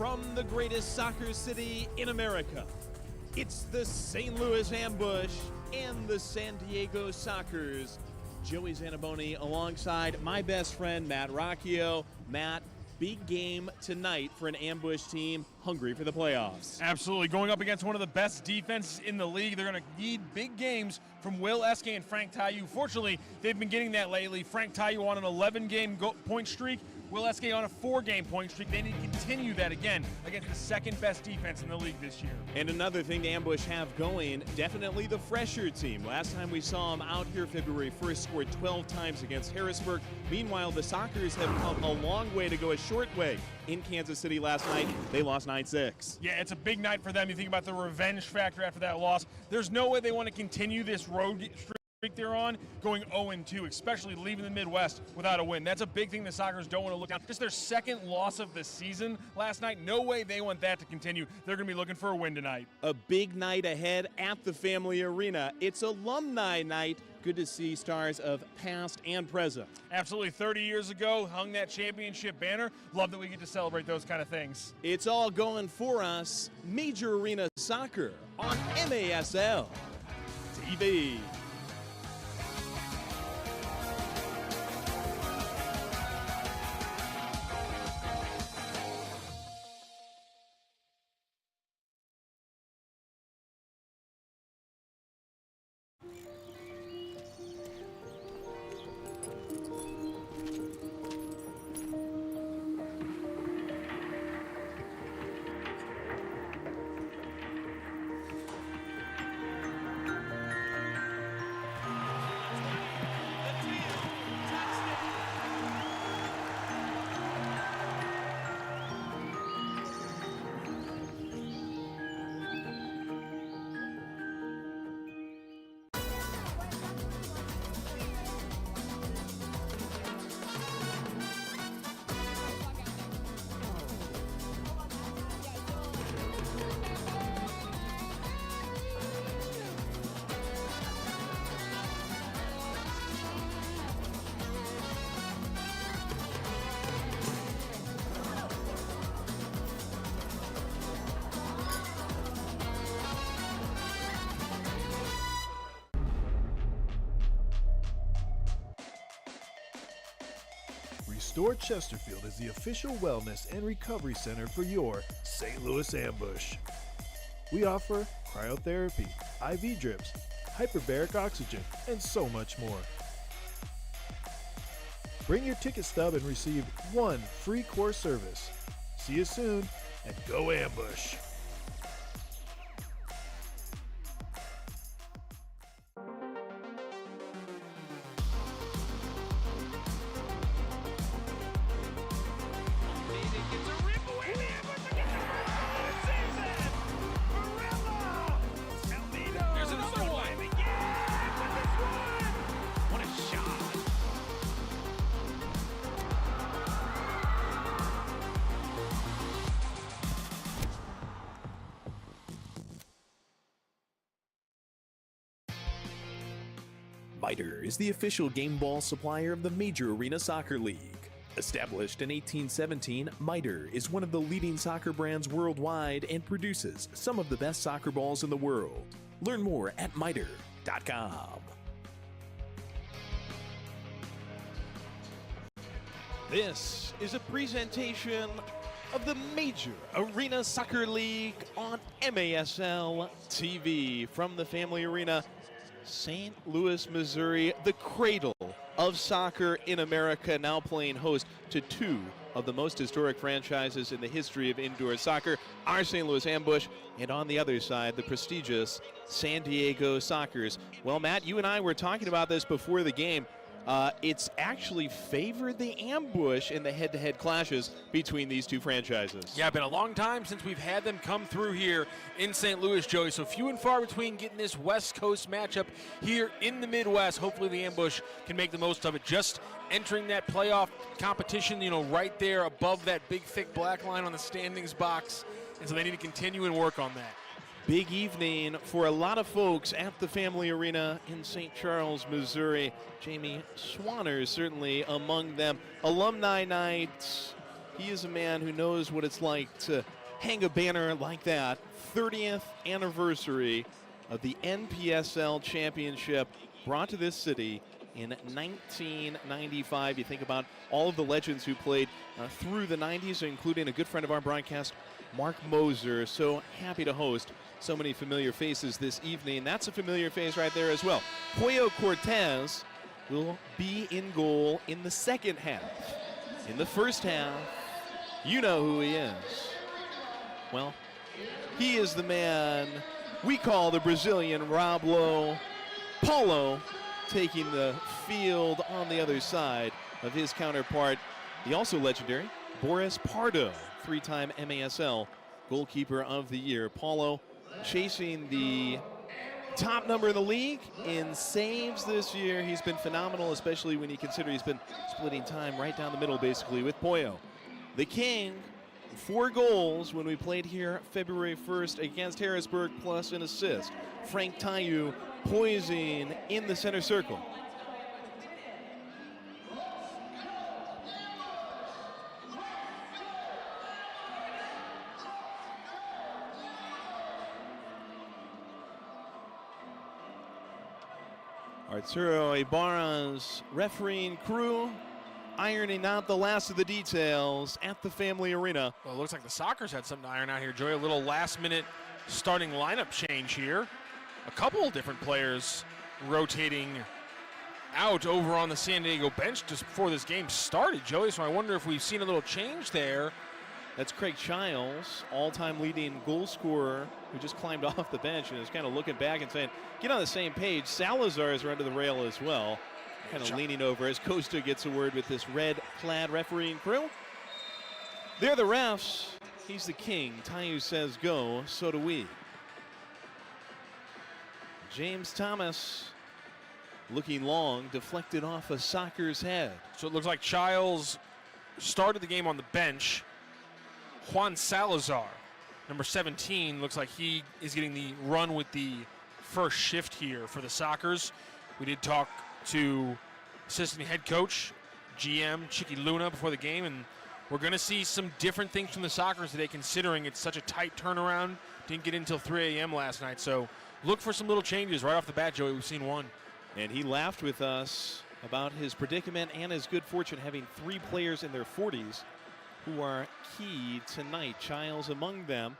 from the greatest soccer city in America. It's the St. Louis Ambush and the San Diego Sockers. Joey Zanaboni alongside my best friend, Matt Rocchio. Matt, big game tonight for an Ambush team hungry for the playoffs. Absolutely. Going up against one of the best defenses in the league. They're going to need big games from Will Eske and Frank Taillou. Fortunately, they've been getting that lately. Frank Taillou on an 11-game point streak. Will Eske on a 4-game point streak. They need to continue that again against the second-best defense in the league this year. And another thing the Ambush have going, definitely the fresher team. Last time we saw them out here February 1st, scored 12 times against Harrisburg. Meanwhile, the Sockers have come a long way to go a short way. In Kansas City last night, they lost 9-6. Yeah, it's a big night for them. You think about the revenge factor after that loss. There's no way they want to continue this road streak they're on, going 0-2, especially leaving the Midwest without a win. That's a big thing the Sockers don't want to look down. Just their second loss of the season last night. No way they want that to continue. They're going to be looking for a win tonight. A big night ahead at the Family Arena. It's Alumni night. Good to see stars of past and present. Absolutely. 30 years ago, hung that championship banner. Love that we get to celebrate those kind of things. It's all going for us. Major Arena Soccer on MASL TV. Restore Chesterfield is the official wellness and recovery center for your St. Louis Ambush. We offer cryotherapy, IV drips, hyperbaric oxygen, and so much more. Bring your ticket stub and receive one free core service. See you soon, and go Ambush! MITRE is the official game ball supplier of the Major Arena Soccer League. Established in 1817, MITRE is one of the leading soccer brands worldwide and produces some of the best soccer balls in the world. Learn more at mitre.com. This is a presentation of the Major Arena Soccer League on MASL TV from the Family Arena, St. Louis, Missouri, the cradle of soccer in America, now playing host to two of the most historic franchises in the history of indoor soccer, our St. Louis Ambush, and on the other side, the prestigious San Diego Sockers. Well, Matt, you and I were talking about this before the game. It's actually favored the Ambush in the head-to-head clashes between these two franchises. Yeah, been a long time since we've had them come through here in St. Louis, Joey. So few and far between getting this West Coast matchup here in the Midwest. Hopefully the Ambush can make the most of it. Just entering that playoff competition, you know, right there above that big, thick black line on the standings box. And so they need to continue and work on that. Big evening for a lot of folks at the Family Arena in St. Charles, Missouri. Jamie Swanner is certainly among them. Alumni night, He is a man who knows what it's like to hang a banner like that. 30th anniversary of the NPSL Championship brought to this city in 1995. You think about all of the legends who played through the 90s, including a good friend of our broadcast, Mark Moser. So happy to host so many familiar faces this evening. That's a familiar face right there as well. Pollo Cortez will be in goal in the second half. In the first half, you know who he is. Well, he is the man we call the Brazilian Rob Lowe. Paulo taking the field on the other side of his counterpart, the also legendary Boris Pardo, three-time MASL goalkeeper of the year. Paulo chasing the top number in the league in saves this year. He's been phenomenal, especially when you consider he's been splitting time right down the middle basically with Pollo. The King, 4 goals when we played here February 1st against Harrisburg, plus an assist. Frank Tayu poising in the center circle. Arturo Ibarra's refereeing crew ironing out the last of the details at the Family Arena. Well, it looks like the Sockers had something to iron out here, Joey. A little last-minute starting lineup change here. A couple of different players rotating out over on the San Diego bench just before this game started, Joey. So I wonder if we've seen a little change there. That's Craig Childs, all-time leading goal scorer, who just climbed off the bench and is kind of looking back and saying, get on the same page. Salazar is under the rail as well, kind of leaning over as Costa gets a word with this red-clad refereeing crew. They're the refs. He's the king. Tayu says go, so do we. James Thomas looking long, deflected off a Soccer's head. So it looks like Childs started the game on the bench. Juan Salazar, number 17, looks like he is getting the run with the first shift here for the Sockers. We did talk to assistant head coach, GM Chiqui Luna before the game, and we're going to see some different things from the Sockers today, considering it's such a tight turnaround. Didn't get in until 3 a.m. last night, so look for some little changes right off the bat, Joey. We've seen one. And he laughed with us about his predicament and his good fortune having 3 players in their 40s who are key tonight. Childs among them.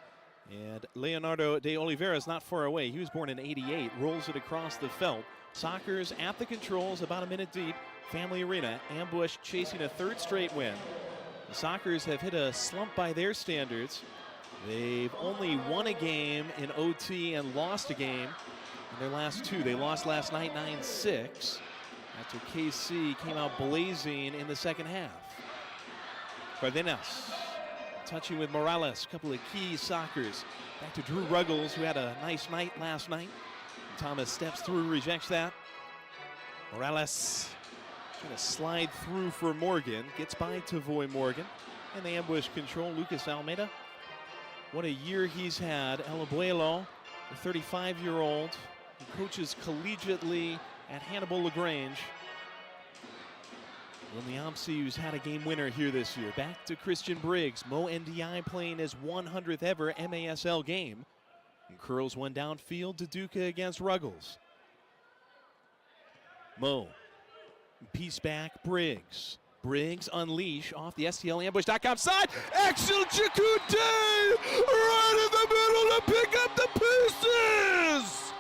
And Leonardo de Oliveira is not far away. He was born in '88, rolls it across the felt. Sockers at the controls, about a minute deep. Family Arena, Ambush chasing a 3rd straight win. The Sockers have hit a slump by their standards. They've only won a game in OT and lost a game in their last 2. They lost last night 9-6 after KC came out blazing in the second half. Cardenas touching with Morales, a couple of key Sockers. Back to Drew Ruggles, who had a nice night last night. Thomas steps through, rejects that. Morales trying to slide through for Morgan, gets by Tavoy Morgan. And the ambush control, Lucas Almeida. What a year he's had. El Abuelo, the 35-year-old, who coaches collegiately at Hannibal LaGrange. Williamsi, who's had a game winner here this year. Back to Christian Briggs. Mo NDI playing his 100th ever MASL game. And curls one downfield to Duca against Ruggles. Mo. Piece back, Briggs. Briggs unleash off the STLambush.com side. Axel Chakute right in the middle to pick up the pieces.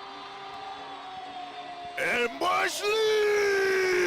Ambush lead.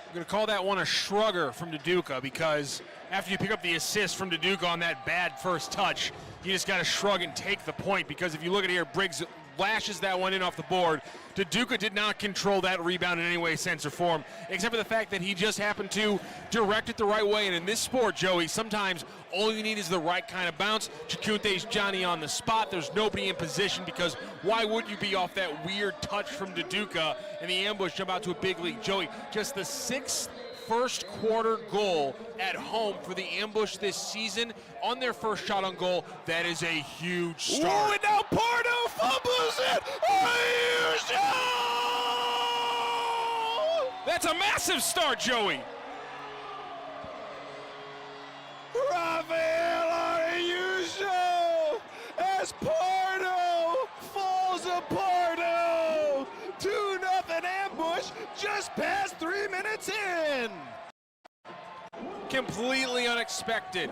I'm going to call that one a shrugger from Duduca, because after you pick up the assist from Duduca on that bad first touch, you just got to shrug and take the point, because if you look at here, Briggs lashes that one in off the board. Duduca did not control that rebound in any way, sense, or form, except for the fact that he just happened to direct it the right way. And in this sport, Joey, sometimes all you need is the right kind of bounce. Chakunte's Johnny on the spot. There's nobody in position, because why would you be off that weird touch from Duduca and the ambush jump out to a big lead? Joey, just the 6th first quarter goal at home for the ambush this season on their first shot on goal. That is a huge start. Ooh, and now Pardo fumbles it. massive start, Joey. Rafael Araujo as Pardo falls apart. 2-0 ambush just past 3 minutes in. Completely unexpected.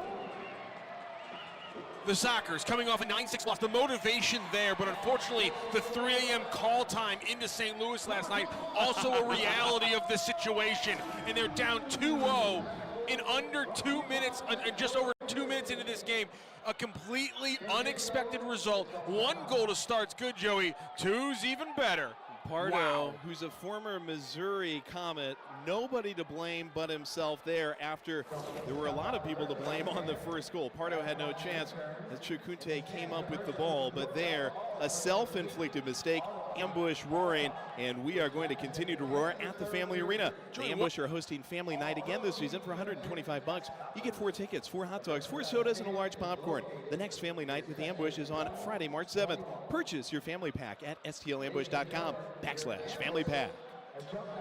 The Sockers coming off a 9-6 loss. The motivation there, but unfortunately, the 3 a.m. call time into St. Louis last night, also a reality of the situation. And they're down 2-0 in under 2 minutes, just over 2 minutes into this game. A completely unexpected result. 1 goal to start's good, Joey. 2's even better. Pardo, Wow. who's a former Missouri Comet, nobody to blame but himself there after there were a lot of people to blame on the first goal. Pardo had no chance as Chukunte came up with the ball, but there, a self-inflicted mistake, ambush roaring, and we are going to continue to roar at the Family Arena. The Ambush are hosting Family Night again this season for $125. You get 4 tickets, 4 hot dogs, 4 sodas, and a large popcorn. The next Family Night with the Ambush is on Friday, March 7th. Purchase your family pack at stlambush.com/family pack.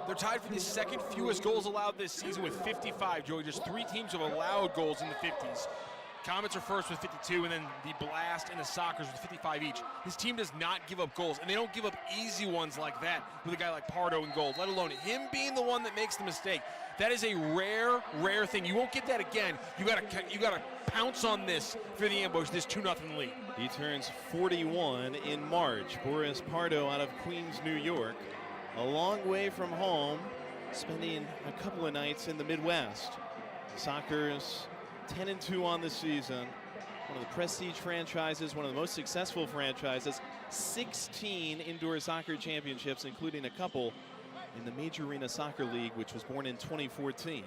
They're tied for the second fewest goals allowed this season with 55, Joey. Just 3 teams have allowed goals in the 50s. Comets are first with 52, and then the Blast and the Sockers with 55 each. This team does not give up goals, and they don't give up easy ones like that with a guy like Pardo in goals, let alone him being the one that makes the mistake. That is a rare, rare thing. You won't get that again. You gotta pounce on this for the Ambush, this 2-0 lead. He turns 41 in March. Boris Pardo out of Queens, New York. A long way from home, spending a couple of nights in the Midwest. The Sockers 10-2 on the season. One of the prestige franchises, one of the most successful franchises. 16 indoor soccer championships, including a couple in the Major Arena Soccer League, which was born in 2014.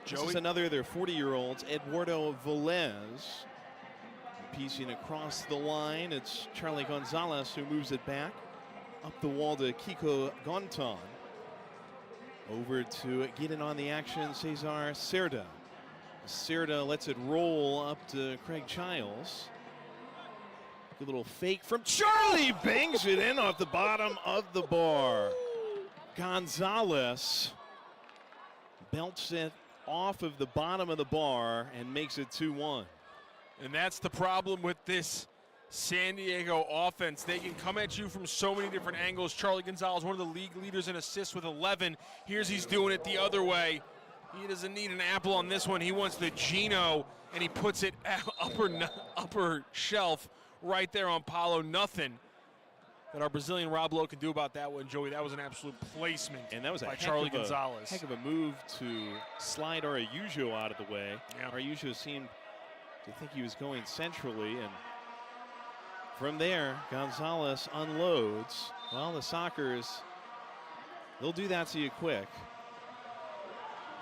This is another of their 40-year-olds, Eduardo Velez. Piecing across the line, it's Charlie Gonzalez who moves it back. Up the wall to Kiko Gonton. Over to get in on the action, Cesar Cerda. Cerda lets it roll up to Craig Childs. Good little fake from Charlie, bangs it in off the bottom of the bar. Gonzalez belts it off of the bottom of the bar and makes it 2-1. And that's the problem with this San Diego offense. They can come at you from so many different angles. Charlie Gonzalez, one of the league leaders in assists with 11. Here's he's doing it the other way. He doesn't need an apple on this one. He wants the Gino, and he puts it upper shelf right there on Paulo. Nothing that our Brazilian Rob Lowe can do about that one, Joey. That was an absolute placement, and that was by Charlie Gonzalez. Heck of a move to slide Araujo out of the way. Yeah. Araujo seemed to think he was going centrally, and from there, Gonzalez unloads. Well, the Sockers, they'll do that to you quick.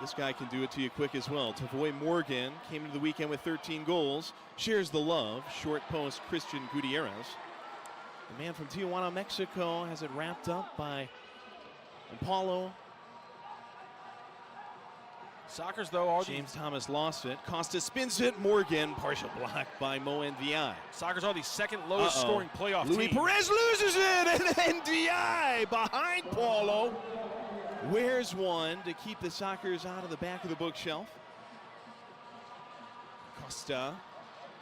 This guy can do it to you quick as well. Tavoy Morgan came into the weekend with 13 goals. Shares the love. Short post, Christian Gutierrez. The man from Tijuana, Mexico, has it wrapped up by Paulo. Sockers, though, are James Thomas lost it. Costa spins it. Morgan, partial block by Mo NVI. Sockers are the second lowest scoring playoff Luis team. Perez loses it, and NVI behind Paulo. Wears one to keep the Sockers out of the back of the bookshelf. Costa,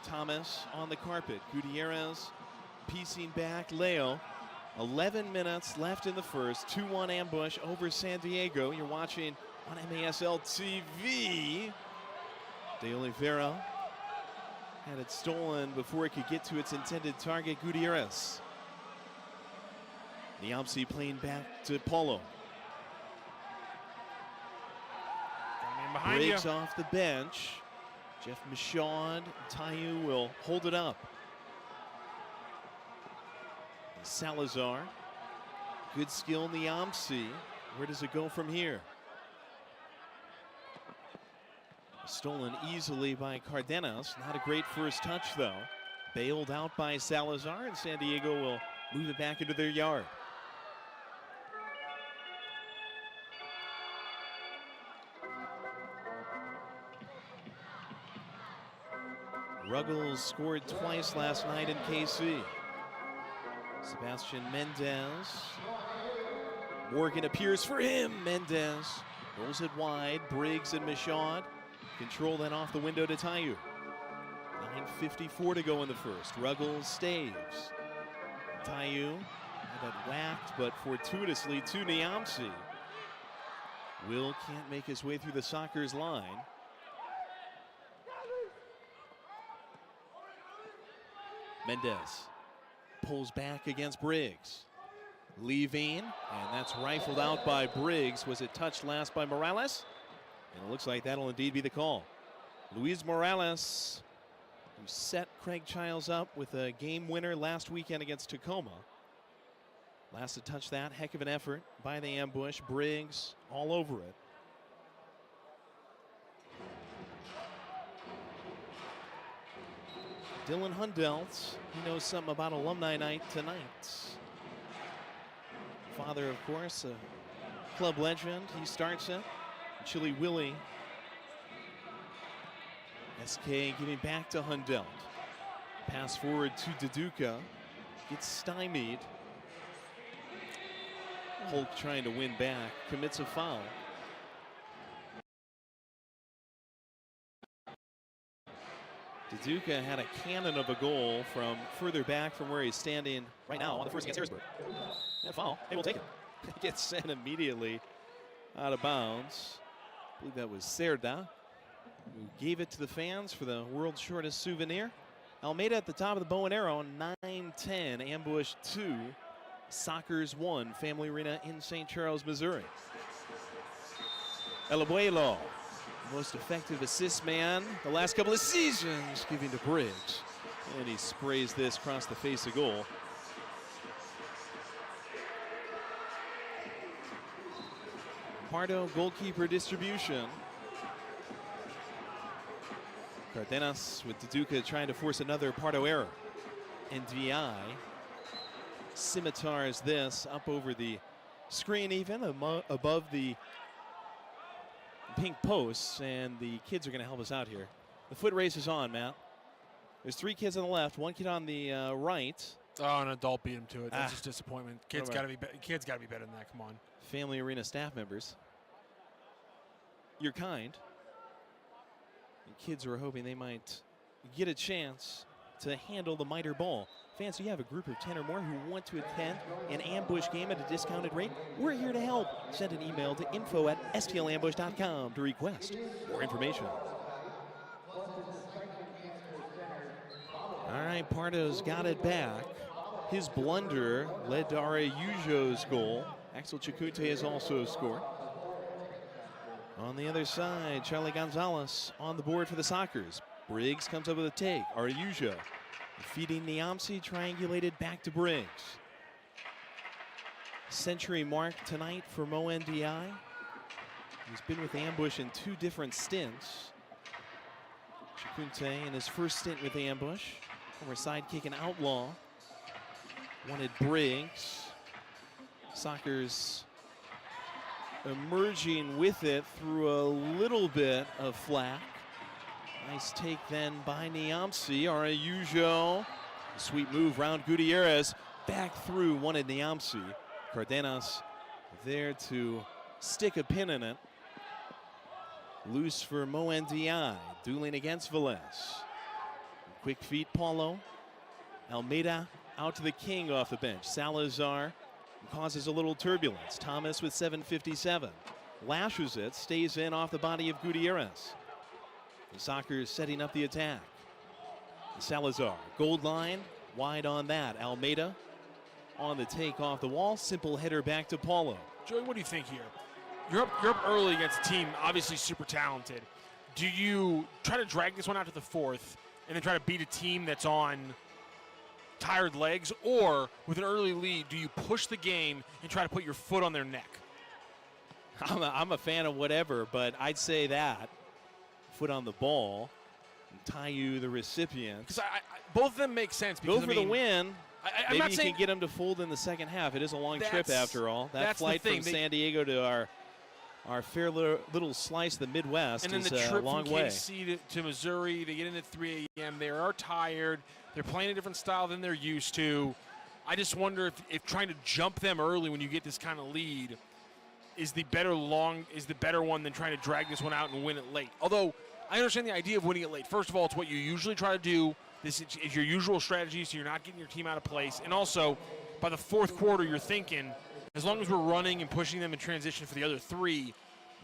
Thomas on the carpet. Gutierrez piecing back Leo. 11 minutes left in the first. 2-1 ambush over San Diego. You're watching on MASL TV. De Oliveira had it stolen before it could get to its intended target, Gutierrez. Niamsi playing back to Paulo. Breaks off the bench. Jeff Michaud, Tayu will hold it up. Salazar, good skill, Niamsi. Where does it go from here? Stolen easily by Cardenas. Not a great first touch, though. Bailed out by Salazar, and San Diego will move it back into their yard. Ruggles scored twice last night in KC. Sebastian Mendez. Morgan appears for him. Mendez Rolls it wide. Briggs and Michaud control then off the window to Tayu. 9:54 to go in the first. Ruggles staves. Tayu had that whacked, but fortuitously to Niamsi. Will can't make his way through the Sockers line. Mendez pulls back against Briggs. Leaving, and that's rifled out by Briggs. Was it touched last by Morales? And it looks like that'll indeed be the call. Luis Morales, who set Craig Childs up with a game winner last weekend against Tacoma. Last to touch that, heck of an effort by the ambush. Briggs all over it. Dylan Hundelt, he knows something about Alumni Night tonight. Father, of course, a club legend. He starts it. Chili Willie. SK giving back to Hundelt. Pass forward to Deduca. Gets stymied. Hulk trying to win back. Commits a foul. Deduca had a cannon of a goal from further back from where he's standing right now on the first against Harrisburg. That foul, they will take it. It gets sent immediately out of bounds. I believe that was Cerda, who gave it to the fans for the world's shortest souvenir. Almeida at the top of the bow and arrow, 9-10, ambush 2, Sockers 1, Family Arena in St. Charles, Missouri. El Abuelo, most effective assist man the last couple of seasons, giving to Briggs. And he sprays this across the face of goal. Pardo goalkeeper distribution. Cardenas with Deduca trying to force another Pardo error. And VI scimitars this up over the screen, even above the pink posts, and the kids are going to help us out here. The foot race is on, Matt. There's 3 kids on the left, 1 kid on the right. Oh, an adult beat him to it. That's just disappointment. Kids got to be better than that. Come on. Family Arena staff members. You're kind. And kids were hoping they might get a chance to handle the miter ball. Fans, do you have a group of 10 or more who want to attend an ambush game at a discounted rate? We're here to help. Send an email to info@stlambush.com to request more information. All right, Pardo's got it back. His blunder led to Araujo's goal. Axel Chakute has also scored. On the other side, Charlie Gonzalez on the board for the Sockers. Briggs comes up with a take. Araujo feeding Niamsi, triangulated back to Briggs. Century mark tonight for Mo NDI. He's been with Ambush in 2 different stints. Chakute in his first stint with Ambush. Former sidekick and outlaw. Wanted Briggs. Sockers emerging with it through a little bit of flack. Nice take then by Niamsi. Araujo, sweet move round Gutierrez. Back through, wanted Niamsi. Cardenas there to stick a pin in it. Loose for Mo NDI, dueling against Velez. Quick feet, Paulo. Almeida out to the king off the bench. Salazar causes a little turbulence. Thomas with 7:57. Lashes it, stays in off the body of Gutierrez. The Sockers setting up the attack. Salazar, gold line, wide on that. Almeida on the take off the wall. Simple header back to Paulo. Joey, what do you think here? You're up early against a team obviously super talented. Do you try to drag this one out to the 4th and then try to beat a team that's on tired legs, or with an early lead, do you push the game and try to put your foot on their neck? I'm a fan of whatever, but I'd say that. Foot on the ball, and Tayu the recipient. Because both of them make sense. Because, Go for the win. I'm Maybe not you saying can get them to fold in the second half. It is a long trip after all. That flight from San Diego to our fair little slice of the Midwest and then is the trip a long from way. KC to Missouri, they get in at 3 a.m. They are tired. They're playing a different style than they're used to. I just wonder if trying to jump them early when you get this kind of lead is the better one than trying to drag this one out and win it late. Although I understand the idea of winning it late. First of all, it's what you usually try to do. This is your usual strategy, so you're not getting your team out of place. And also, by the fourth quarter, you're thinking, as long as we're running and pushing them in transition for the other three,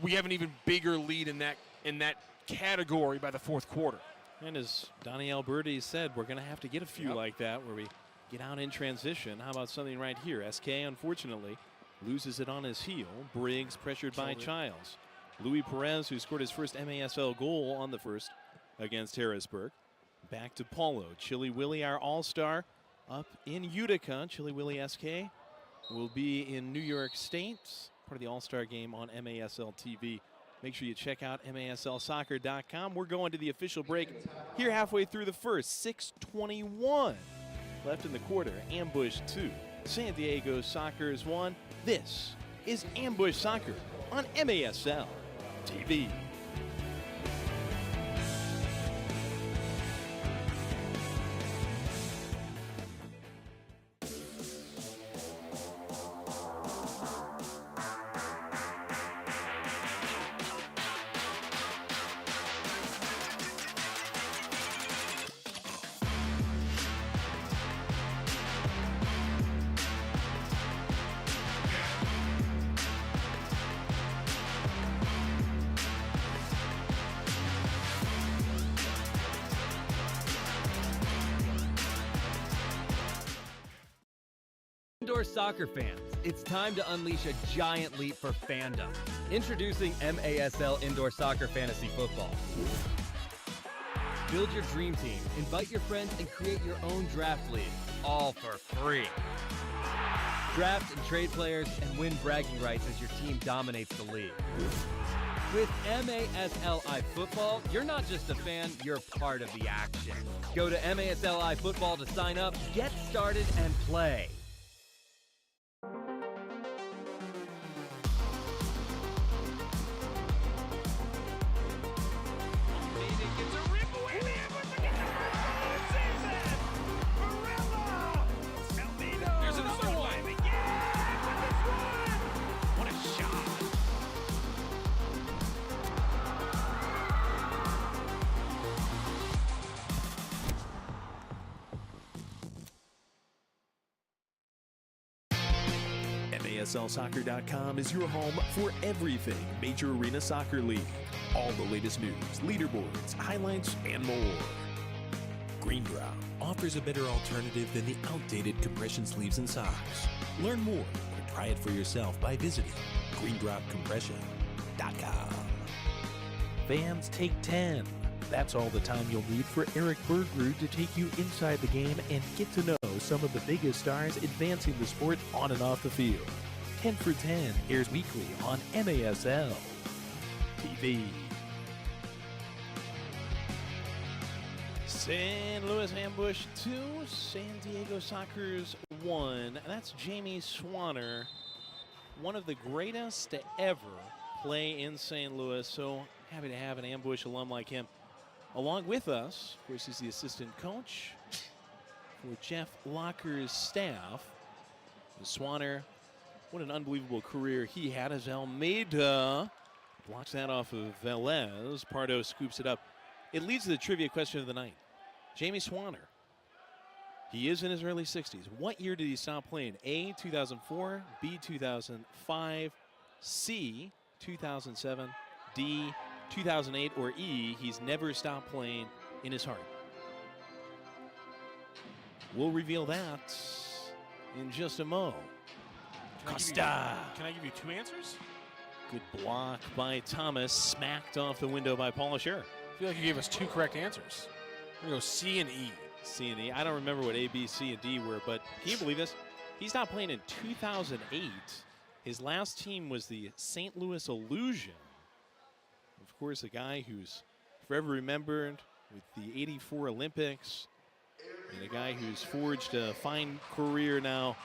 we have an even bigger lead in that category by the fourth quarter. And as Donnie Alberti said, we're going to have to get a few like that where we get out in transition. How about something right here? SK, unfortunately, loses it on his heel. Briggs pressured by Childs. Louis Perez, who scored his first MASL goal on the first against Harrisburg. Back to Paulo. Chili Willie, our all-star, up in Utica. Chili Willie SK will be in New York State, part of the all-star game on MASL TV. Make sure you check out maslsoccer.com. We're going to the official break here halfway through the first. 6:21 left in the quarter. Ambush 2. San Diego Sockers 1. This is Ambush Soccer on MASL TV. Indoor soccer fans, it's time to unleash a giant leap for fandom. Introducing MASL Indoor Soccer Fantasy Football. Build your dream team, invite your friends, and create your own draft league, all for free. Draft and trade players and win bragging rights as your team dominates the league. With MASLI Football, you're not just a fan, you're part of the action. Go to MASLI Football to sign up, get started, and play. MASLsoccer.com is your home for everything Major Arena Soccer League. All the latest news, leaderboards, highlights, and more. Green Drop offers a better alternative than the outdated compression sleeves and socks. Learn more or try it for yourself by visiting greendropcompression.com. Fans Take 10. That's all the time you'll need for Eric Bergrud to take you inside the game and get to know some of the biggest stars advancing the sport on and off the field. 10 for 10 airs weekly on MASL TV. San Luis Ambush 2, San Diego Sockers 1. That's Jamie Swanner, one of the greatest to ever play in St. Louis. So happy to have an Ambush alum like him along with us. Of course, he's the assistant coach for Jeff Locker's staff. Swanner, what an unbelievable career he had as Almeida blocks that off of Velez. Pardo scoops it up. It leads to the trivia question of the night. Jamie Swanner, he is in his early 60s. What year did he stop playing? A, 2004, B, 2005, C, 2007, D, 2008, or E, he's never stopped playing in his heart. We'll reveal that in just a mo. Costa. Can I give you two answers? Good block by Thomas, smacked off the window by Paula Scherer. I feel like you gave us two correct answers. We're going to go C and E. C and E. I don't remember what A, B, C, and D were, but can you believe this? He stopped playing in 2008. His last team was the St. Louis Illusion. Of course, a guy who's forever remembered with the '84 Olympics, and a guy who's forged a fine career now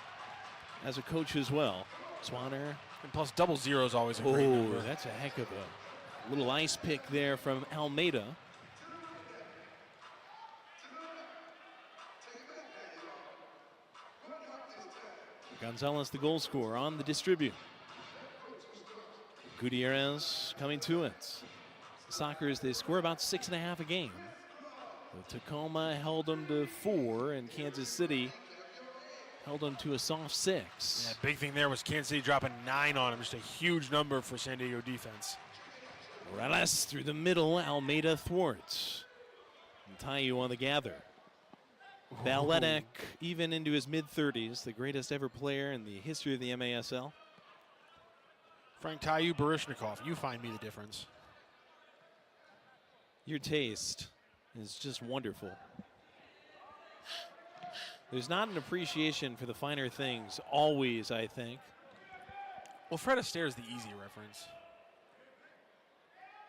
as a coach as well. Swanner. And plus, double zero is always a great number. That's a heck of a little ice pick there from Almeida. Gonzalez, the goal scorer, on the distribute. Gutierrez coming to it. Sockers, they score about 6.5 a game. Well, Tacoma held them to 4, and Kansas City held them to a soft 6. Yeah, big thing there was Kansas City dropping 9 on him. Just a huge number for San Diego defense. Morales through the middle. Almeida thwarts. And Tayu on the gather. Valetic, even into his mid-30s, the greatest ever player in the history of the MASL. Frank Tayu, Barishnikov, you find me the difference. Your taste is just wonderful. There's not an appreciation for the finer things, always, I think. Well, Fred Astaire is the easy reference.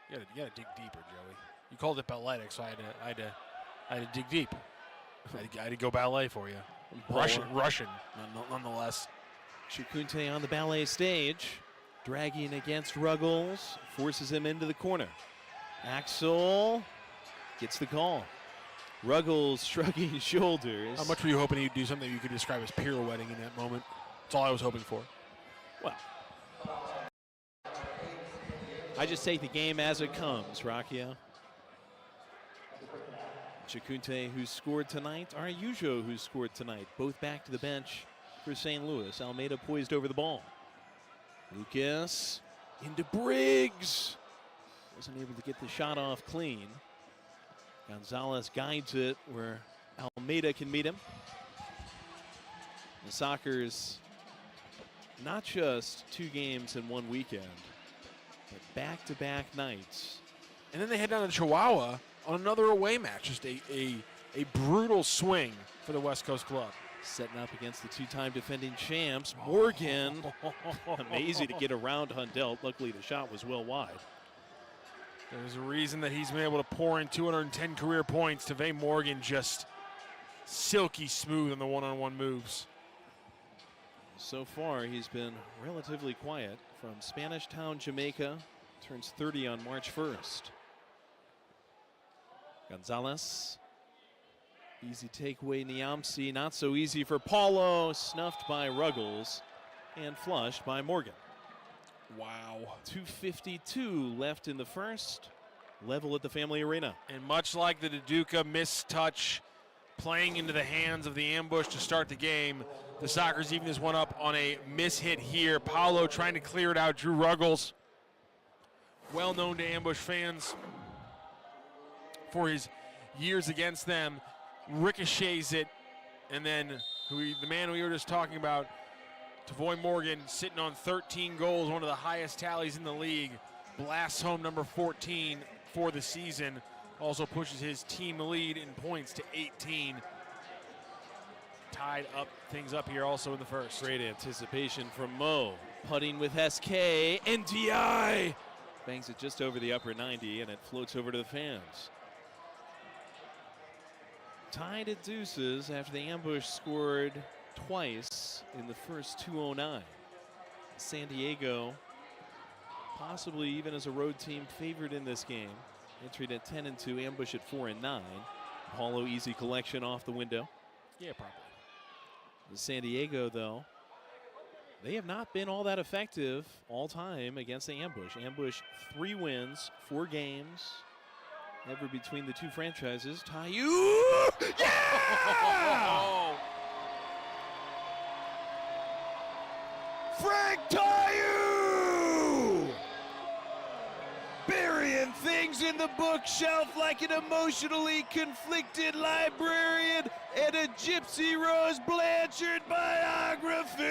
You gotta dig deeper, Joey. You called it balletic, so I had to dig deep. I had to go ballet for you. Russian, nonetheless. Chikunte on the ballet stage, dragging against Ruggles, forces him into the corner. Axel gets the call. Ruggles shrugging shoulders. How much were you hoping he'd do something you could describe as pirouetting in that moment? That's all I was hoping for. Well, I just take the game as it comes, Rocchio. Chikunte, who scored tonight, Araujo, who scored tonight, both back to the bench for St. Louis. Almeida poised over the ball. Lucas into Briggs. Wasn't able to get the shot off clean. Gonzalez guides it where Almeida can meet him. The Sockers, not just 2 games in one weekend, but back-to-back nights. And then they head down to Chihuahua on another away match. Just a brutal swing for the West Coast club. Setting up against the 2-time defending champs, Morgan. Amazing to get around Hundelt. Luckily, the shot was well wide. There's a reason that he's been able to pour in 210 career points. Tavay Morgan just silky smooth on the one-on-one moves. So far, he's been relatively quiet. From Spanish Town, Jamaica, turns 30 on March 1st. Gonzalez. Easy takeaway, Niamsi. Not so easy for Paulo. Snuffed by Ruggles and flushed by Morgan. Wow. 2:52 left in the first. Level at the Family Arena. And much like the Duduca missed touch playing into the hands of the ambush to start the game, the Sockers even this one up on a miss hit here. Paulo trying to clear it out. Drew Ruggles, well known to ambush fans for his years against them, ricochets it, and then the man we were just talking about, Tavoy Morgan, sitting on 13 goals, one of the highest tallies in the league, blasts home number 14 for the season, also pushes his team lead in points to 18. Tied up things up here also in the first. Great anticipation from Mo. Putting with SK, NDI bangs it just over the upper 90, and it floats over to the fans. Tied at deuces after the ambush scored twice in the first 2:09. San Diego, possibly even as a road team, favored in this game. Entering at 10-2, ambush at 4-9. Paulo easy collection off the window. Yeah, probably. San Diego, though, they have not been all that effective all time against the ambush. Ambush 3 wins, 4 games. Ever between the 2 franchises. Tayu! Yeah! Frank Tayu! Burying things in the bookshelf like an emotionally conflicted librarian and a Gypsy Rose Blanchard biography!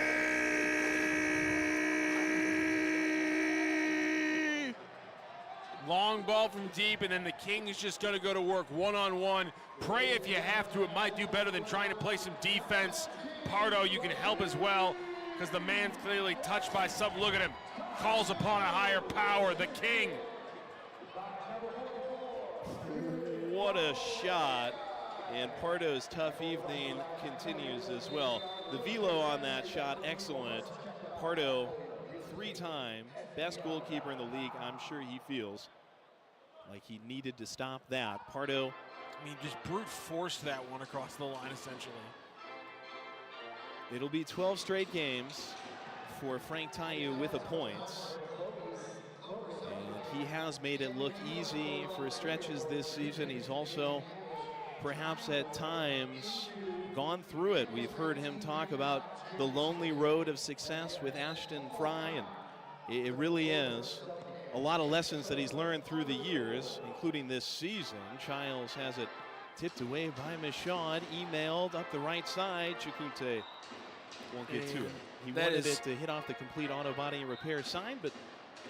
Long ball from deep, and then the Kings just going to go to work one-on-one. Pray if you have to. It might do better than trying to play some defense. Pardo, you can help as well, because the man's clearly touched by something. Look at him. Calls upon a higher power, the King. What a shot. And Pardo's tough evening continues as well. The velo on that shot, excellent. Pardo, 3-time best goalkeeper in the league. I'm sure he feels like he needed to stop that. Pardo, I mean, just brute forced that one across the line, essentially. it'll be 12 straight games for Frank Tayu with a point. he has made it look easy for stretches this season. He's also perhaps at times gone through it. We've heard him talk about the lonely road of success with Ashton Fry, and it really is a lot of lessons that he's learned through the years, including this season. Childs has it tipped away by Michaud, emailed up the right side. Chikute won't get to it. He wanted it to hit off the complete auto body and repair sign, but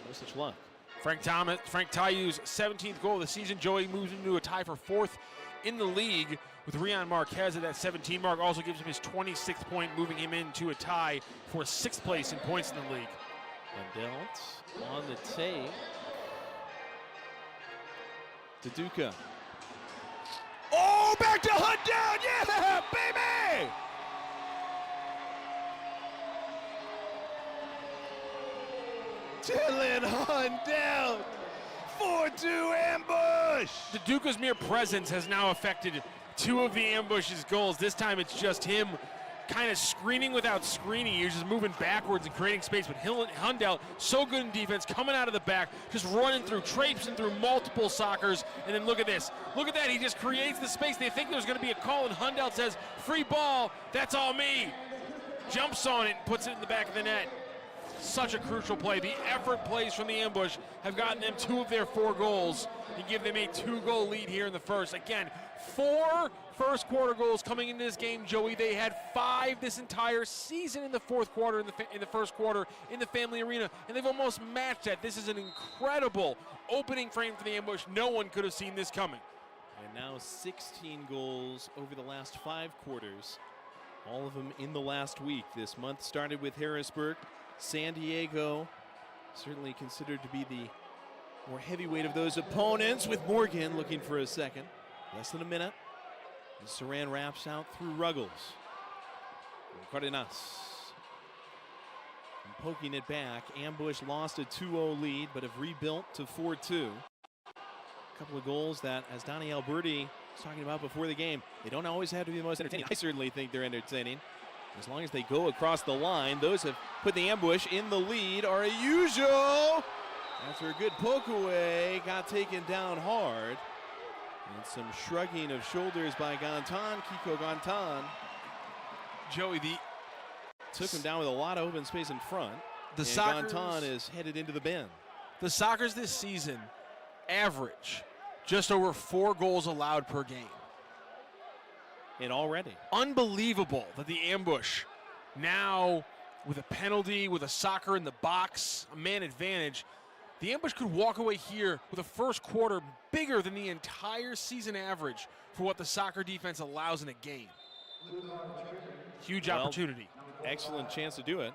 no such luck. Frank Tayu's 17th goal of the season. Joey moves into a tie for 4th in the league with Rion Marquez at that 17 mark. Also gives him his 26th point, moving him into a tie for 6th place in points in the league. And Delt on the tape. To Duca. Oh, back to Hunt down. Yeah, baby! Dylan Hunt down. 4-2 ambush. The Duca's mere presence has now affected 2 of the ambush's goals. This time it's just him kind of screening without screening. He's just moving backwards and creating space. But Hundell, so good in defense, coming out of the back, just running through, traipsing through multiple Sockers. And then look at this. Look at that. He just creates the space. They think there's going to be a call, and Hundell says, free ball, that's all me. Jumps on it and puts it in the back of the net. Such a crucial play. The effort plays from the ambush have gotten them 2 of their 4 goals and give them a 2-goal lead here in the first. Again, 4 first quarter goals coming into this game, Joey. They had 5 this entire season in the fourth quarter, in the first quarter in the Family Arena, and they've almost matched that. This is an incredible opening frame for the ambush. No one could have seen this coming. And now 16 goals over the last 5 quarters, all of them in the last week. This month started with Harrisburg. San Diego, certainly considered to be the more heavyweight of those opponents, with Morgan looking for a second. Less than a minute. And Saran wraps out through Ruggles. And Cardenas. And poking it back. Ambush lost a 2-0 lead, but have rebuilt to 4-2. A couple of goals that, as Donnie Alberti was talking about before the game, they don't always have to be the most entertaining. I certainly think they're entertaining. As long as they go across the line, those have put the ambush in the lead. Araujo, after a good poke away, got taken down hard. And some shrugging of shoulders by Gantan, Kiko Gantan. Joey, took him down with a lot of open space in front. The Gantan is headed into the bin. The Sockers this season average just over 4 goals allowed per game. And already. Unbelievable that the ambush now, with a penalty, with a Socker in the box, a man advantage, the ambush could walk away here with a first quarter bigger than the entire season average for what the Socker defense allows in a game. Huge opportunity. Excellent chance to do it.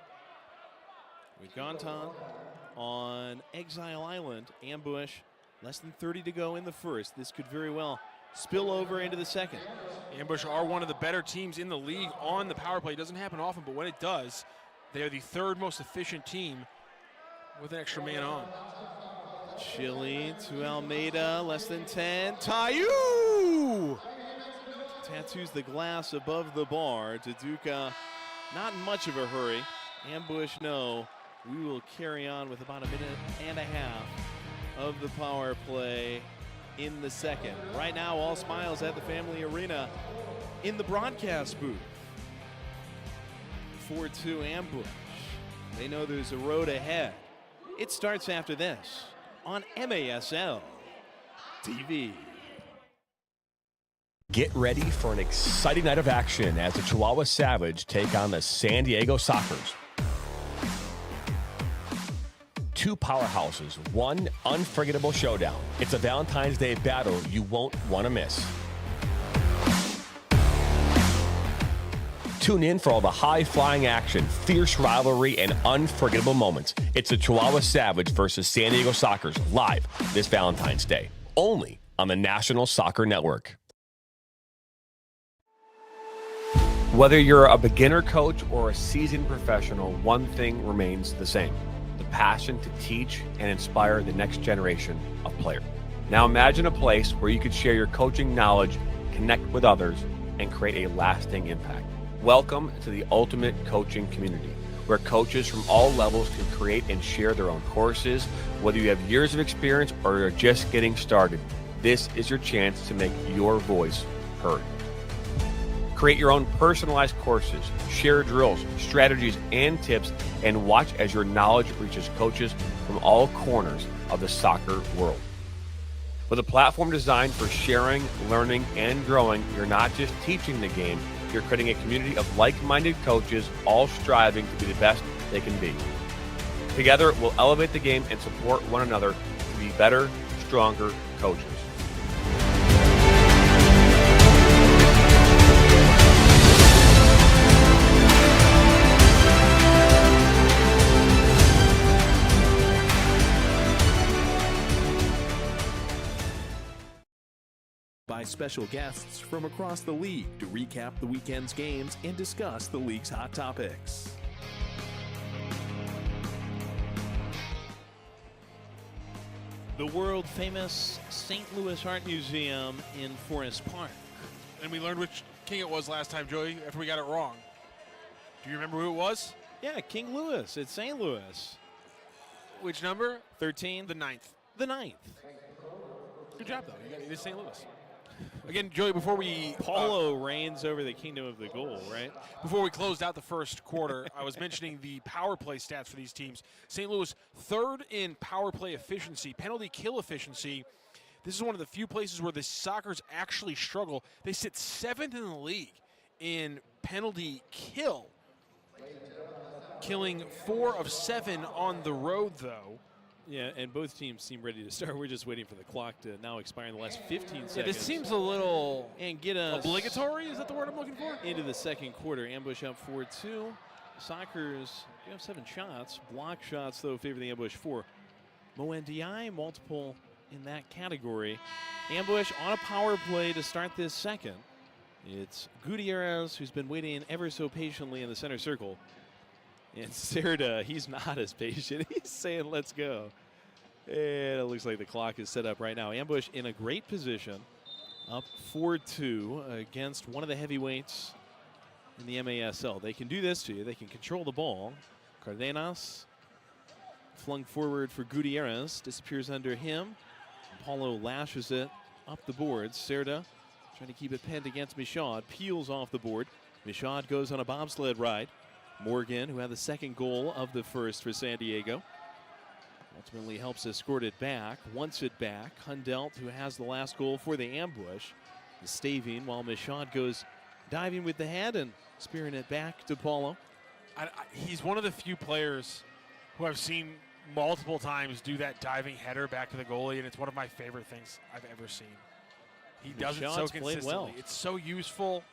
With Gantan on Exile Island, ambush, less than 30 to go in the first. This could very well spill over into the second. Ambush are one of the better teams in the league on the power play. It doesn't happen often, but when it does, they are the 3rd most efficient team with an extra man on. Chile to Almeida, less than 10. Tayu tattoos the glass above the bar. To Duca, not in much of a hurry. Ambush, no. We will carry on with about a minute and a half of the power play in the second. Right now, all smiles at the Family Arena in the broadcast booth. 4-2 ambush. They know there's a road ahead. It starts after this on MASL TV. Get ready for an exciting night of action as the Chihuahua Savage take on the San Diego Sockers. 2 powerhouses, 1 unforgettable showdown. It's a Valentine's Day battle you won't want to miss. Tune in for all the high-flying action, fierce rivalry, and unforgettable moments. It's the Chihuahua Savage versus San Diego Sockers live this Valentine's Day, only on the National Soccer Network. Whether you're a beginner coach or a seasoned professional, one thing remains the same: the passion to teach and inspire the next generation of players. Now imagine a place where you could share your coaching knowledge, connect with others, and create a lasting impact. Welcome to the ultimate coaching community, where coaches from all levels can create and share their own courses. Whether you have years of experience or you're just getting started, this is your chance to make your voice heard. Create your own personalized courses, share drills, strategies, and tips, and watch as your knowledge reaches coaches from all corners of the soccer world. With a platform designed for sharing, learning, and growing, you're not just teaching the game, you're creating a community of like-minded coaches all striving to be the best they can be. Together, we'll elevate the game and support one another to be better, stronger coaches. By special guests from across the league to recap the weekend's games and discuss the league's hot topics. The world-famous St. Louis Art Museum in Forest Park. And we learned which king it was last time, Joey, after we got it wrong. Do you remember who it was? Yeah, King Louis. It's St. Louis. Which number? 13. The 9th. The 9th. Good job, though. It is St. Louis. Again, Joey, before we... Paulo reigns over the kingdom of the goal, right? Before we closed out the first quarter, I was mentioning the power play stats for these teams. St. Louis, third in power play efficiency, penalty kill efficiency. This is one of the few places where the Sockers actually struggle. They sit 7th in the league in penalty kill, killing 4 of 7 on the road, though. Yeah, and both teams seem ready to start. We're just waiting for the clock to now expire in the last 15 seconds. Yeah, this seems a little and get us obligatory. Is that the word I'm looking for? Into the second quarter. Ambush up 4-2. Sockers, you have 7 shots. Block shots, though, favor the Ambush 4. Moendi, multiple in that category. Ambush on a power play to start this second. It's Gutierrez, who's been waiting ever so patiently in the center circle. And Serda, he's not as patient. He's saying, let's go. And it looks like the clock is set up right now. Ambush in a great position. Up 4-2 against one of the heavyweights in the MASL. They can do this to you. They can control the ball. Cardenas flung forward for Gutierrez. Disappears under him. Paulo lashes it up the board. Serda trying to keep it penned against Michaud. Peels off the board. Michaud goes on a bobsled ride. Morgan, who had the second goal of the first for San Diego, ultimately helps escort it back, wants it back. Hundelt, who has the last goal for the Ambush, is staving while Michaud goes diving with the head and spearing it back to Paulo. He's one of the few players who I've seen multiple times do that diving header back to the goalie, and it's one of my favorite things I've ever seen. He does it so consistently. Well. It's so useful.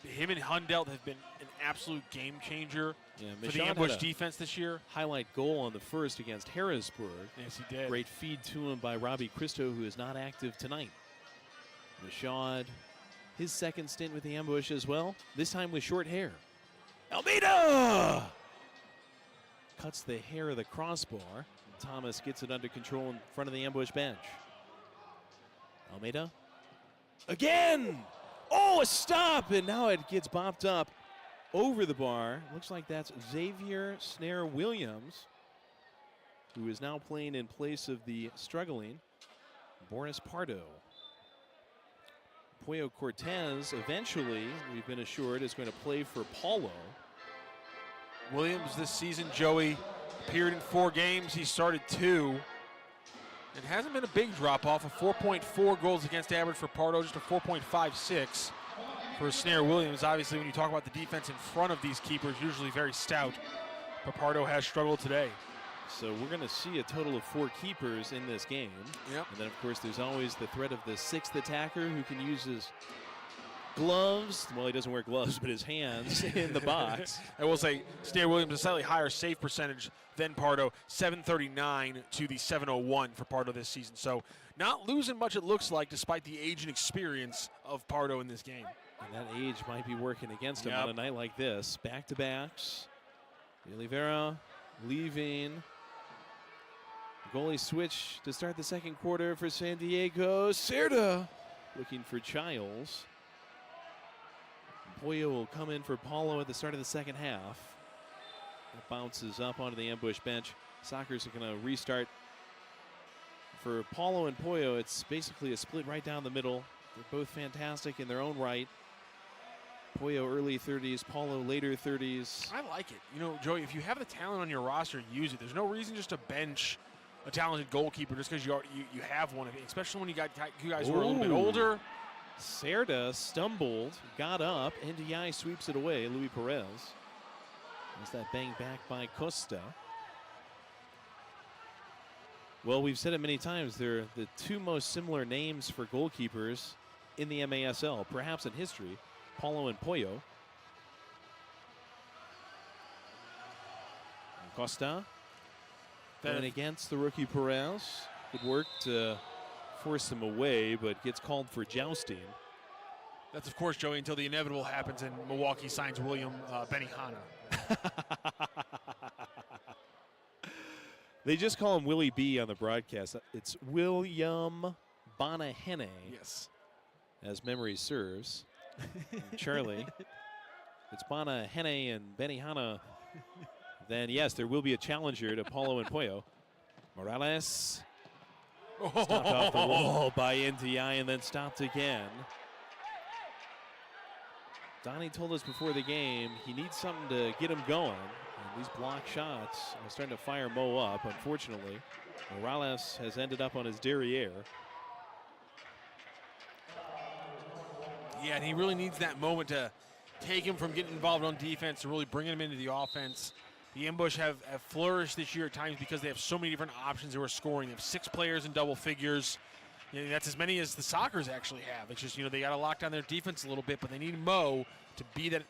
Him and Hundelt have been an absolute game changer for the Ambush defense this year. Highlight goal on the first against Harrisburg. Yes, he did. Great feed to him by Robbie Cristo, who is not active tonight. Michaud, his second stint with the Ambush as well, this time with short hair. Almeida! Cuts the hair of the crossbar. Thomas gets it under control in front of the Ambush bench. Almeida. Again! Oh, a stop, and now it gets bopped up over the bar. Looks like that's Xavier Snare Williams, who is now playing in place of the struggling Boris Pardo. Puyo Cortez, eventually, we've been assured, is going to play for Paulo. Williams this season, Joey, appeared in 4 games. He started 2. It hasn't been a big drop-off, a 4.4 goals against average for Pardo, just a 4.56 for Snare Williams. Obviously, when you talk about the defense in front of these keepers, usually very stout, but Pardo has struggled today. So we're going to see a total of 4 keepers in this game. Yep. And then, of course, there's always the threat of the 6th attacker who can use his gloves. Well, he doesn't wear gloves, but his hands in the box. I will say, Snare Williams a slightly higher save percentage than Pardo, 739 to the 701 for Pardo this season. So not losing much, it looks like, despite the age and experience of Pardo in this game. And that age might be working against him on a night like this. Back-to-backs. Oliveira leaving. Goalie switch to start the second quarter for San Diego. Serda looking for Childs. Pollo will come in for Paulo at the start of the second half. It bounces up onto the ambush bench. Sockers are going to restart. For Paulo and Pollo, it's basically a split right down the middle. They're both fantastic in their own right. Pollo early 30s, Paulo later 30s. I like it. You know, Joey, if you have the talent on your roster, use it. There's no reason just to bench a talented goalkeeper just because you have one, especially when you got you guys who are a little bit older. Cerda stumbled, got up, and Ndiaye sweeps it away. Luis Perez. Is that bang back by Costa? Well, we've said it many times. They're the two most similar names for goalkeepers in the MASL, perhaps in history. Paulo and Pollo. And Costa going against the rookie Perez. Good work to force him away, but gets called for jousting. That's, of course, Joey, until the inevitable happens and Milwaukee signs William Benihana. They just call him Willie B on the broadcast. It's William Bonahene. Yes. As memory serves. Charlie. It's Bonahene and Benihana. Then, yes, there will be a challenger to Paulo and Pollo. Morales. Stopped off the wall by Ndiaye and then stopped again. Donnie told us before the game he needs something to get him going. And these block shots are starting to fire Mo up, unfortunately. Morales has ended up on his derriere. Yeah, and he really needs that moment to take him from getting involved on defense to really bring him into the offense. The Ambush have flourished this year at times because they have so many different options who are scoring. They have 6 players in double figures. You know, that's as many as the Sockers actually have. It's just, you know, they got to lock down their defense a little bit, but they need Mo to be that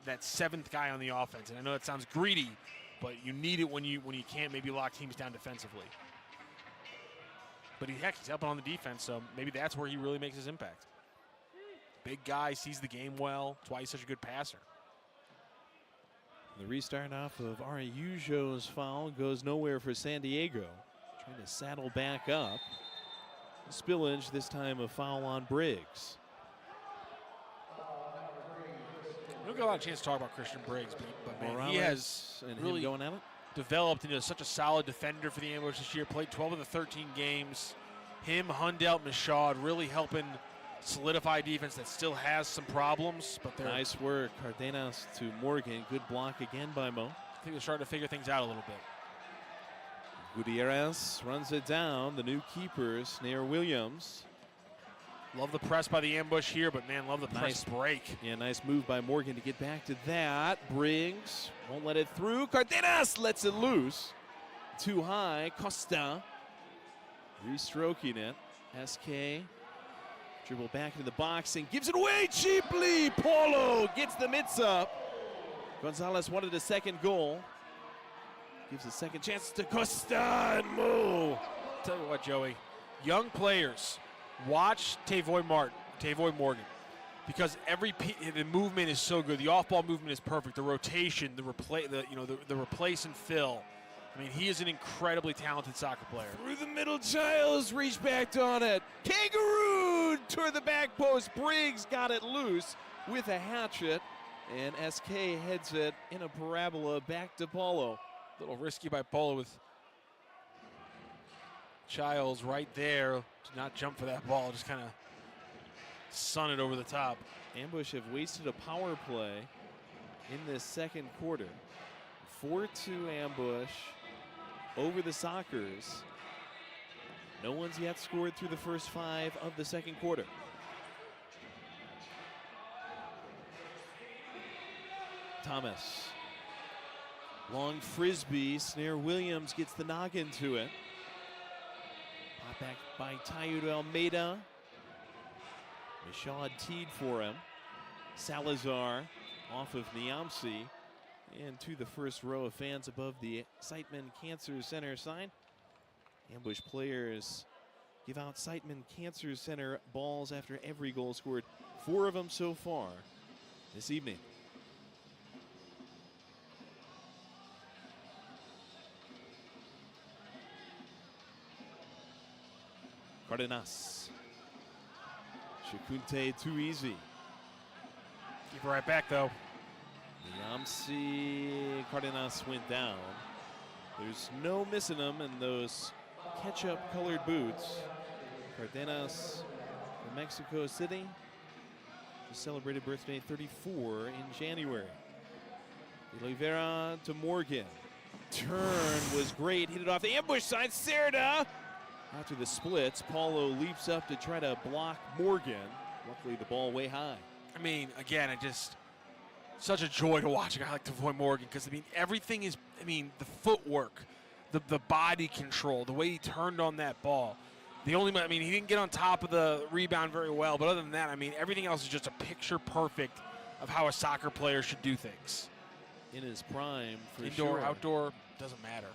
7th guy on the offense. And I know that sounds greedy, but you need it when you can't maybe lock teams down defensively. But he's helping on the defense, so maybe that's where he really makes his impact. Big guy, sees the game well. That's why he's such a good passer. The restart off of Araujo's foul goes nowhere for San Diego. Trying to saddle back up. Spillage, this time a foul on Briggs. We don't get a lot of chance to talk about Christian Briggs, but man, Morales he has and really him going at it. Developed into such a solid defender for the Ambush this year. Played 12 of the 13 games. Him, Hundelt, Michaud really helping solidify defense that still has some problems, but they're Nice work, Cardenas to Morgan. Good block again by Mo. I think they're starting to figure things out a little bit. Gutierrez runs it down. The new keeper, Snare Williams. Love the press by the Ambush here, but man, love the press break. Yeah, nice move by Morgan to get back to that. Briggs won't let it through. Cardenas lets it loose. Too high. Costa restroking it. SK dribble back into the box and gives it away cheaply. Paulo gets the mitts up. Gonzalez wanted a second goal. Gives a second chance to Costa and Mo. Tell you what, Joey, young players, watch Tavoy Morgan, because the movement is so good. The off-ball movement is perfect. The rotation, the replace and fill. I mean, he is an incredibly talented soccer player. Through the middle, Giles reached back on it. Kangaroo toward the back post. Briggs got it loose with a hatchet, and SK heads it in a parabola back to Paulo. A little risky by Paulo with Giles right there to not jump for that ball, just kind of sun it over the top. Ambush have wasted a power play in this second quarter. 4-2 Ambush over the Sockers. No one's yet scored through the first 5 of the second quarter. Thomas. Long frisbee. Snare Williams gets the noggin to it. Pop back by Tayo to Almeida. Michaud teed for him. Salazar off of Niamsi. And to the first row of fans above the Siteman Cancer Center sign. Ambush players give out Siteman Cancer Center balls after every goal scored. 4 of them so far this evening. Cardenas. Shakunte too easy. Keep it right back, though. Niamsi Cardenas went down. There's no missing them in those ketchup colored boots. Cardenas from Mexico City just celebrated birthday 34 in January. De Oliveira to Morgan. Turn was great, hit it off the ambush side, Cerda. After the splits, Paulo leaps up to try to block Morgan. Luckily the ball way high. I mean, again, such a joy to watch a guy like Tavoy Morgan because, I mean, everything is, the footwork, the body control, the way he turned on that ball. He didn't get on top of the rebound very well, but other than that, everything else is just a picture perfect of how a soccer player should do things. In his prime, for Indoor, sure. outdoor, doesn't matter.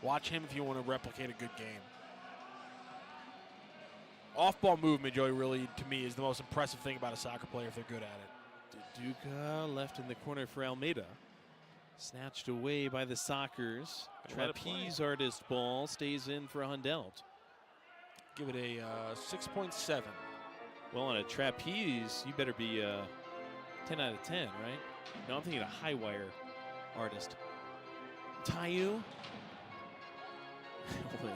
Watch him if you want to replicate a good game. Off-ball movement, Joey, really, to me, is the most impressive thing about a soccer player if they're good at it. Duca left in the corner for Almeida. Snatched away by the Sockers. Trapeze artist ball stays in for Hundelt. Give it a 6.7. Well, on a trapeze, you better be 10 out of 10, right? No, I'm thinking a high wire artist. Tayu.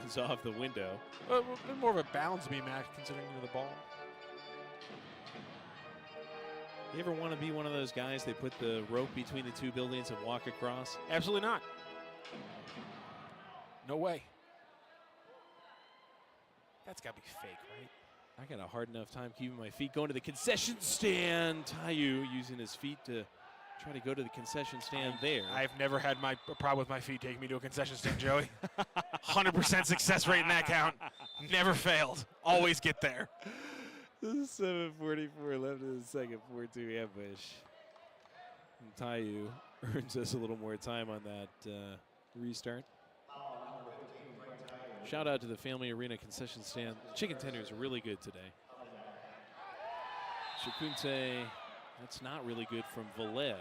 It's off the window. A bit more of a balance beam act considering the ball. You ever want to be one of those guys they put the rope between the two buildings and walk across? Absolutely not. No way. That's got to be fake, right? I got a hard enough time keeping my feet going to the concession stand. Tayu using his feet to try to go to the concession stand there. I've never had a problem with my feet taking me to a concession stand, Joey. 100% success rate in that count. Never failed. Always get there. 7:44 left in the second, 4-2 ambush. And Tayu earns us a little more time on that restart. Shout out to the Family Arena concession stand. Chicken tenders are really good today. Shakunte, that's not really good from Velez.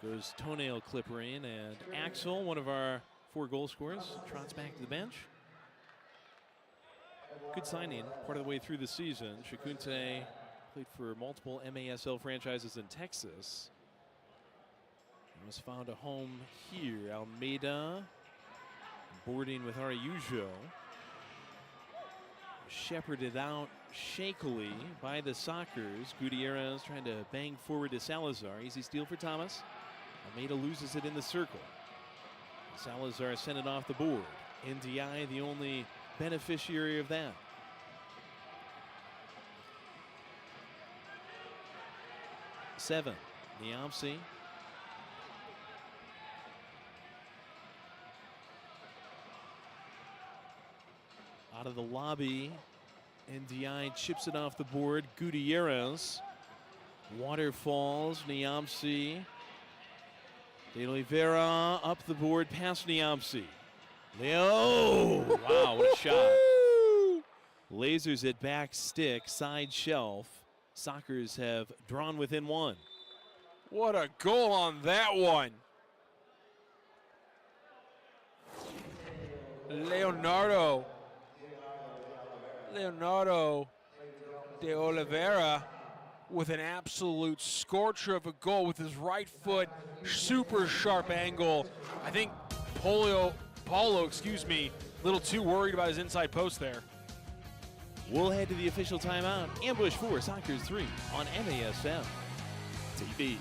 Goes toenail clippering, and Axel, one of our 4 goal scorers, trots back to the bench. Good signing, part of the way through the season. Shakunte played for multiple MASL franchises in Texas. He has found a home here. Almeida boarding with Araujo. Shepherded out shakily by the Sockers. Gutierrez trying to bang forward to Salazar. Easy steal for Thomas. Almeida loses it in the circle. Salazar sent it off the board. NDI the only beneficiary of that. Seven, Niamsi. Out of the lobby, NDI chips it off the board. Gutierrez. Waterfalls, Niamsi. De Oliveira up the board past Niamsi. Leo! Wow, what a shot. Lasers it back stick, side shelf. Sockers have drawn within 1. What a goal on that one. Leonardo de Oliveira with an absolute scorcher of a goal with his right foot, super sharp angle. I think Paulo, a little too worried about his inside post there. We'll head to the official timeout. Ambush 4, Sockers 3 on MASL TV.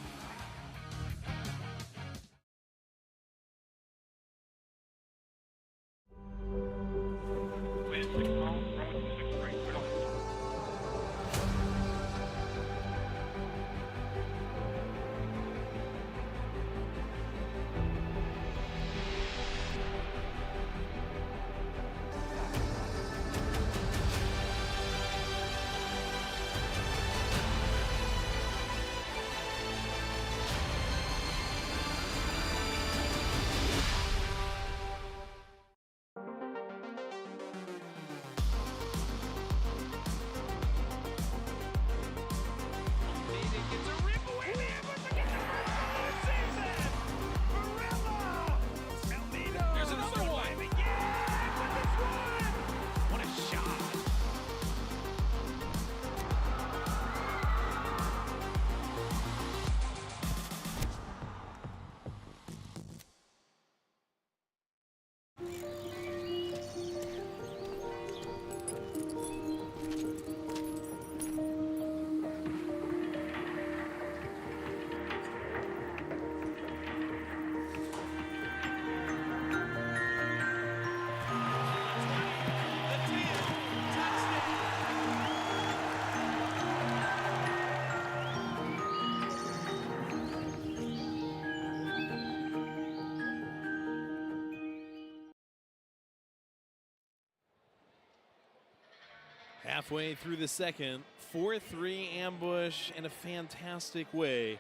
Halfway through the second, 4-3 ambush and a fantastic way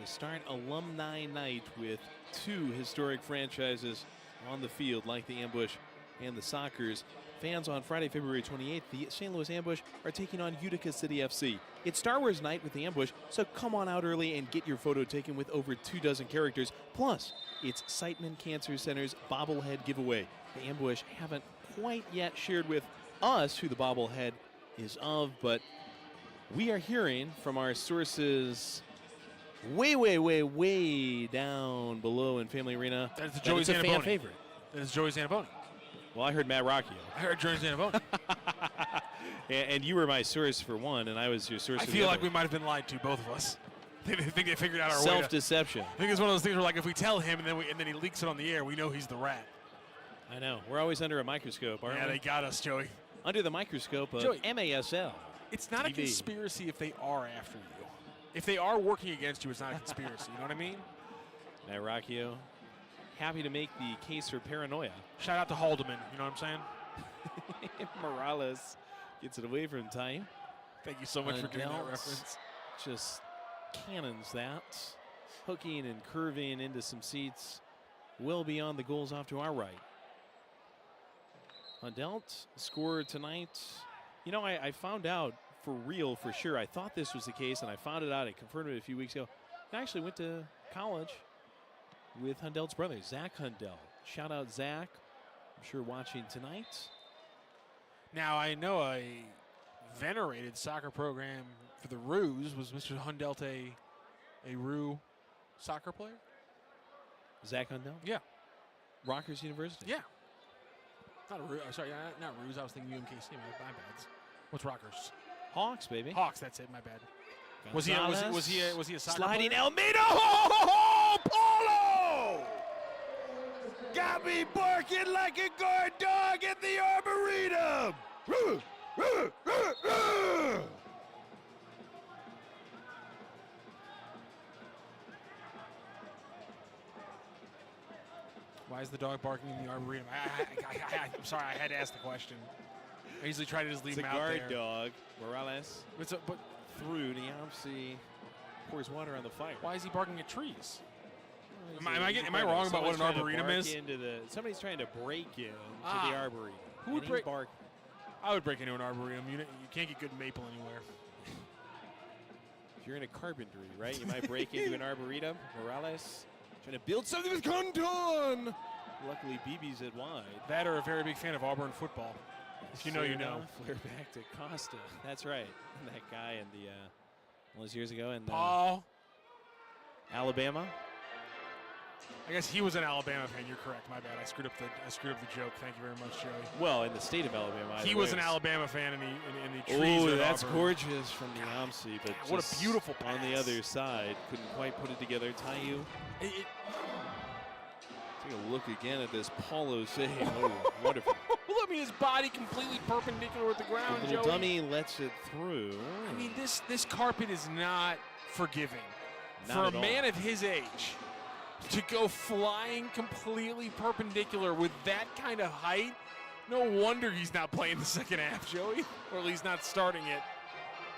to start Alumni Night with two historic franchises on the field like the Ambush and the Sockers. Fans on Friday, February 28th, the St. Louis Ambush are taking on Utica City FC. It's Star Wars night with the Ambush, so come on out early and get your photo taken with over 24 characters. Plus, it's Siteman Cancer Center's bobblehead giveaway. The Ambush haven't quite yet shared with us who the bobblehead is of, but we are hearing from our sources way down below in Family Arena. That's Joey Zanaboni. A fan favorite. That is Joey Zanaboni. Well, I heard Matt Rocchio. I heard Joey Zanaboni. and you were my source for one, and I was your source for the other. I feel like we might have been lied to, both of us. I think they figured out our way. Self-deception. I think it's one of those things where, like, if we tell him and then he leaks it on the air, we know he's the rat. I know. We're always under a microscope, aren't we? Yeah, they got us, Joey. Under the microscope of Joey, MASL. It's not TV. a conspiracy if they are after you. If they are working against you, it's not a conspiracy. You know what I mean? Matt Rocchio, happy to make the case for paranoia. Shout out to Haldeman. You know what I'm saying? Morales gets it away from time. Thank you so much for doing that reference. Just cannons that. Hooking and curving into some seats well beyond the goals off to our right. Hundelt scored tonight. You know, I found out for real, for sure. I thought this was the case, and I found it out. I confirmed it a few weeks ago. I actually went to college with Hundelt's brother, Zach Hundelt. Shout out, Zach. I'm sure watching tonight. Now, I know a venerated soccer program for the Roos. Was Mr. Hundelt a Roo soccer player? Zach Hundelt? Yeah. Rockhurst University? Yeah. Not a Roo. Sorry, not Roos. I was thinking UMKC. My bad. What's Rockhurst? Hawks, baby. Hawks. That's it. My bad. Gonzalez, Was he a soccer sliding player? Almeida. Oh, Paulo! Got me barking like a guard dog at the Arboretum. Why is the dog barking in the Arboretum? I'm sorry, I had to ask the question. I usually try to just leave It's him a out guard there. dog. Morales But through Niamsi pours water on the fire. why is he barking at trees? He's Am I wrong about what an arboretum is? Somebody's trying to break into Ah. the arboretum. Who would and he's break- barking. I would break into an arboretum. You can't get good maple anywhere. If you're in a carpentry, right? You might break into an arboretum. Morales trying to build something with Condon. Luckily, BB's it wide. That or a very big fan of Auburn football. If you know, you know. Flare back to Costa. That's right. That guy in the all those years ago in Paul. Alabama. I guess he was an Alabama fan. You're correct. My bad. I screwed up the joke. Thank you very much, Joey. Well, in the state of Alabama. He was an Alabama fan in the trees. Oh, at that's Auburn. gorgeous from the Niamsi, but what a just beautiful on the pass. other side. Couldn't quite put it together. Tayu. Take a look again at this Paulo save. Oh, wonderful. I mean, his body completely perpendicular with the ground, The little Joey. dummy lets it through. I mean, this carpet is not forgiving. Not For at a all. man of his age to go flying completely perpendicular with that kind of height, no wonder he's not playing the second half, Joey. Or at least not starting it.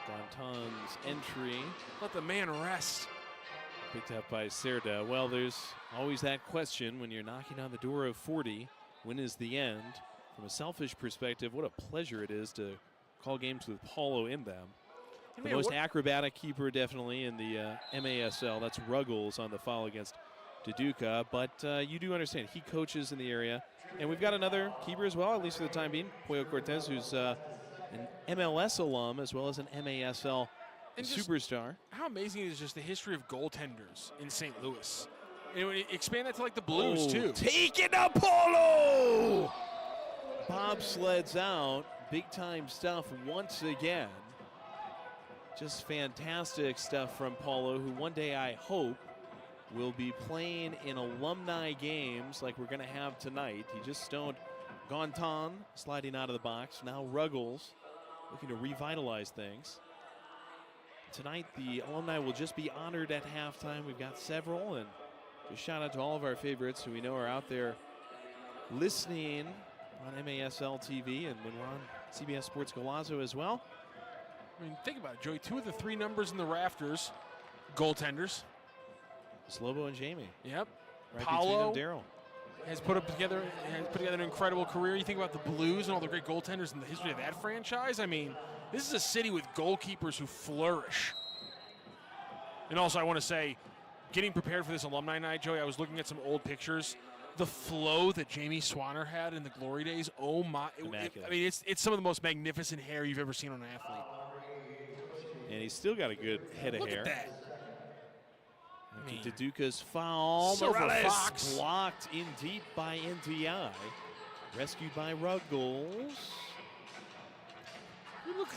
Gonton's entry Let the man rest. picked up by Cerda. Well, there's always that question when you're knocking on the door of 40. When is the end? From a selfish perspective, what a pleasure it is to call games with Paulo in them. The most acrobatic keeper definitely in the MASL. That's Ruggles on the foul against Duduka. But you do understand, he coaches in the area. And we've got another keeper as well, at least for the time being. Pollo Cortez, who's an MLS alum as well as an MASL And just superstar. How amazing is just the history of goaltenders in St. Louis? And expand that to like the Blues too. Take it up, Paulo! Bobsleds out. Big time stuff once again. Just fantastic stuff from Paulo, who one day I hope will be playing in alumni games like we're going to have tonight. He just stoned Gonton sliding out of the box. Now Ruggles looking to revitalize things. Tonight, the alumni will just be honored at halftime. We've got several, and just shout out to all of our favorites who we know are out there listening on MASL TV. And when we're on CBS Sports Golazo as well. I mean, think about it, Joey. 2 of the 3 numbers in the rafters, goaltenders. Slobo and Jamie. Yep. Right Paulo between them, Daryl. has put together an incredible career. You think about the Blues and all the great goaltenders in the history of that franchise. I mean, this is a city with goalkeepers who flourish. And also, I want to say, getting prepared for this alumni night, Joey, I was looking at some old pictures. The flow that Jamie Swanner had in the glory days, oh my! I mean, it's some of the most magnificent hair you've ever seen on an athlete. And he's still got a good head of hair. Look at that. Duduka's foul. Morales Fox blocked in deep by NTI. Rescued by Ruggles. Look,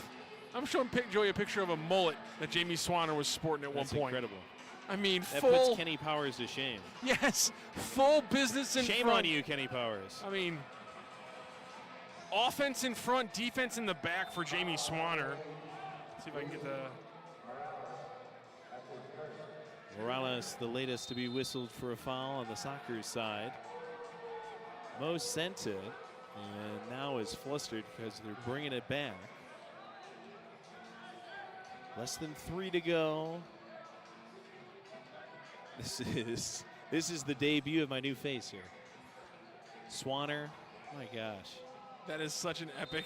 I'm showing Joey a picture of a mullet that Jamie Swanner was sporting at That's one point. incredible. I mean, That full. puts Kenny Powers to shame. Yes, full business in Shame front. on you, Kenny Powers. I mean, offense in front, defense in the back for Jamie Swanner. Let's see if I can get the. Morales, the latest to be whistled for a foul on the Sockers side. Mo sent it, and now is flustered because they're bringing it back. Less than 3 to go. This is the debut of my new face here. Swanner, my gosh. That is such an epic.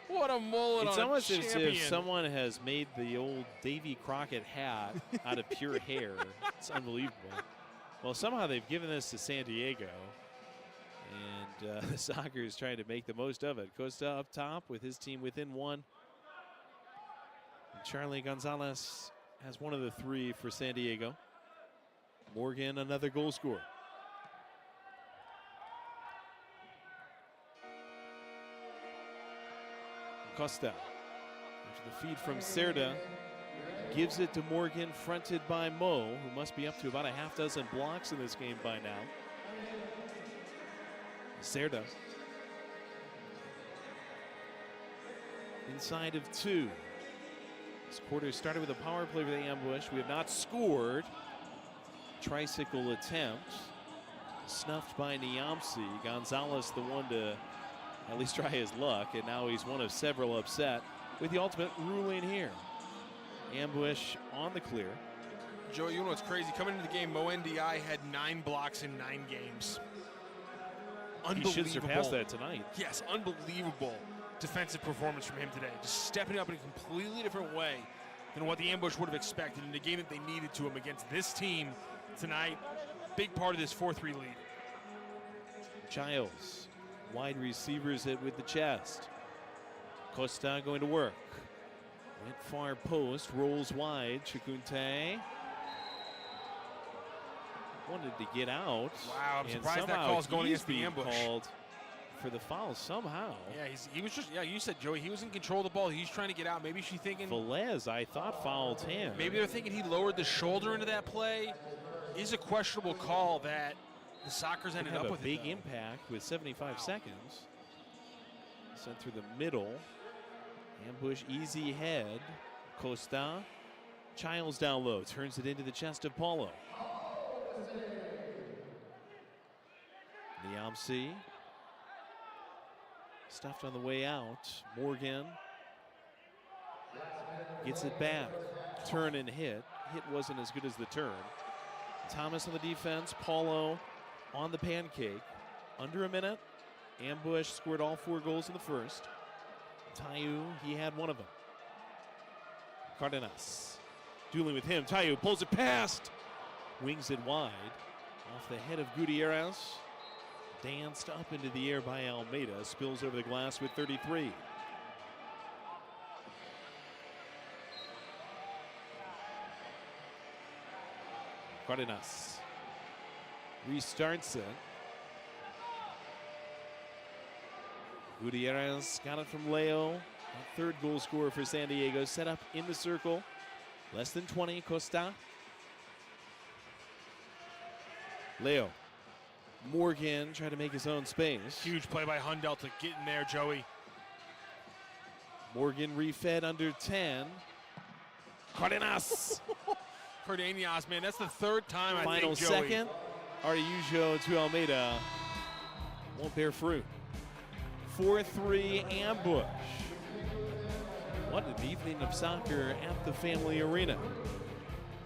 what a mullet It's on a almost as champion. if someone has made the old Davy Crockett hat out of pure hair. It's unbelievable. Well, somehow they've given this to San Diego, and the Sockers is trying to make the most of it. Costa up top with his team within 1. And Charlie Gonzalez has one of the 3 for San Diego. Morgan, another goal scorer. Costa, into the feed from Cerda, gives it to Morgan, fronted by Mo, who must be up to about a half dozen blocks in this game by now. Cerda, inside of 2. This quarter started with a power play for the Ambush. We have not scored. Tricycle attempt, snuffed by Niamsi. Gonzalez, the one to at least try his luck, and now he's one of several upset with the ultimate ruling here. Ambush on the clear. Joey, you know what's crazy? Coming into the game, Mo NDI had 9 blocks in 9 games. He should surpass that tonight. Yes, unbelievable defensive performance from him today. Just stepping up in a completely different way than what the Ambush would have expected in the game that they needed to him against this team tonight. Big part of this 4-3 lead. Giles, wide receivers hit with the chest. Costa going to work. Went far post, rolls wide. Chikunte wanted to get out. Wow, I'm and surprised that somehow call's going he's against the being Ambush. Called for the foul somehow. Yeah, he was just, you said, Joey, he was in control of the ball. He's trying to get out. Maybe she's thinking. Velez, I thought, fouled him. Maybe they're thinking he lowered the shoulder into that play. Is a questionable call that the Sockers ended up with. A big impact with 75 seconds. Sent through the middle. Ambush, easy head. Costa. Childs down low. Turns it into the chest of Paulo. Niamsi. Stuffed on the way out. Morgan. Gets it back. Turn and hit. Hit wasn't as good as the turn. Thomas on the defense. Paulo on the pancake. Under a minute. Ambush scored all 4 goals in the first. Tayu, he had one of them. Cardenas dueling with him. Tayu pulls it past. Wings it wide. Off the head of Gutierrez. Danced up into the air by Almeida. Spills over the glass with 33. Cardenas restarts it. Gutierrez got it from Leo. A 3rd goal scorer for San Diego. Set up in the circle. Less than 20. Costa. Leo. Morgan trying to make his own space. Huge play by Hundell to get in there, Joey. Morgan refed under 10. Cardenas. Cardenas, man, that's the 3rd time Final I think, Joey. second. Araujo to Almeida. Won't bear fruit. 4-3 ambush. What an evening of soccer at the Family Arena.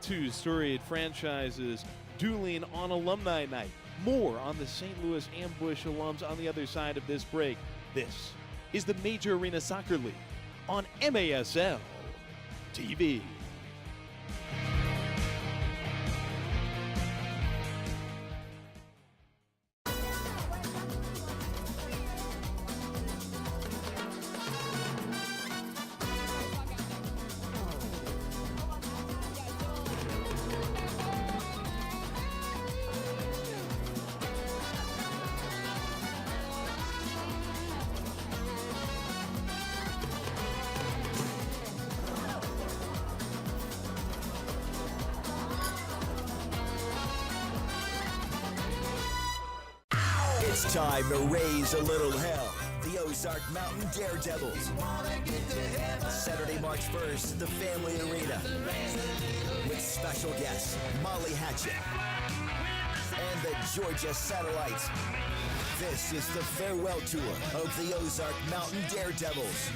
Two storied franchises dueling on Alumni Night. More on the St. Louis Ambush alums on the other side of this break. This is the Major Arena Soccer League on MASL TV. It's time to raise a little hell. The Ozark Mountain Daredevils. Saturday, March 1st at the Family Arena. With special guests, Molly Hatchet and the Georgia Satellites. This is the farewell tour of the Ozark Mountain Daredevils.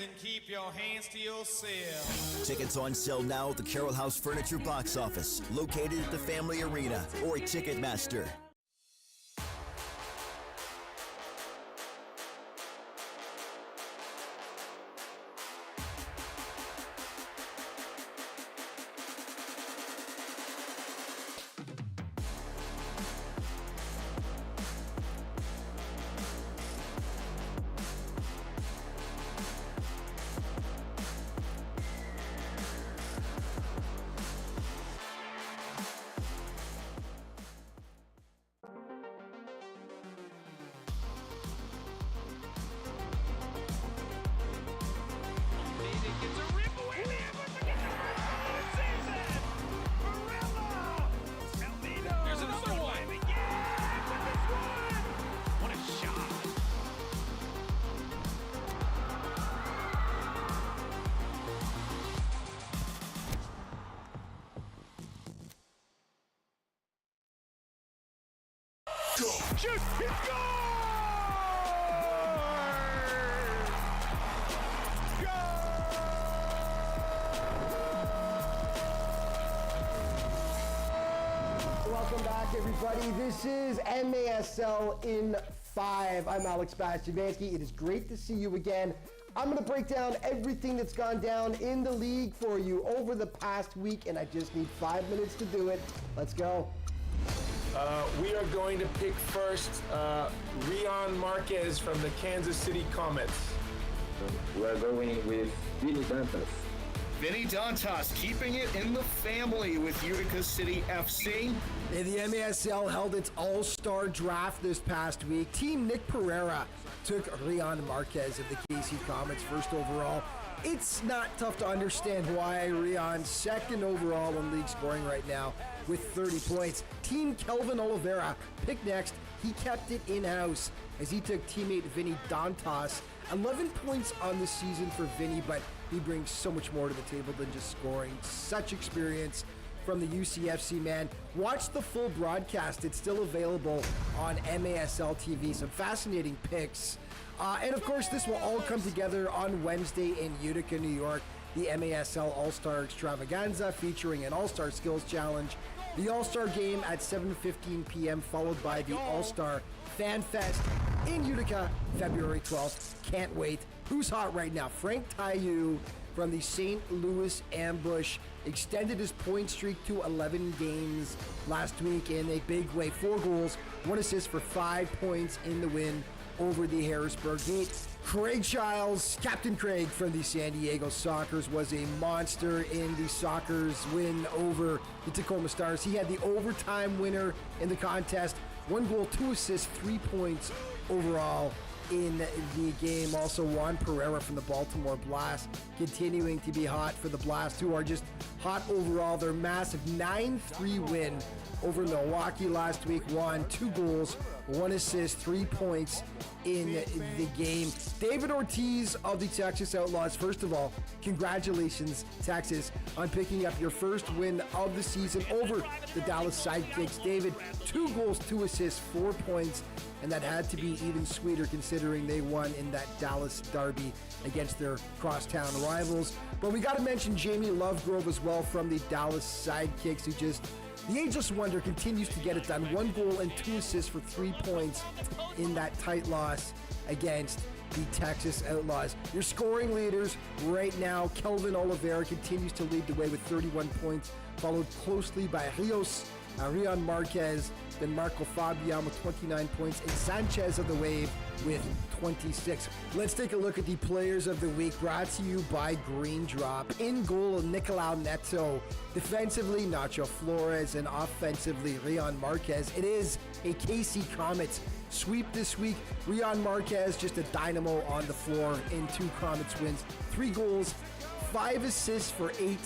And keep your hands to yourself. Tickets on sale now at the Carroll House Furniture box office, located at the Family Arena or Ticketmaster. Shoot! He scores! Welcome back, everybody. This is MASL in 5. I'm Alex Bastianski. It is great to see you again. I'm going to break down everything that's gone down in the league for you over the past week, and I just need 5 minutes to do it. Let's go. We are going to pick first Rion Marquez from the Kansas City Comets. We're going with Vinny Dantas. Vinny Dantas keeping it in the family with Utica City FC. And the MASL held its all-star draft this past week. Team Nick Pereira took Rion Marquez of the KC Comets first overall. It's not tough to understand why Rion's second overall in league scoring right now with 30 points. Team Kelvin Oliveira picked next. He kept it in-house as he took teammate Vinny Dantas. 11 points on the season for Vinny, but he brings so much more to the table than just scoring. Such experience from the UCFC man. Watch the full broadcast. It's still available on MASL TV. Some fascinating picks. And of course, this will all come together on Wednesday in Utica, New York. The MASL All-Star Extravaganza featuring an All-Star Skills Challenge. The All-Star Game at 7:15 p.m. followed by the All-Star Fan Fest in Utica, February 12th. Can't wait. Who's hot right now? Frank Tayu from the St. Louis Ambush extended his point streak to 11 games last week in a big way. 4 goals, 1 assist for 5 points in the win over the Harrisburg Heat. Craig Childs, Captain Craig from the San Diego Sockers, was a monster in the Sockers win over the Tacoma Stars. He had the overtime winner in the contest. 1 goal, 2 assists, 3 points overall in the game. Also, Juan Pereira from the Baltimore Blast continuing to be hot for the Blast, who are just hot overall. Their massive 9-3 win over Milwaukee last week won 2 goals, 1 assist, 3 points in the game. David Ortiz of the Texas Outlaws, first of all, congratulations, Texas, on picking up your first win of the season over the Dallas Sidekicks. David, 2 goals, 2 assists, 4 points, and that had to be even sweeter considering they won in that Dallas derby against their crosstown rivals. But we got to mention Jamie Lovegrove as well from the Dallas Sidekicks, who just, the ageless wonder, continues to get it done. 1 goal and 2 assists for 3 points in that tight loss against the Texas Outlaws. Your scoring leaders right now, Kelvin Oliveira continues to lead the way with 31 points, followed closely by Rion Marquez, then Marco Fabian with 29 points, and Sanchez of the Wave with 26. Let's take a look at the players of the week, brought to you by Green Drop. In goal, Nicolau Neto. Defensively, Nacho Flores, and offensively, Rion Marquez. It is a KC Comets sweep this week. Rion Marquez, just a dynamo on the floor in 2 Comets wins. 3 goals, 5 assists for 8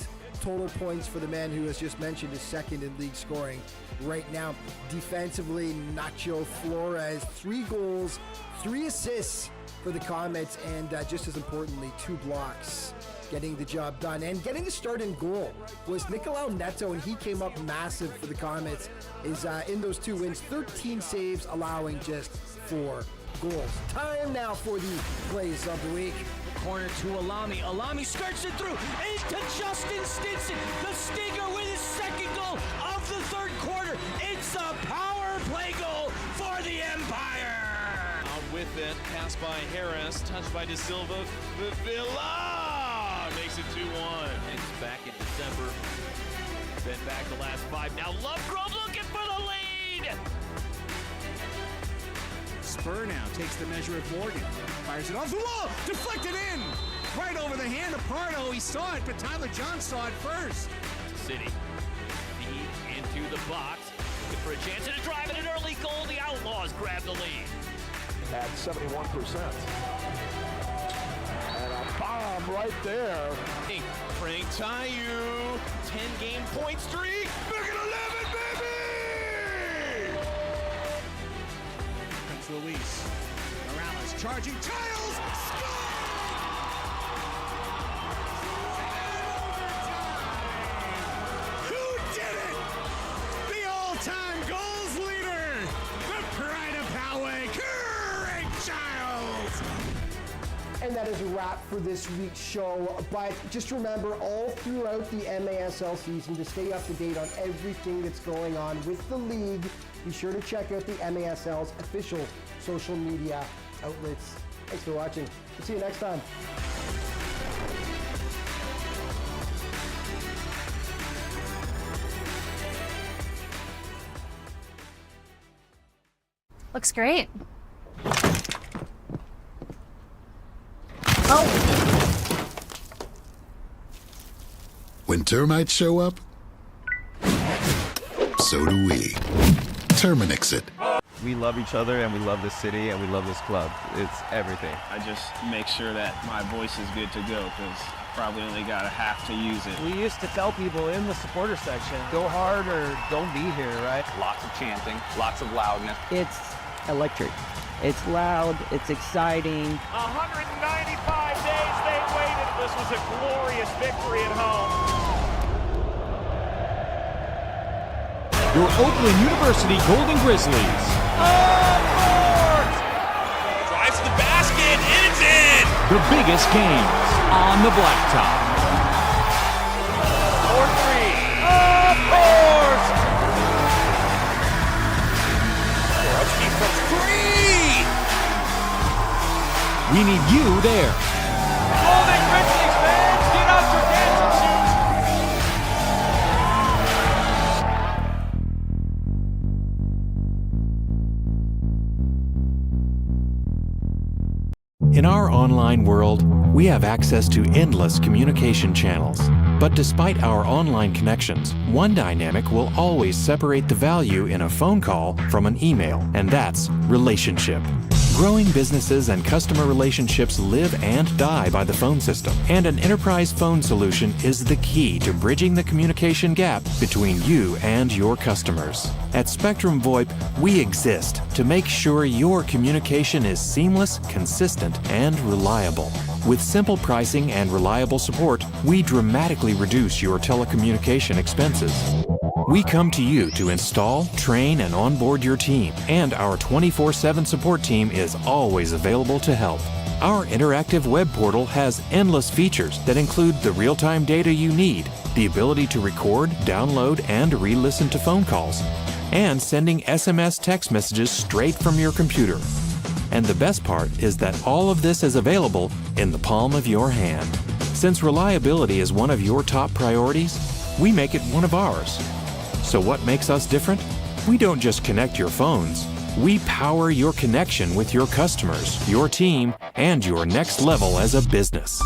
total points for the man who has just mentioned is second in league scoring right now. Defensively, Nacho Flores, 3 goals, 3 assists for the Comets, and just as importantly, 2 blocks, getting the job done. And getting the start in goal was Nicolau Neto, and he came up massive for the Comets, is in those 2 wins, 13 saves, allowing just 4 goals. Time now for the plays of the week. Corner to Alumni. Alumni skirts it through into Justin Stinson. The Stinger with his 2nd goal of the 3rd quarter. It's a power play goal for the Empire. Out with it, pass by Harris, touched by De Silva. Villa makes it 2-1. It's back in December. Been back the last 5. Now Lovegrove looking for the lead. Spur now takes the measure of Morgan. Fires it off the wall. Deflected in. Right over the hand of Pardo. He saw it, but Tyler John saw it first. City. Feed into the box. Looking for a chance at a drive and an early goal. The Outlaws grab the lead. At 71%. And a bomb right there. Frank Tayu, 10-game point streak. Make it 11, baby! Luis. Morales charging. Tiles! Score! Who did it? The all-time goals leader! The pride of Poway, Craig Giles! And that is a wrap for this week's show. But just remember, all throughout the MASL season, to stay up to date on everything that's going on with the league, be sure to check out the MASL's official social media outlets. Thanks for watching. We'll see you next time. Looks great. When termites show up, so do we. Terminix it. We love each other and we love this city and we love this club. It's everything. I just make sure that my voice is good to go because probably only got a half to use it. We used to tell people in the supporter section, go hard or don't be here, right? Lots of chanting, lots of loudness. It's electric. It's loud, it's exciting. 195 days they waited. This was a glorious victory at home. Your Oakland University Golden Grizzlies. Drives to the basket, and it's in! The biggest games on the blacktop. 4-3. Of course! Borowski from 3! We need you there. Golden Grizzlies fans, get out your dancing shoes! In our online world, we have access to endless communication channels. But despite our online connections, one dynamic will always separate the value in a phone call from an email, and that's relationship. Growing businesses and customer relationships live and die by the phone system, and an enterprise phone solution is the key to bridging the communication gap between you and your customers. At Spectrum VoIP, we exist to make sure your communication is seamless, consistent, and reliable. With simple pricing and reliable support, we dramatically reduce your telecommunication expenses. We come to you to install, train, and onboard your team, and our 24/7 support team is always available to help. Our interactive web portal has endless features that include the real-time data you need, the ability to record, download, and re-listen to phone calls, and sending SMS text messages straight from your computer. And the best part is that all of this is available in the palm of your hand. Since reliability is one of your top priorities, we make it one of ours. So what makes us different? We don't just connect your phones. We power your connection with your customers, your team, and your next level as a business.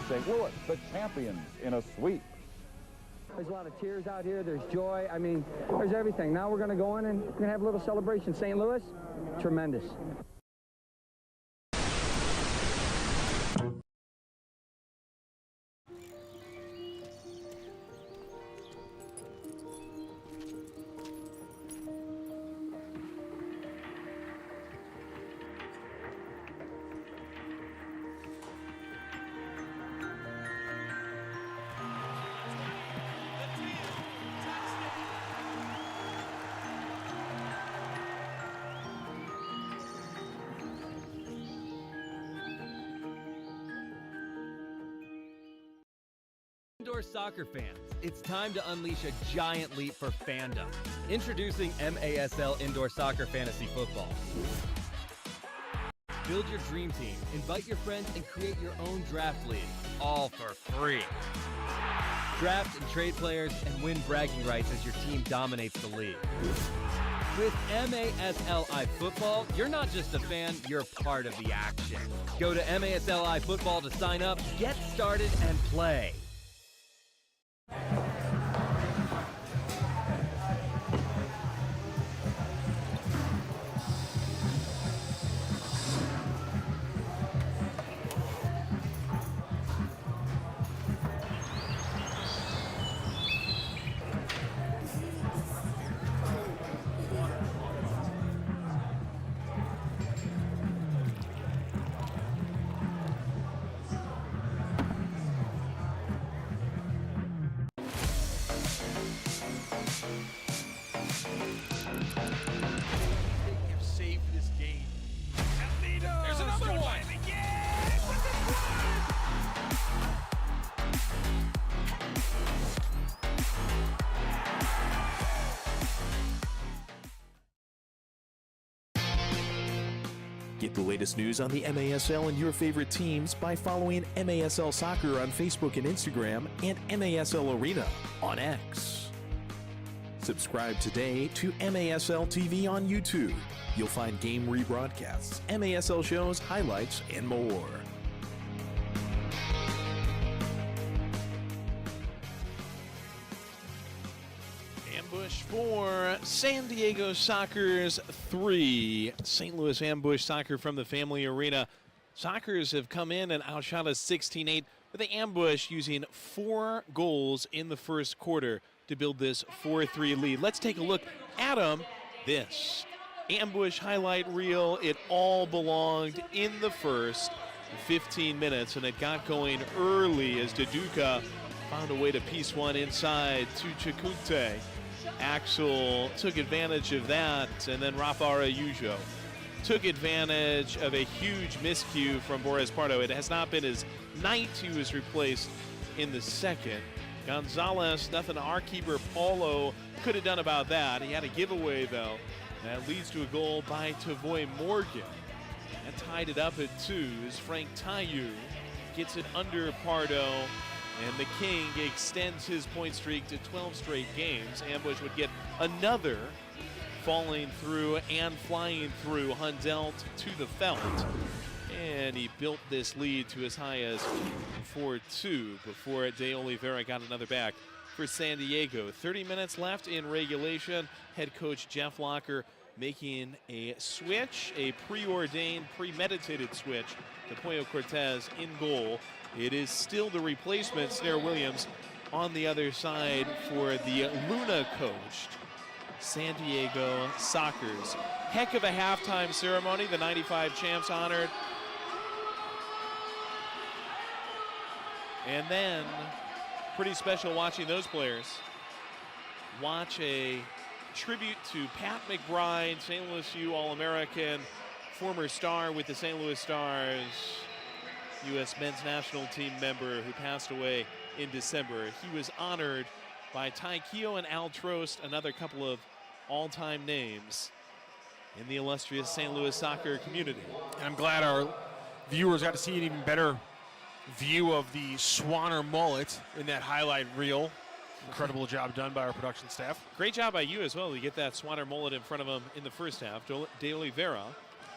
St. Louis, the champions in a sweep. There's a lot of tears out here. There's joy. I mean, there's everything. Now we're going to go in and we're going to have a little celebration. St. Louis, tremendous. Indoor soccer fans, it's time to unleash a giant leap for fandom. Introducing MASL Indoor Soccer Fantasy Football. Build your dream team, invite your friends, and create your own draft league, all for free. Draft and trade players and win bragging rights as your team dominates the league. With MASLI Football, you're not just a fan, you're part of the action. Go to MASLI Football to sign up, get started, and play. Get the latest news on the MASL and your favorite teams by following MASL Soccer on Facebook and Instagram and MASL Arena on X. Subscribe today to MASL TV on YouTube. You'll find game rebroadcasts, MASL shows, highlights, and more. Ambush for San Diego Soccer's 3. St. Louis Ambush Soccer from the Family Arena. Sockers have come in and outshot us 16-8 with the Ambush using 4 goals in the first quarter to build this 4-3 lead. Let's take a look at this Ambush highlight reel. It all belonged in the first 15 minutes, and it got going early as Duduka found a way to piece one inside to Chikunte. Axel took advantage of that, and then Rafa Araujo took advantage of a huge miscue from Boris Pardo. It has not been his night. He was replaced in the second. Gonzalez, nothing our keeper Paulo could have done about that. He had a giveaway, though. That leads to a goal by Tavoy Morgan. That tied it up at 2 as Frank Tayu gets it under Pardo. And the King extends his point streak to 12 straight games. Ambush would get another falling through and flying through Hundelt to the felt. And he built this lead to as high as 4-2 before De Oliveira got another back for San Diego. 30 minutes left in regulation. Head coach Jeff Locker making a switch, a preordained, premeditated switch to Pollo Cortez in goal. It is still the replacement, Snare Williams, on the other side for the Luna-coached San Diego Sockers. Heck of a halftime ceremony. The 95 champs honored. And then, pretty special watching those players. Watch a tribute to Pat McBride, St. Louis U All-American, former star with the St. Louis Stars, U.S. men's national team member who passed away in December. He was honored by Ty Keogh and Al Trost, another couple of all-time names in the illustrious St. Louis soccer community. And I'm glad our viewers got to see an even better view of the Swanner mullet in that highlight reel. Incredible job done by our production staff. Great job by you as well to get that Swanner mullet in front of him in the first half. De Oliveira.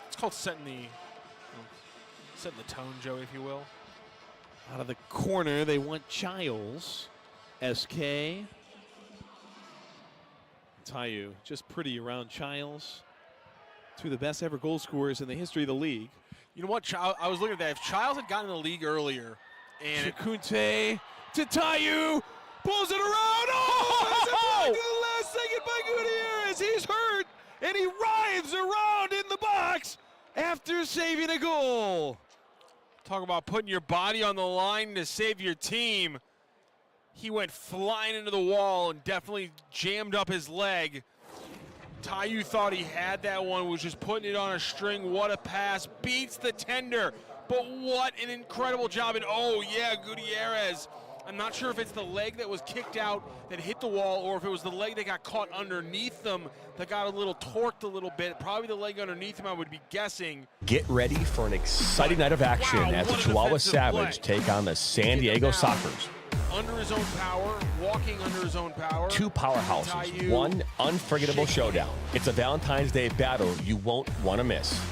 It's called setting the tone, Joey, if you will. Out of the corner, they want Childs. SK. Tayu, just pretty around Childs. Two of the best ever goal scorers in the history of the league. You know what? I was looking at that. If Childs had gotten in the league earlier, and Chikunte to Tayu, pulls it around. Oh! It's a block to the last second by Gutierrez. He's hurt, and he writhes around in the box after saving a goal. Talk about putting your body on the line to save your team. He went flying into the wall and definitely jammed up his leg. Tayu thought he had that one, was just putting it on a string. What a pass. Beats the tender. But what an incredible job. And oh, yeah, Gutierrez. I'm not sure if it's the leg that was kicked out that hit the wall or if it was the leg that got caught underneath them that got a little torqued a little bit. Probably the leg underneath him, I would be guessing. Get ready for an exciting night of action as the Chihuahua Savage take on the San Diego Sockers. Under his own power, walking under his own power. 2 powerhouses, 1 unforgettable showdown. It's a Valentine's Day battle you won't want to miss.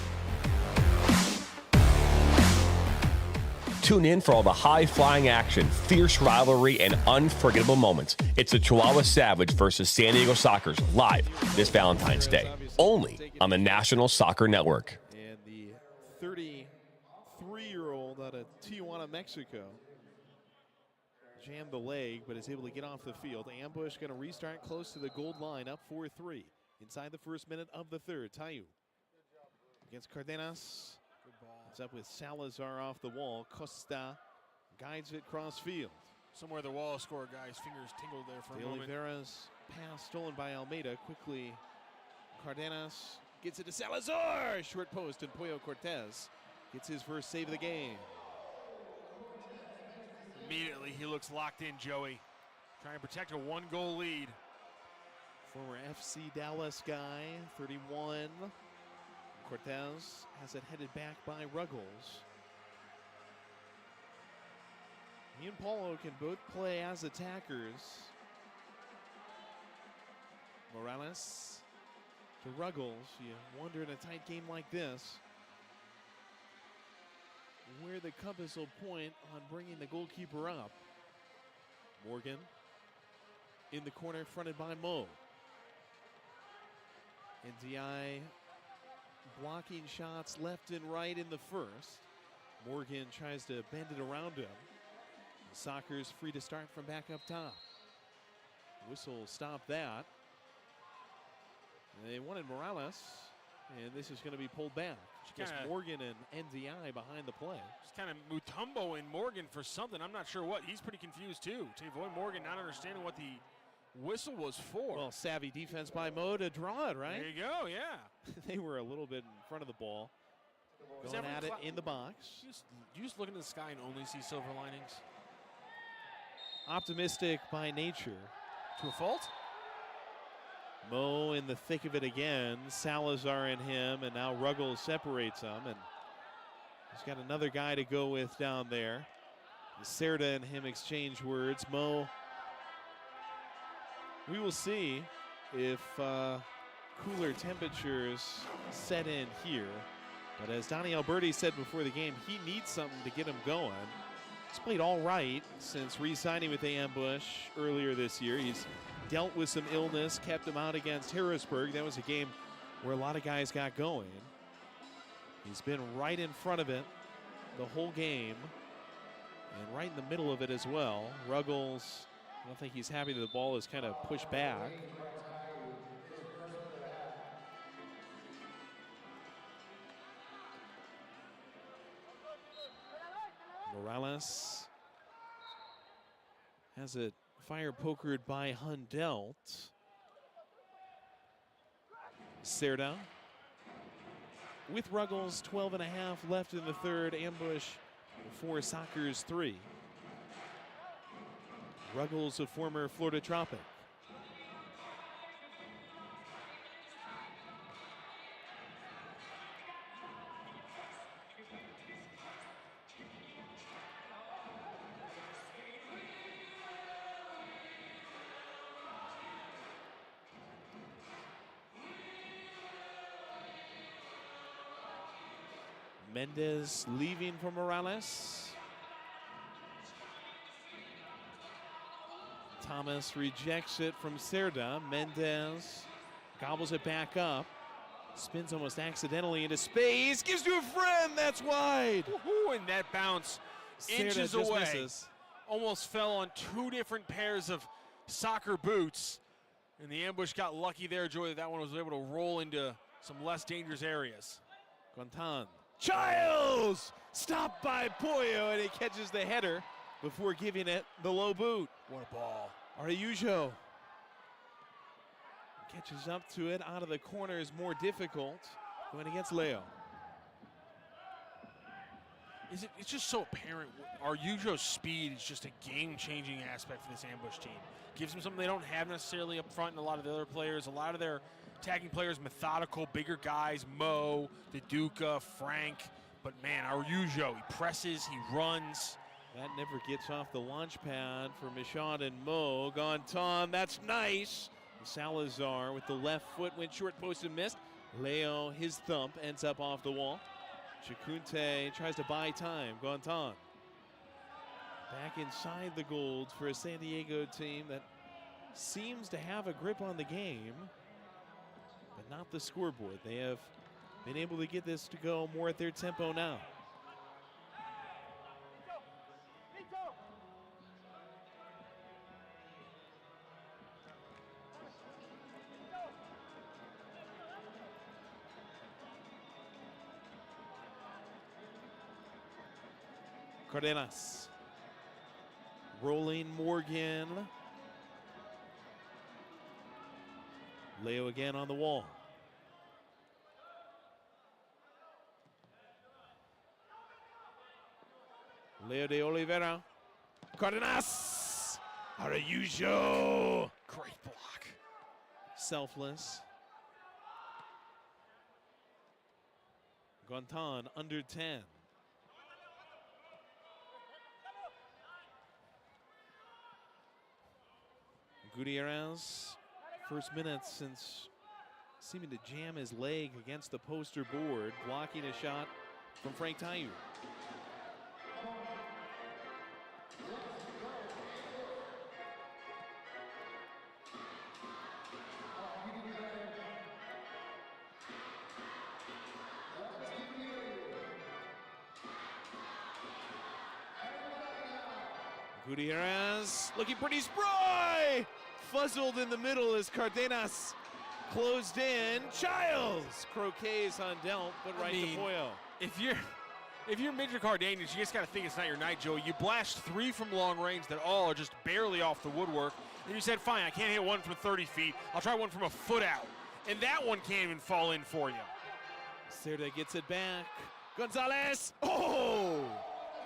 Tune in for all the high-flying action, fierce rivalry, and unforgettable moments. It's the Chihuahua Savage versus San Diego Sockers live this Valentine's Day, only on the National Soccer Network. And the 33-year-old out of Tijuana, Mexico, jammed the leg, but is able to get off the field. Ambush going to restart close to the gold line, up 4-3. Inside the first minute of the third. Tayu against Cardenas. It's up with Salazar off the wall. Costa guides it cross field. Somewhere the wall scorer guy's fingers tingled there for a moment. Oliveira's pass stolen by Almeida. Quickly, Cardenas gets it to Salazar. Short post, and Pollo Cortez gets his first save of the game. Immediately, he looks locked in, Joey. Trying to protect a 1-goal lead. Former FC Dallas guy, 31. Cortez has it headed back by Ruggles. He and Paulo can both play as attackers. Morales to Ruggles. You wonder in a tight game like this where the compass will point on bringing the goalkeeper up. Morgan in the corner, fronted by Mo. And DI blocking shots left and right in the first. Morgan tries to bend it around him. Soccer's free to start from back up top. Whistle stop that. They wanted Morales, and this is going to be pulled back. Just Morgan and NDI behind the play. Just kind of Mutombo and Morgan for something. I'm not sure what. He's pretty confused too. To avoid Morgan not understanding what the whistle was for. Well, savvy defense by Mo to draw it, right? There you go, yeah. They were a little bit in front of the ball. Going at it in the box. You just look into the sky and only see silver linings? Optimistic by nature. To a fault? Mo in the thick of it again. Salazar and him, and now Ruggles separates them, and he's got another guy to go with down there. Cerda and him exchange words. Mo, we will see if cooler temperatures set in here. But as Donnie Alberti said before the game, he needs something to get him going. He's played all right since re-signing with the Ambush earlier this year. He's dealt with some illness, kept him out against Harrisburg. That was a game where a lot of guys got going. He's been right in front of it the whole game and right in the middle of it as well. Ruggles, I don't think he's happy that the ball is kind of pushed back. Morales has it fire pokered by Hundelt. Cerda with Ruggles, 12.5 left in the third. Ambush for Soccer's 3. Ruggles, a former Florida Tropic. Mendez leaving for Morales. Thomas rejects it from Cerda. Mendez gobbles it back up. Spins almost accidentally into space. Gives to a friend. That's wide. Woohoo, and that bounce inches just away. Misses. Almost fell on 2 different pairs of soccer boots. And the Ambush got lucky there, Joy, that one was able to roll into some less dangerous areas. Gontan. Childs! Stopped by Pollo, and he catches the header before giving it the low boot. What a ball. Araujo catches up to it. Out of the corner is more difficult. Going against Leo. It's just so apparent. Araujo's speed is just a game-changing aspect for this Ambush team. Gives them something they don't have necessarily up front, and a lot of the other players. A lot of their attacking players, methodical, bigger guys, Mo, the Duca, Frank. But man, Araujo, he presses, he runs. That never gets off the launch pad for Michaud and Mo. Gontan, that's nice. Salazar with the left foot went short post and missed. Leo, his thump, ends up off the wall. Chacunte tries to buy time. Gontan back inside the goals for a San Diego team that seems to have a grip on the game, but not the scoreboard. They have been able to get this to go more at their tempo now. Cardenas. Rolling Morgan. Leo again on the wall. Leo de Oliveira. Cardenas! Araujo! Great block. Selfless. Gontan under 10. Gutierrez, first minute since seeming to jam his leg against the poster board, blocking a shot from Frank Tayu. Gutierrez looking pretty spry. Fuzzled in the middle as Cardenas closed in. Childs croquets on Delp, but right to Poyo. If you're Major Cardenas, you just got to think it's not your night, Joe. You blast 3 from long range that all are just barely off the woodwork, and you said, fine, I can't hit one from 30 feet. I'll try one from a foot out, and that one can't even fall in for you. Cerda gets it back. Gonzalez,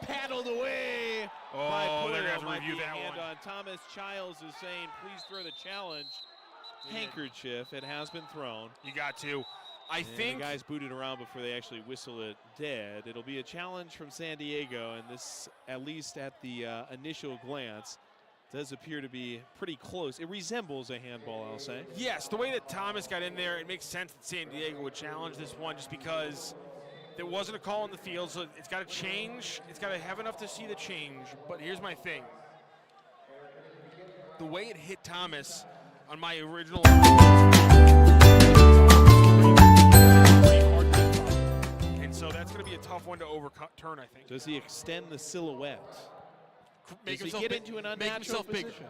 paddled away by Poyo. They're going to Might review be a that hand one. on Thomas. Childs is saying, please throw the challenge. Handkerchief, it has been thrown. You got to. I think the guys booted around before they actually whistle it dead. It'll be a challenge from San Diego, and this, at least at the initial glance, does appear to be pretty close. It resembles a handball, I'll say. Yes, the way that Thomas got in there, it makes sense that San Diego would challenge this one just because there wasn't a call in the field, so it's got to change. It's got to have enough to see the change. But here's my thing. The way it hit Thomas on my original... And so that's going to be a tough one to overturn, I think. Does he extend the silhouette? Does he get into an unnatural position?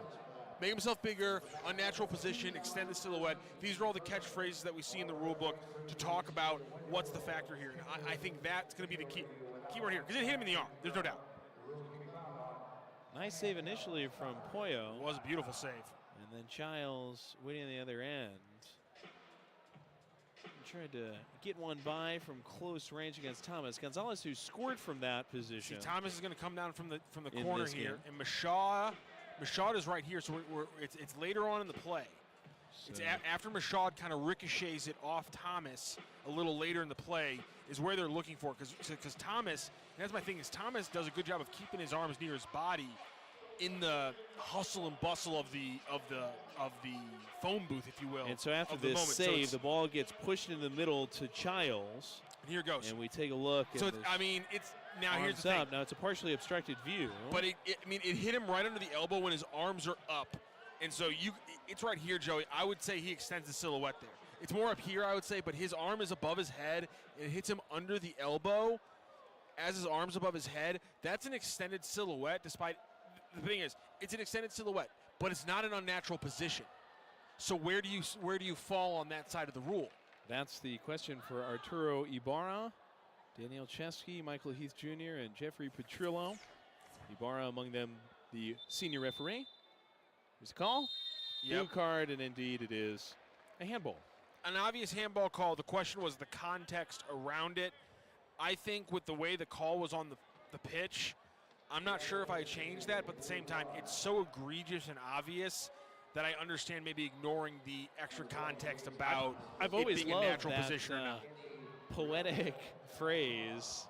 Make himself bigger, unnatural position, extend the silhouette. These are all the catchphrases that we see in the rule book to talk about what's the factor here. And I think that's going to be the key word here, because it hit him in the arm. There's no doubt. Nice save initially from Poyo. It was a beautiful save. And then Childs waiting on the other end. Tried to get one by from close range against Thomas. Gonzalez, who scored from that position. See, Thomas is going to come down from the corner here, and Mashad is right here, so it's later on in the play. So it's after Mashad kind of ricochets it off Thomas a little later in the play is where they're looking for, because Thomas, and that's my thing, is Thomas does a good job of keeping his arms near his body in the hustle and bustle of the phone booth, if you will. And so after this save, the ball gets pushed in the middle to Childs. And here it goes. And we take a look. So it's, now here's the thing. Now it's a partially obstructed view. But it hit him right under the elbow when his arms are up. And so it's right here, Joey. I would say he extends the silhouette there. It's more up here, I would say, but his arm is above his head. It hits him under the elbow as his arm's above his head. That's an extended silhouette, despite the thing is, it's an extended silhouette, but it's not an unnatural position. So where do you fall on that side of the rule? That's the question for Arturo Ibarra, Daniel Chesky, Michael Heath Jr., and Jeffrey Petrillo. Ibarra among them, the senior referee. Here's a call. Yep. Blue card, and indeed it is a handball. An obvious handball call. The question was the context around it. I think with the way the call was on the pitch, I'm not sure if I changed that, but at the same time, it's so egregious and obvious that I understand maybe ignoring the extra context about I've always being loved a natural that, position or not. Poetic phrase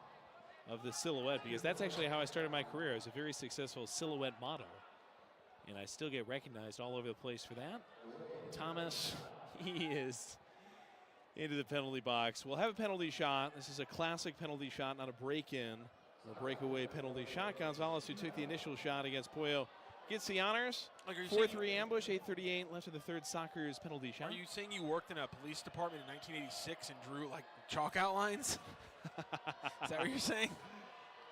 of the silhouette, because that's actually how I started my career as a very successful silhouette model. And I still get recognized all over the place for that. Thomas, he is into the penalty box. We'll have a penalty shot. This is a classic penalty shot, not a break-in or breakaway penalty shot. Gonzalez, who took the initial shot against Poyo, gets the honors. 4-3 ambush, 8:38 left of the third. Soccer's penalty shot. Are you saying you worked in a police department in 1986 and drew like chalk outlines? Is that what you're saying?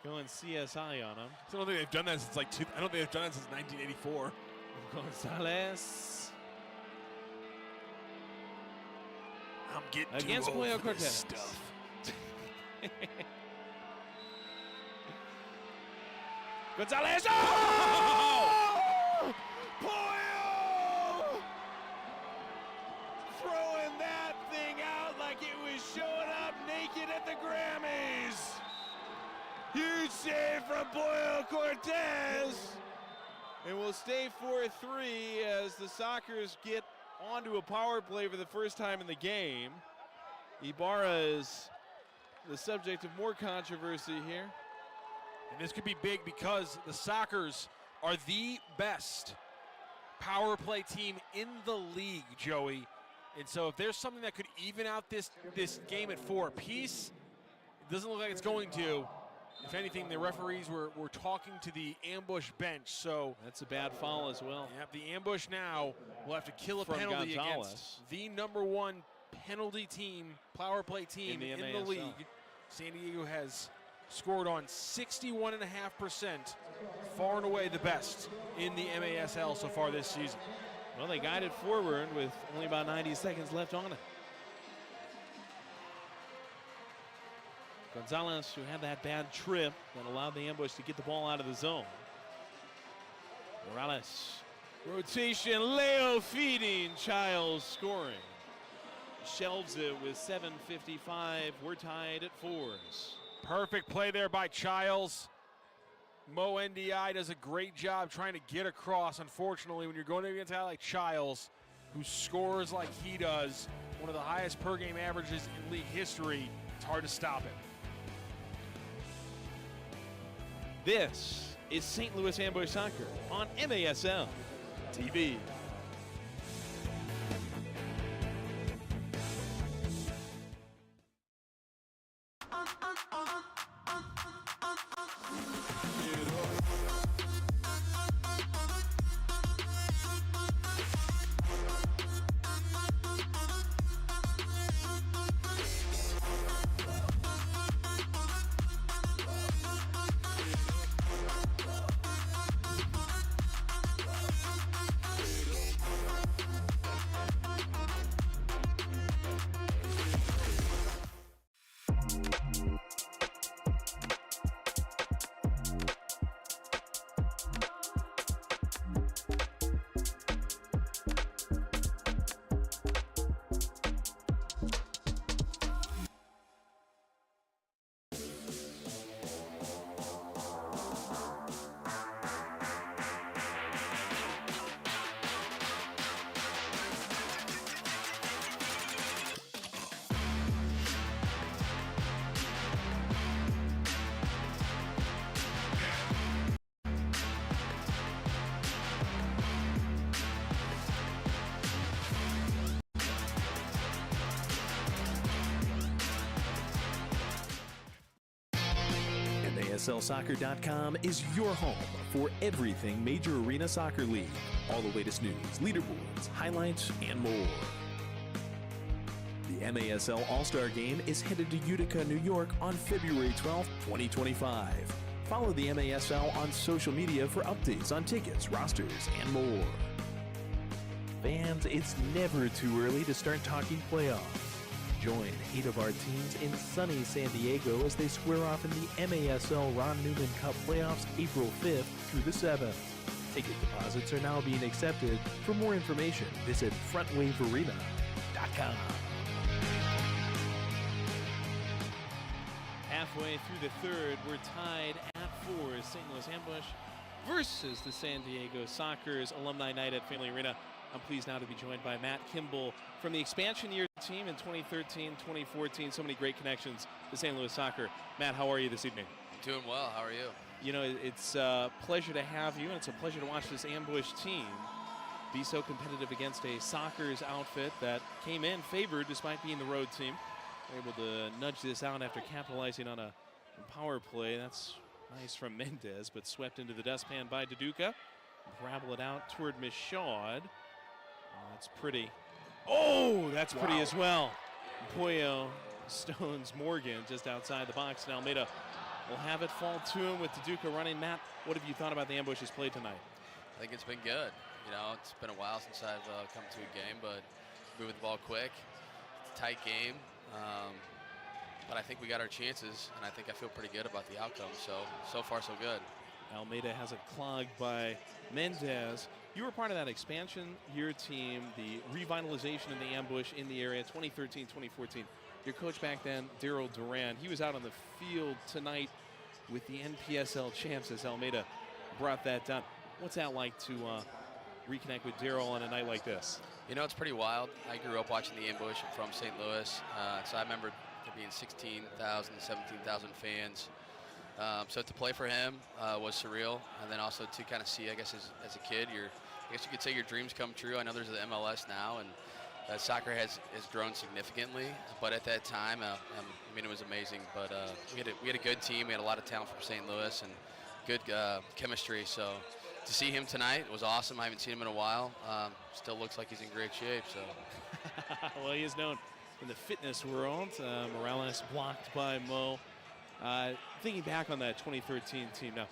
Going CSI on him. So I don't think they've done that since I don't think they've done that since 1984. Gonzalez. I'm getting against too old Poyo for this Cortez. stuff. Gonzalez. Oh! Poyo! Throwing that thing out like it was showing up naked at the Grammys. Huge save from Poyo Cortez. And we'll stay 4-3 as the Sockers get onto a power play for the first time in the game. Ibarra is the subject of more controversy here. And this could be big because the Sockers are the best power play team in the league, Joey. And so if there's something that could even out this game at 4 apiece, it doesn't look like it's going to. If anything, the referees were talking to the ambush bench, so. That's a bad foul as well. Yep, the ambush now will have to kill a From penalty Gonzalez. against the #1 penalty team, power play team in the league. San Diego has scored on 61.5%, far and away the best in the MASL so far this season. Well, they guided forward with only about 90 seconds left on it. Gonzalez, who had that bad trip that allowed the ambush to get the ball out of the zone. Morales, rotation, Leo feeding, Childs scoring. Shelves it with 7:55. We're tied at 4s. Perfect play there by Childs. Mo NDI does a great job trying to get across. Unfortunately, when you're going against a guy like Childs, who scores like he does, one of the highest per game averages in league history, it's hard to stop it. This is St. Louis Ambush Soccer on MASL TV. MASLsoccer.com is your home for everything Major Arena Soccer League. All the latest news, leaderboards, highlights, and more. The MASL All-Star Game is headed to Utica, New York on February 12, 2025. Follow the MASL on social media for updates on tickets, rosters, and more. Fans, it's never too early to start talking playoffs. Join 8 of our teams in sunny San Diego as they square off in the MASL Ron Newman Cup playoffs April 5th through the 7th. Ticket deposits are now being accepted. For more information, visit frontwavearena.com. Halfway through the third, we're tied at 4 as St. Louis Ambush versus the San Diego Sockers Alumni Night at Family Arena. I'm pleased now to be joined by Matt Kimball from the expansion year team in 2013, 2014. So many great connections to St. Louis Soccer. Matt, how are you this evening? Doing well. How are you? You know, it's a pleasure to have you, and it's a pleasure to watch this Ambush team be so competitive against a Sockers outfit that came in favored despite being the road team. They're able to nudge this out after capitalizing on a power play. That's nice from Mendez, but swept into the dustpan by Duduka. Parabola it out toward Michaud. That's pretty. Oh, that's pretty as well. Puyo stones Morgan just outside the box. And Almeida will have it fall to him with Duduka running. Matt, what have you thought about the Ambush's play tonight? I think it's been good. You know, it's been a while since I've come to a game, but moving the ball quick. It's a tight game. But I think we got our chances, and I think I feel pretty good about the outcome. So far, so good. Almeida has it clogged by Mendez. You were part of that expansion year team, the revitalization of the Ambush in the area, 2013, 2014. Your coach back then, Daryl Duran, he was out on the field tonight with the NPSL champs as Almeida brought that down. What's that like to reconnect with Daryl on a night like this? You know, it's pretty wild. I grew up watching the Ambush. I'm from St. Louis, so I remember being 16,000, 17,000 fans. So to play for him was surreal, and then also to kind of see, I guess, as a kid, I guess you could say your dreams come true. I know there's the MLS now, and soccer has grown significantly, but at that time, I mean, it was amazing. But we had a good team. We had a lot of talent from St. Louis and good chemistry. So to see him tonight was awesome. I haven't seen him in a while. Still looks like he's in great shape. So. Well, he is known in the fitness world. Morales blocked by Mo. Thinking back on that 2013 team now,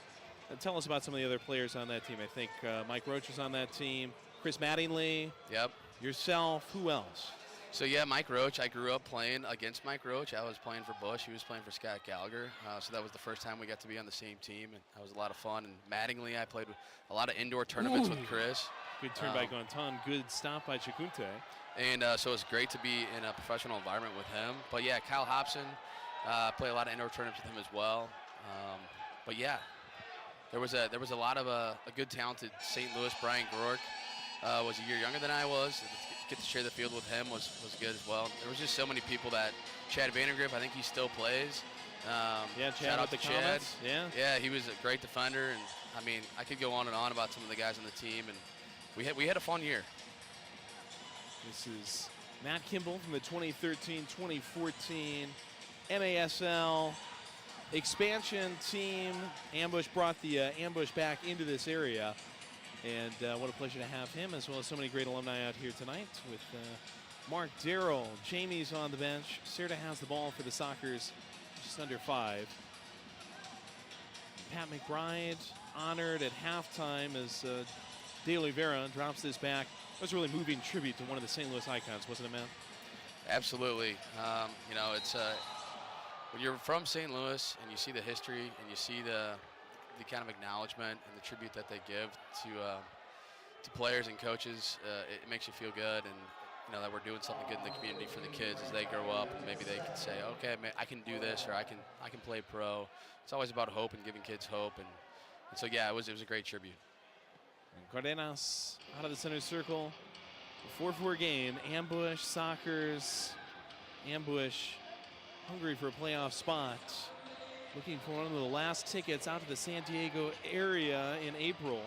tell us about some of the other players on that team. I think Mike Roach was on that team. Chris Mattingly. Yep. Yourself. Who else? So yeah, Mike Roach. I grew up playing against Mike Roach. I was playing for Bush. He was playing for Scott Gallagher. So that was the first time we got to be on the same team, and that was a lot of fun. And Mattingly, I played with a lot of indoor tournaments with Chris. Good turn by Gontan. Good stop by Chikunte. And so it's great to be in a professional environment with him. But yeah, Kyle Hobson. Play a lot of indoor tournaments with him as well. But yeah, there was a lot of a good talented St. Louis. Brian Groark was a year younger than I was. To get to share the field with him was good as well. There was just so many people that Chad Vandergriff, I think he still plays. Yeah, Chad shout out with to the Chad. comments. Yeah. Yeah, he was a great defender, and I mean, I could go on and on about some of the guys on the team, and we had a fun year. This is Matt Kimball from the 2013-2014 MASL expansion team. Ambush brought the Ambush back into this area, and what a pleasure to have him, as well as so many great alumni out here tonight with Mark Darrell. Jamie's on the bench. Serta has the ball for the Sockers, just under 5. Pat McBride honored at halftime as De Oliveira drops this back. That was a really moving tribute to one of the St. Louis icons, wasn't it, man? Absolutely. You know, it's when you're from St. Louis and you see the history and you see the kind of acknowledgement and the tribute that they give to players and coaches, it makes you feel good, and you know that we're doing something good in the community for the kids as they grow up, and maybe they can say, okay, I can do this, or I can play pro. It's always about hope and giving kids hope, and so yeah, it was a great tribute. And Cardenas out of the center circle. 4-4 game. Ambush, Sockers. Ambush hungry for a playoff spot. Looking for one of the last tickets out to the San Diego area in April.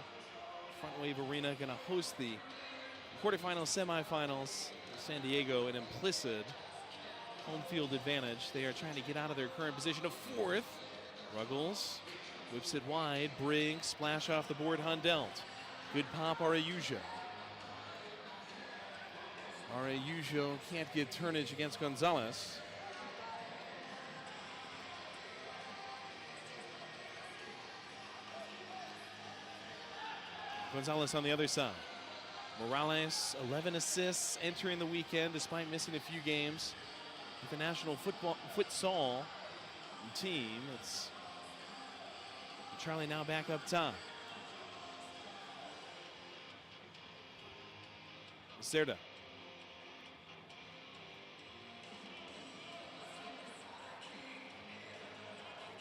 Front Wave Arena going to host the quarterfinals, semifinals. San Diego, an implicit home field advantage. They are trying to get out of their current position of 4th. Ruggles whips it wide. Briggs, splash off the board, Hundelt. Good pop, Araujo. Araujo can't get turnage against Gonzalez. Gonzalez on the other side. Morales, 11 assists entering the weekend despite missing a few games. With the national futsal team, it's Charlie now back up top. Serta.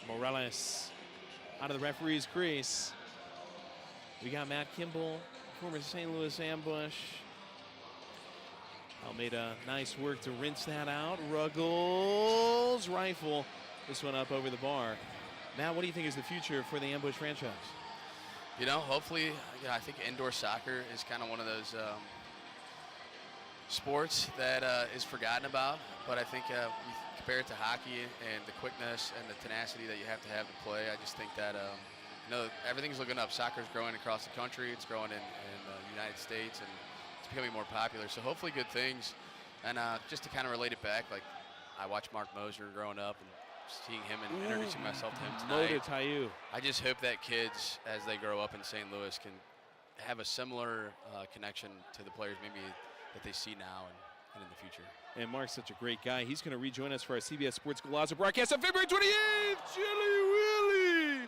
Morales out of the referee's crease. We got Matt Kimball, former St. Louis Ambush. Almeida, nice work to rinse that out. Ruggles, rifle. This one up over the bar. Matt, what do you think is the future for the Ambush franchise? You know, hopefully, I think indoor soccer is kind of one of those sports that is forgotten about, but I think you compare it to hockey and the quickness and the tenacity that you have to play. I just think that you know, everything's looking up. Soccer's growing across the country. It's growing in the United States, and it's becoming more popular. So hopefully good things. And just to kind of relate it back, like I watched Mark Moser growing up and seeing him and introducing myself to him tonight. I just hope that kids, as they grow up in St. Louis, can have a similar connection to the players maybe that they see now and in the future. And Mark's such a great guy. He's going to rejoin us for our CBS Sports Golazo broadcast on February 28th. Chili Willie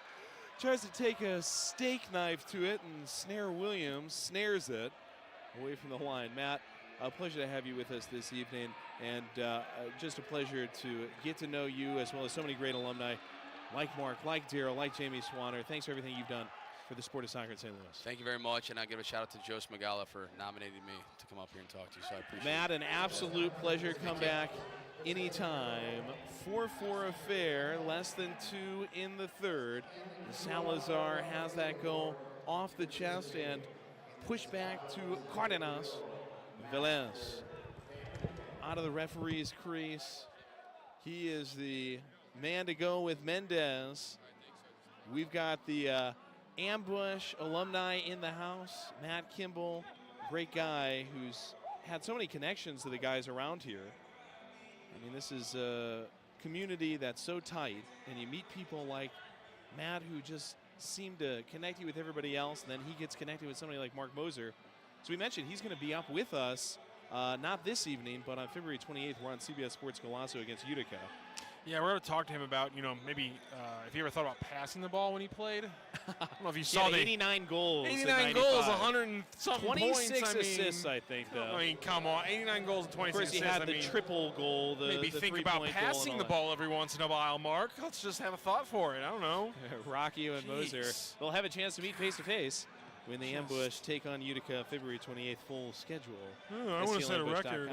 tries to take a steak knife to it, and Snare Williams snares it away from the line. Matt, a pleasure to have you with us this evening, and just a pleasure to get to know you as well as so many great alumni like Mark, like Darrell, like Jamie Swanner. Thanks for everything you've done. for the sport of soccer in St. Louis. Thank you very much, and I'll give a shout out to Joe Smagala for nominating me to come up here and talk to you, so I appreciate Matt, it. an absolute pleasure. Come back anytime. 4-4 affair, less than 2 in the third. Salazar has that goal off the chest and push back to Cardenas. Velez out of the referee's crease. He is the man to go with Mendez. We've got the ambush alumni in the house. Matt Kimball, great guy who's had so many connections to the guys around here. I mean, this is a community that's so tight, and you meet people like Matt who just seem to connect you with everybody else, and then he gets connected with somebody like Mark Moser. So we mentioned he's going to be up with us, not this evening, but on February 28th, we're on CBS Sports Golazo against Utica. Yeah, we're going to talk to him about, maybe if he ever thought about passing the ball when he played. I don't know if you saw the 89 goals. 89 goals, 100 and something 26 points. assists, I think, though. I mean, come on, 89 goals and 26 assists. Of course, he had the triple goal, maybe the think about passing the ball every once in a while, Mark. Let's just have a thought for it. I don't know. Rocky and Moser will have a chance to meet face-to-face when the ambush take on Utica February 28th. Full schedule. I want to set a record.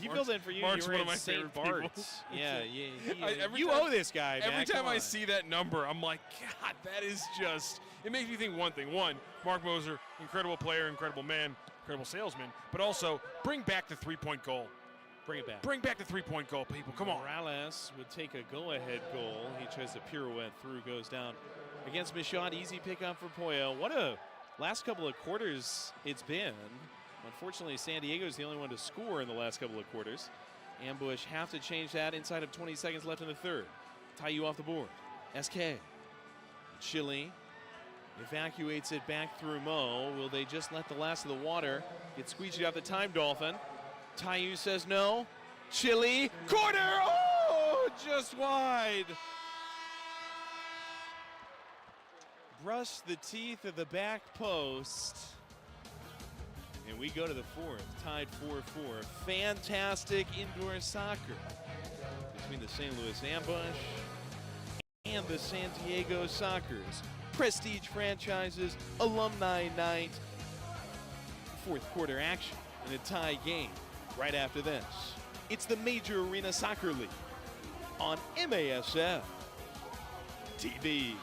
He filled in for you. Mark's you were one of my St. favorite people. Bart's. Yeah. You owe this guy, man. Every time I see that number, I'm like, God, that is just. It makes me think one thing. One, Mark Moser, incredible player, incredible man, incredible salesman, but also bring back the three-point goal. Bring it back. Bring back the three-point goal, people. Come on. Morales would take a go-ahead goal. He tries to pirouette through, goes down against Michaud. Easy pickup for Pollo. What a last couple of quarters it's been. Unfortunately, San Diego's the only one to score in the last couple of quarters. Ambush have to change that inside of 20 seconds left in the third. Tie you off the board. SK. Chile evacuates it back through Mo. Will they just let the last of the water get squeeged out the time, Dolphin? Tayu says no. Chile. Corner! Oh! Just wide. Brush the teeth of the back post. And we go to the fourth, tied 4-4. Fantastic indoor soccer between the St. Louis Ambush and the San Diego Sockers. Prestige franchises, alumni night. Fourth quarter action in a tie game right after this. It's the Major Arena Soccer League on MASL TV.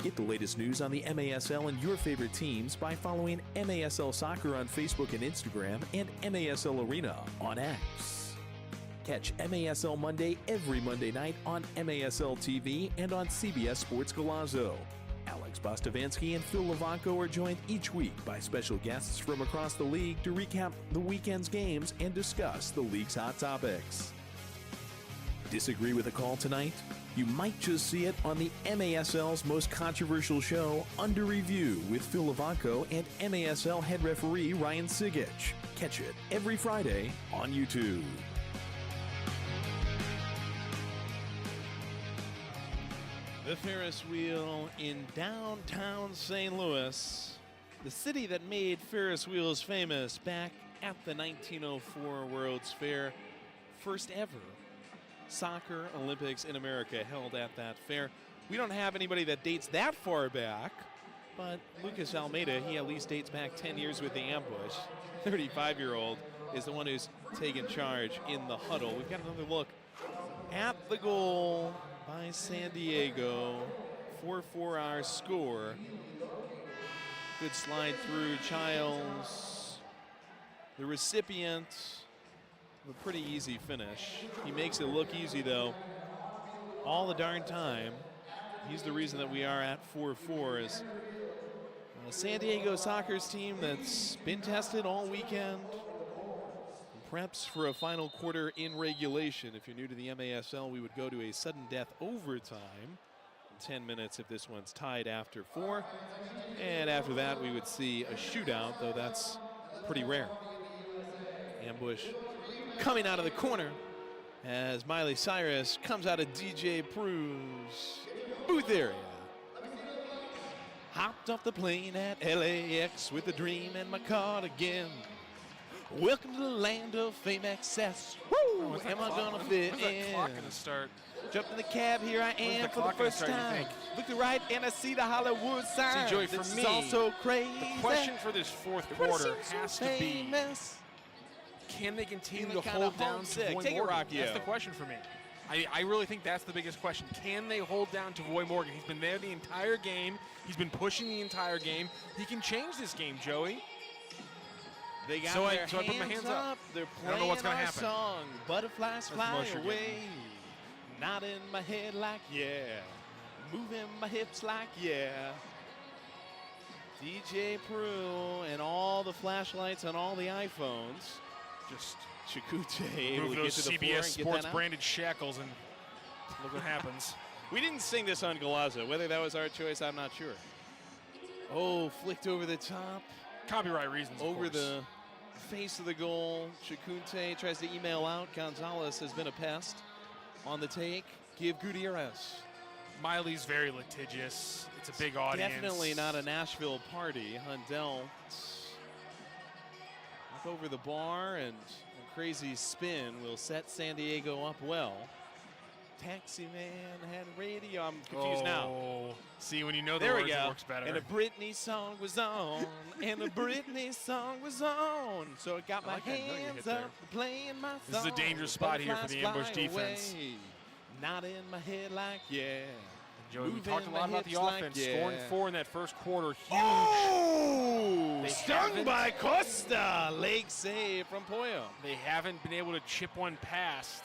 Get the latest news on the MASL and your favorite teams by following MASL Soccer on Facebook and Instagram and MASL Arena on X. Catch MASL Monday every Monday night on MASL TV and on CBS Sports Golazo. Alex Bostavansky and Phil Levanko are joined each week by special guests from across the league to recap the weekend's games and discuss the league's hot topics. Disagree with a call tonight? You might just see it on the MASL's most controversial show, Under Review, with Phil Levanko and MASL head referee Ryan Sigich. Catch it every Friday on YouTube. The Ferris wheel in downtown St. Louis The city that made Ferris wheels famous back at the 1904 World's Fair. First ever soccer Olympics in America held at that fair. We don't have anybody that dates that far back, but Lucas Almeida, he at least dates back 10 years with the ambush. 35-year-old is the one who's taken charge in the huddle. We've got another look at the goal by San Diego. 4-4 our score. Good slide through Childs, the recipient of a pretty easy finish. He makes it look easy though all the darn time. He's the reason that we are at 4-4 as San Diego Soccer's team that's been tested all weekend. Preps for a final quarter in regulation. If you're new to the MASL, we would go to a sudden death overtime. 10 minutes if this one's tied after 4. And after that, we would see a shootout, though that's pretty rare. Ambush coming out of the corner as Miley Cyrus comes out of DJ Prue's booth area. Hopped off the plane at LAX with a dream and my cardigan. Welcome to the land of fame excess. Woo! Am I gonna fit in? When's that clock gonna start? Jumped in the cab, here I am for the first time. Look to right and I see the Hollywood sign. See, Joey, for this me, is also crazy. The question for this fourth quarter has to be, can they continue to hold down Savoy Morgan? Take it, Rocky. That's the question for me. I really think that's the biggest question. Can they hold down Tavoy Morgan? He's been there the entire game. He's been pushing the entire game. He can change this game, Joey. They got so their I put my hands up. They're I don't know what's playing gonna our happen. song. Butterflies fly you're away. Not in my head like yeah. Moving my hips like yeah. DJ Prue and all the flashlights on all the iPhones. Just Chakute able move to get those to the floor CBS and get Sports that out. branded shackles and look what happens. We didn't sing this on Galaza. Whether that was our choice, I'm not sure. Oh, flicked over the top. Copyright reasons, of over course. the face of the goal. Chakute tries to email out. Gonzalez has been a pest on the take. Give Gutierrez. Miley's very litigious. It's a big audience. Definitely not a Nashville party. Hundell up over the bar, and a crazy spin will set San Diego up well. Taxi man had radio. I'm confused now. See, when you know the there words, we go. it works better. And a Britney song was on. And a Britney song was on. So I got my hands up playing my song. This is a dangerous spot here for the ambush defense. Away. Not in my head like yeah. Joey, we talked a lot about the offense. Like, Scoring 4 in that first quarter, huge. Oh! Stung by Costa. Leg save from Pollo. They haven't been able to chip one past.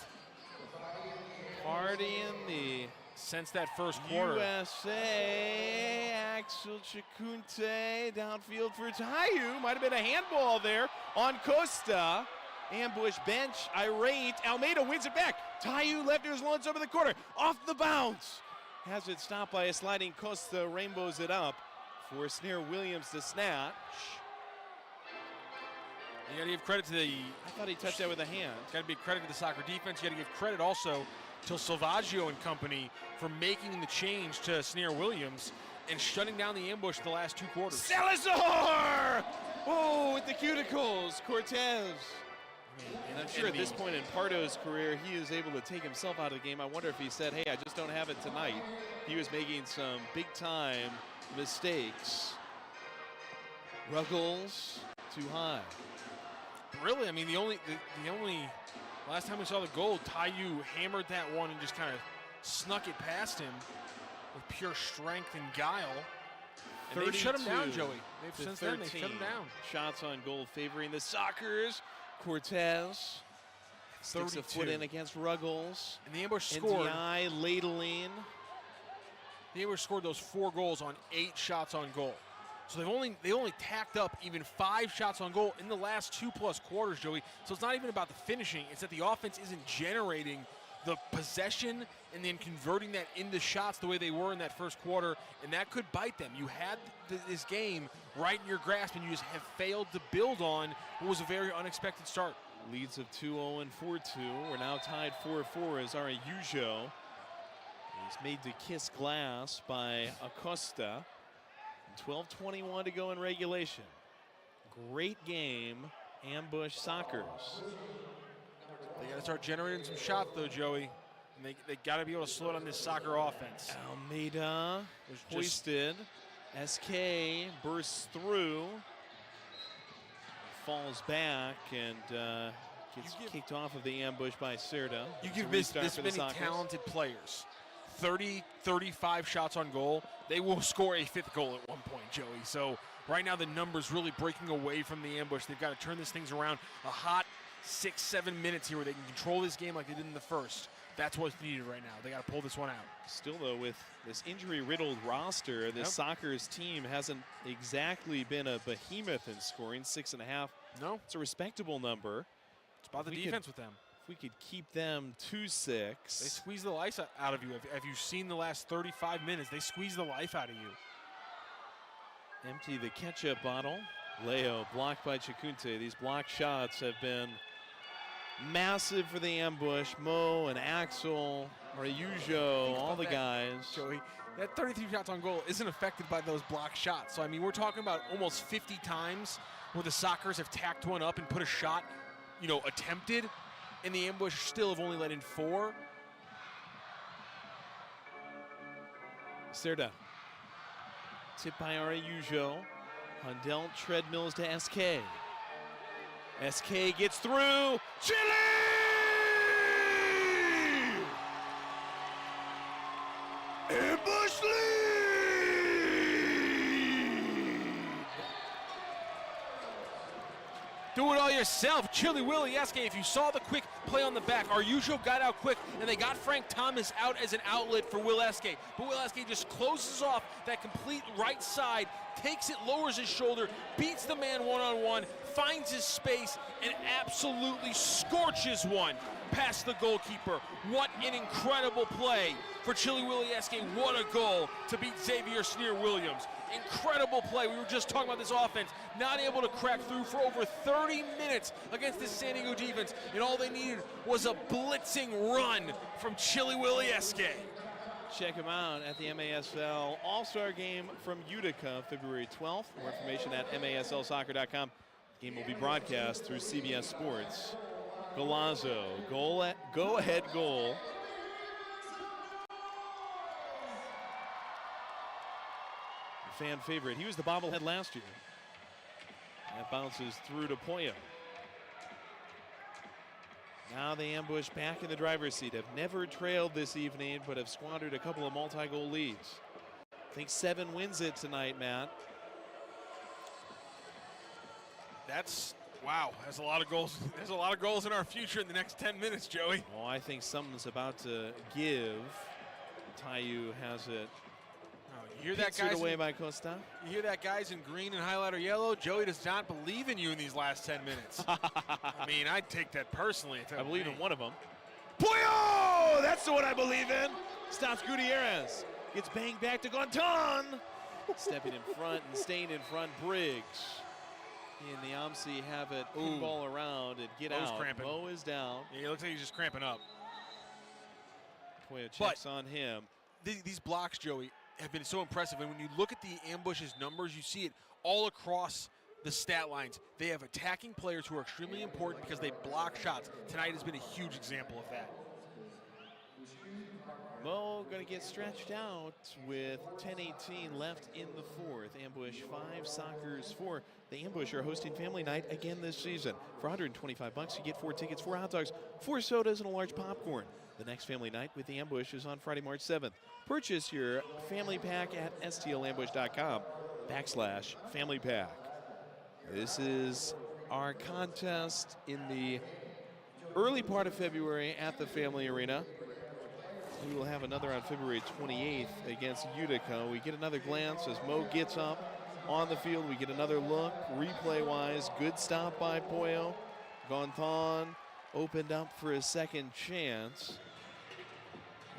Party in the since that first quarter. USA, Axel Chakute downfield for Tayu. Might have been a handball there on Costa. Ambush bench, irate. Almeida wins it back. Tayu lefters launch over the corner. Off the bounce. Has it stopped by a sliding Costa. Rainbows it up for Snare Williams to snatch. You got to give credit to the. I thought he touched that with a hand. Got to be credit to the soccer defense. You got to give credit also to Salvaggio and company for making the change to Snare Williams and shutting down the ambush the last 2 quarters. Salazar! Oh, with the cuticles, Cortez. And I'm sure at this point in Pardo's career, he is able to take himself out of the game. I wonder if he said, hey, I just don't have it tonight. He was making some big-time mistakes. Ruggles, too high. Really, I mean, the only last time we saw the goal, Tayu hammered that one and just kind of snuck it past him with pure strength and guile. And they've shut him down, Joey. Since then, they've shut him down. Shots on goal favoring the Sockers. Cortez sticks a foot in against Ruggles. And the ambush scored. NDI ladling. The ambush scored those 4 goals on 8 shots on goal. So they only tacked up even 5 shots on goal in the last 2+ quarters, Joey. So it's not even about the finishing. It's that the offense isn't generating the possession and then converting that into shots the way they were in that first quarter, and that could bite them. You had this game right in your grasp, and you just have failed to build on what was a very unexpected start. Leads of 2-0 and 4-2. We're now tied 4-4 as Araujo. He's made to kiss glass by Acosta. 12:21 to go in regulation. Great game, Ambush Sockers. They got to start generating some shots, though, Joey. And they got to be able to slow down this Soccer offense. Almeida was hoisted. SK bursts through, falls back, and gets kicked off of the ambush by Serta. You give this many talented players 30, 35 shots on goal, they will score a 5th goal at one point, Joey. So right now the numbers really breaking away from the ambush. They've got to turn this things around. A hot 6-7 minutes here where they can control this game like they did in the first. That's what's needed right now. They got to pull this one out. Still, though, with this injury-riddled roster, this Sockers team hasn't exactly been a behemoth in scoring. 6.5. No. It's a respectable number. It's about the defense with them. If we could keep them to 6. They squeeze the life out of you. Have you seen the last 35 minutes? They squeeze the life out of you. Empty the ketchup bottle. Leo blocked by Chacunte. These block shots have been massive for the ambush. Mo and Axel, Araujo, all the guys. Joey, that 33 shots on goal isn't affected by those block shots. So, I mean, we're talking about almost 50 times where the Sockers have tacked one up and put a shot, attempted, and the ambush still have only let in 4. Serta. Tipped by Araujo. Hundell treadmills to SK. SK gets through. Chile! Ambush lead! Do it all yourself. Chili Willie SK, if you saw the quick play on the back, Araujo got out quick, and they got Frank Thomas out as an outlet for Will SK. But Will SK just closes off that complete right side, takes it, lowers his shoulder, beats the man one-on-one, finds his space, and absolutely scorches one past the goalkeeper. What an incredible play for Chili Willie SK. What a goal to beat Xavier Sneer-Williams. Incredible play. We were just talking about this offense, not able to crack through for over 30 minutes against this San Diego defense, and all they needed was a blitzing run from Chili Willie SK. Check them out at the MASL All-Star Game from Utica, February 12th. More information at maslsoccer.com. The game will be broadcast through CBS Sports. Galazzo, go-ahead goal. Fan favorite. He was the bobblehead last year. That bounces through to Poyo. Now the ambush back in the driver's seat. Have never trailed this evening, but have squandered a couple of multi-goal leads. I think 7 wins it tonight, Matt. Wow, there's a lot of goals. There's a lot of goals in our future in the next 10 minutes, Joey. Oh, I think something's about to give. Tayu has it. You hear that, guys? Away by Costa. You hear that, guys, in green and highlighter yellow? Joey does not believe in you in these last 10 minutes. I mean, I'd take that personally. I believe in one of them. Poyo! That's the one I believe in. Stops Gutierrez. Gets banged back to Gonton. Stepping in front and staying in front, Briggs. He and the OMSI have it pinball around and get Mo's out. Cramping. Mo is down. Yeah, he looks like he's just cramping up. Poyo checks on him. These blocks, Joey, have been so impressive. And when you look at the ambush's numbers, you see it all across the stat lines. They have attacking players who are extremely important because they block shots. Tonight has been a huge example of that. Mo going to get stretched out with 10:18 left in the 4th. Ambush 5, Sockers 4. The Ambush are hosting family night again this season. For $125, you get 4 tickets, 4 hot dogs, 4 sodas, and a large popcorn. The next family night with the Ambush is on Friday, March 7th. Purchase your family pack at stlambush.com/family pack. This is our contest in the early part of February at the Family Arena. We will have another on February 28th against Utica. We get another glance as Mo gets up on the field. We get another look, replay-wise. Good stop by Poyo. Gonton opened up for a second chance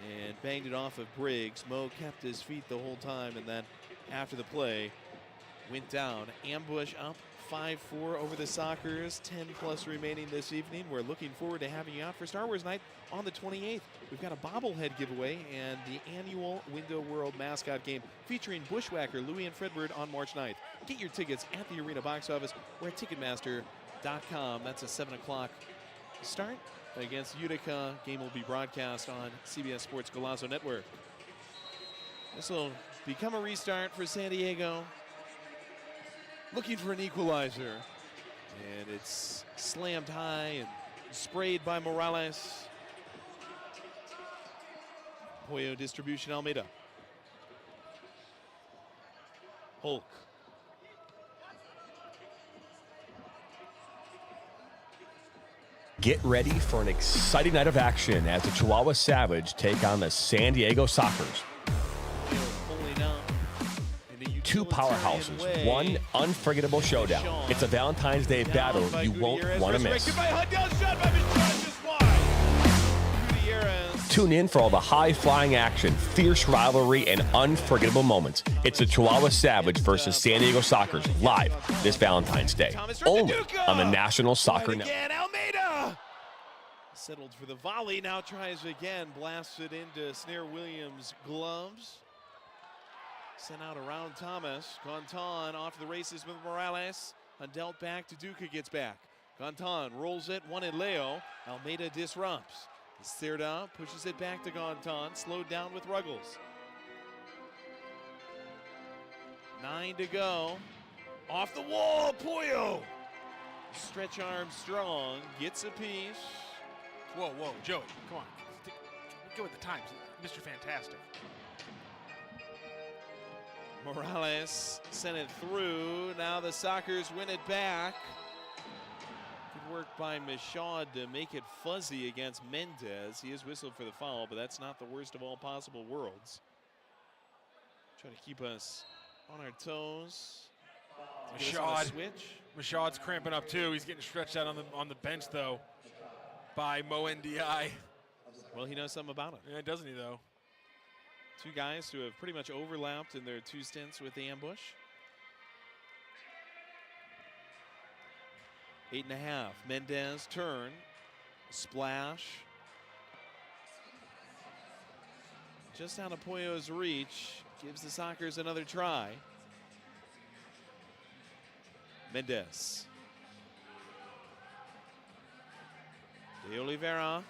and banged it off of Briggs. Mo kept his feet the whole time, and then after the play, went down. Ambush up 5-4 over the Sockers, 10+ remaining this evening. We're looking forward to having you out for Star Wars Night on the 28th. We've got a bobblehead giveaway and the annual Window World mascot game featuring Bushwhacker Louie and Fredbird on March 9th. Get your tickets at the arena box office or at Ticketmaster.com. That's a 7 o'clock start against Utica. Game will be broadcast on CBS Sports Golazo Network. This will become a restart for San Diego. Looking for an equalizer. And it's slammed high and sprayed by Morales. Pollo distribution, Almeida. Hulk. Get ready for an exciting night of action as the Chihuahua Savage take on the San Diego Sockers. Two powerhouses, one unforgettable showdown. It's a Valentine's Day battle you won't want to miss. Tune in for all the high-flying action, fierce rivalry, and unforgettable moments. It's the Chihuahua Savage versus San Diego Sockers live this Valentine's Day, only on the National Soccer Network. Almeida settled for the volley, now tries again, blasts it into Snare Williams' gloves. Sent out around Thomas. Gonton off the races with Morales. Hundelt back to Duca, gets back. Gonton rolls it, one in Leo. Almeida disrupts. Cerda pushes it back to Gonton, slowed down with Ruggles. 9 to go. Off the wall, Pollo. Stretch arm strong, gets a piece. Whoa, Joey, come on. Go with the times, Mr. Fantastic. Morales sent it through. Now the Sockers win it back. Good work by Michaud to make it fuzzy against Mendez. He is whistled for the foul, but that's not the worst of all possible worlds. Try to keep us on our toes. Michaud's cramping up too. He's getting stretched out on the bench though by Mo NDI. Well, he knows something about it. Yeah, doesn't he though? Two guys who have pretty much overlapped in their 2 stints with the ambush. 8.5. Mendez turn. Splash. Just out of Pollo's reach. Gives the Sockers another try. Mendez. De Oliveira.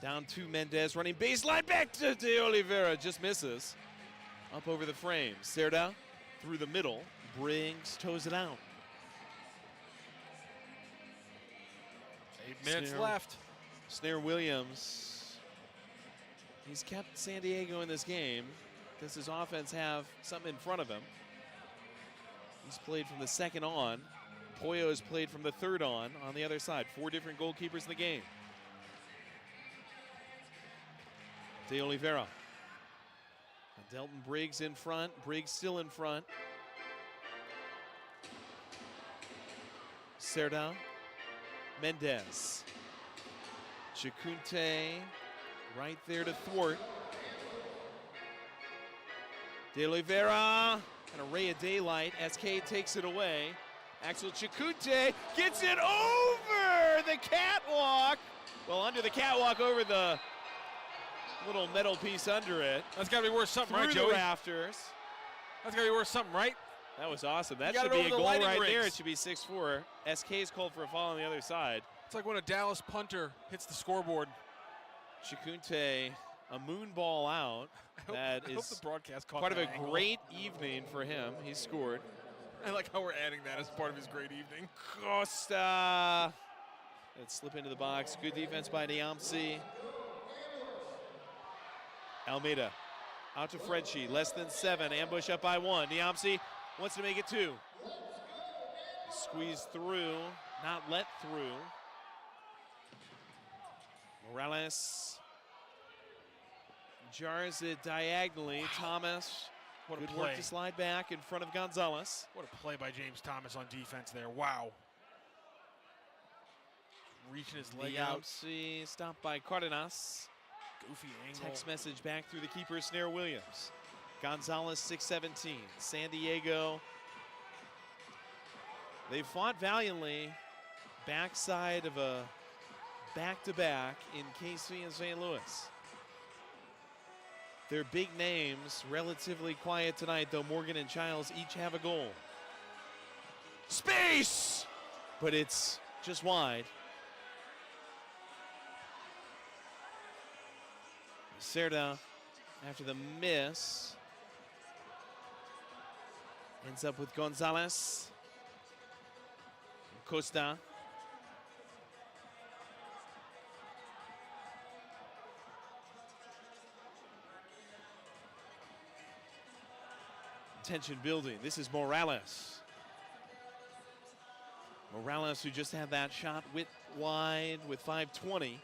Down to Mendez, running baseline, back to De Oliveira, just misses. Up over the frame, Cerda through the middle, Briggs toes it out. 8 minutes left. Snare Williams, he's kept San Diego in this game. Does his offense have something in front of him? He's played from the second on. Pollo has played from the third on the other side. 4 different goalkeepers in the game. De Oliveira. And Delton Briggs in front. Briggs still in front. Cerda. Mendez. Chicunte right there to thwart. De Oliveira. An array of daylight. SK takes it away. Axel Chicunte gets it over the catwalk. Well, under the catwalk, over the little metal piece under it. That's got to be worth something, right, Joey? Through the rafters. That's got to be worth something, right? That was awesome. That should be a goal right there. It should be 6-4. SK's called for a foul on the other side. It's like when a Dallas punter hits the scoreboard. Chicunte, a moon ball out. I hope the broadcast caught part of that a angle. great evening for him. He scored. I like how we're adding that as part of his great evening. Costa. Let's slip into the box. Good defense by Niamsi. Almeida out to Fredshi, less than 7, ambush up by 1. Niamsi wants to make it 2. Squeeze through, not let through. Morales jars it diagonally. Wow. Thomas, what a good play. Work to slide back in front of Gonzalez. What a play by James Thomas on defense there, wow. Reaching his leg out. Niamsi stopped by Cardenas. Goofy angle. Text message back through the keeper, Snare Williams. Gonzalez, 6'17". San Diego They fought valiantly, backside of a back-to-back in KC and St. Louis. Their big names relatively quiet tonight, though Morgan and Childs each have a goal. Space! But it's just wide. Cerda, after the miss, ends up with Gonzalez. Costa. Tension building. This is Morales. Morales, who just had that shot wide with 5:20.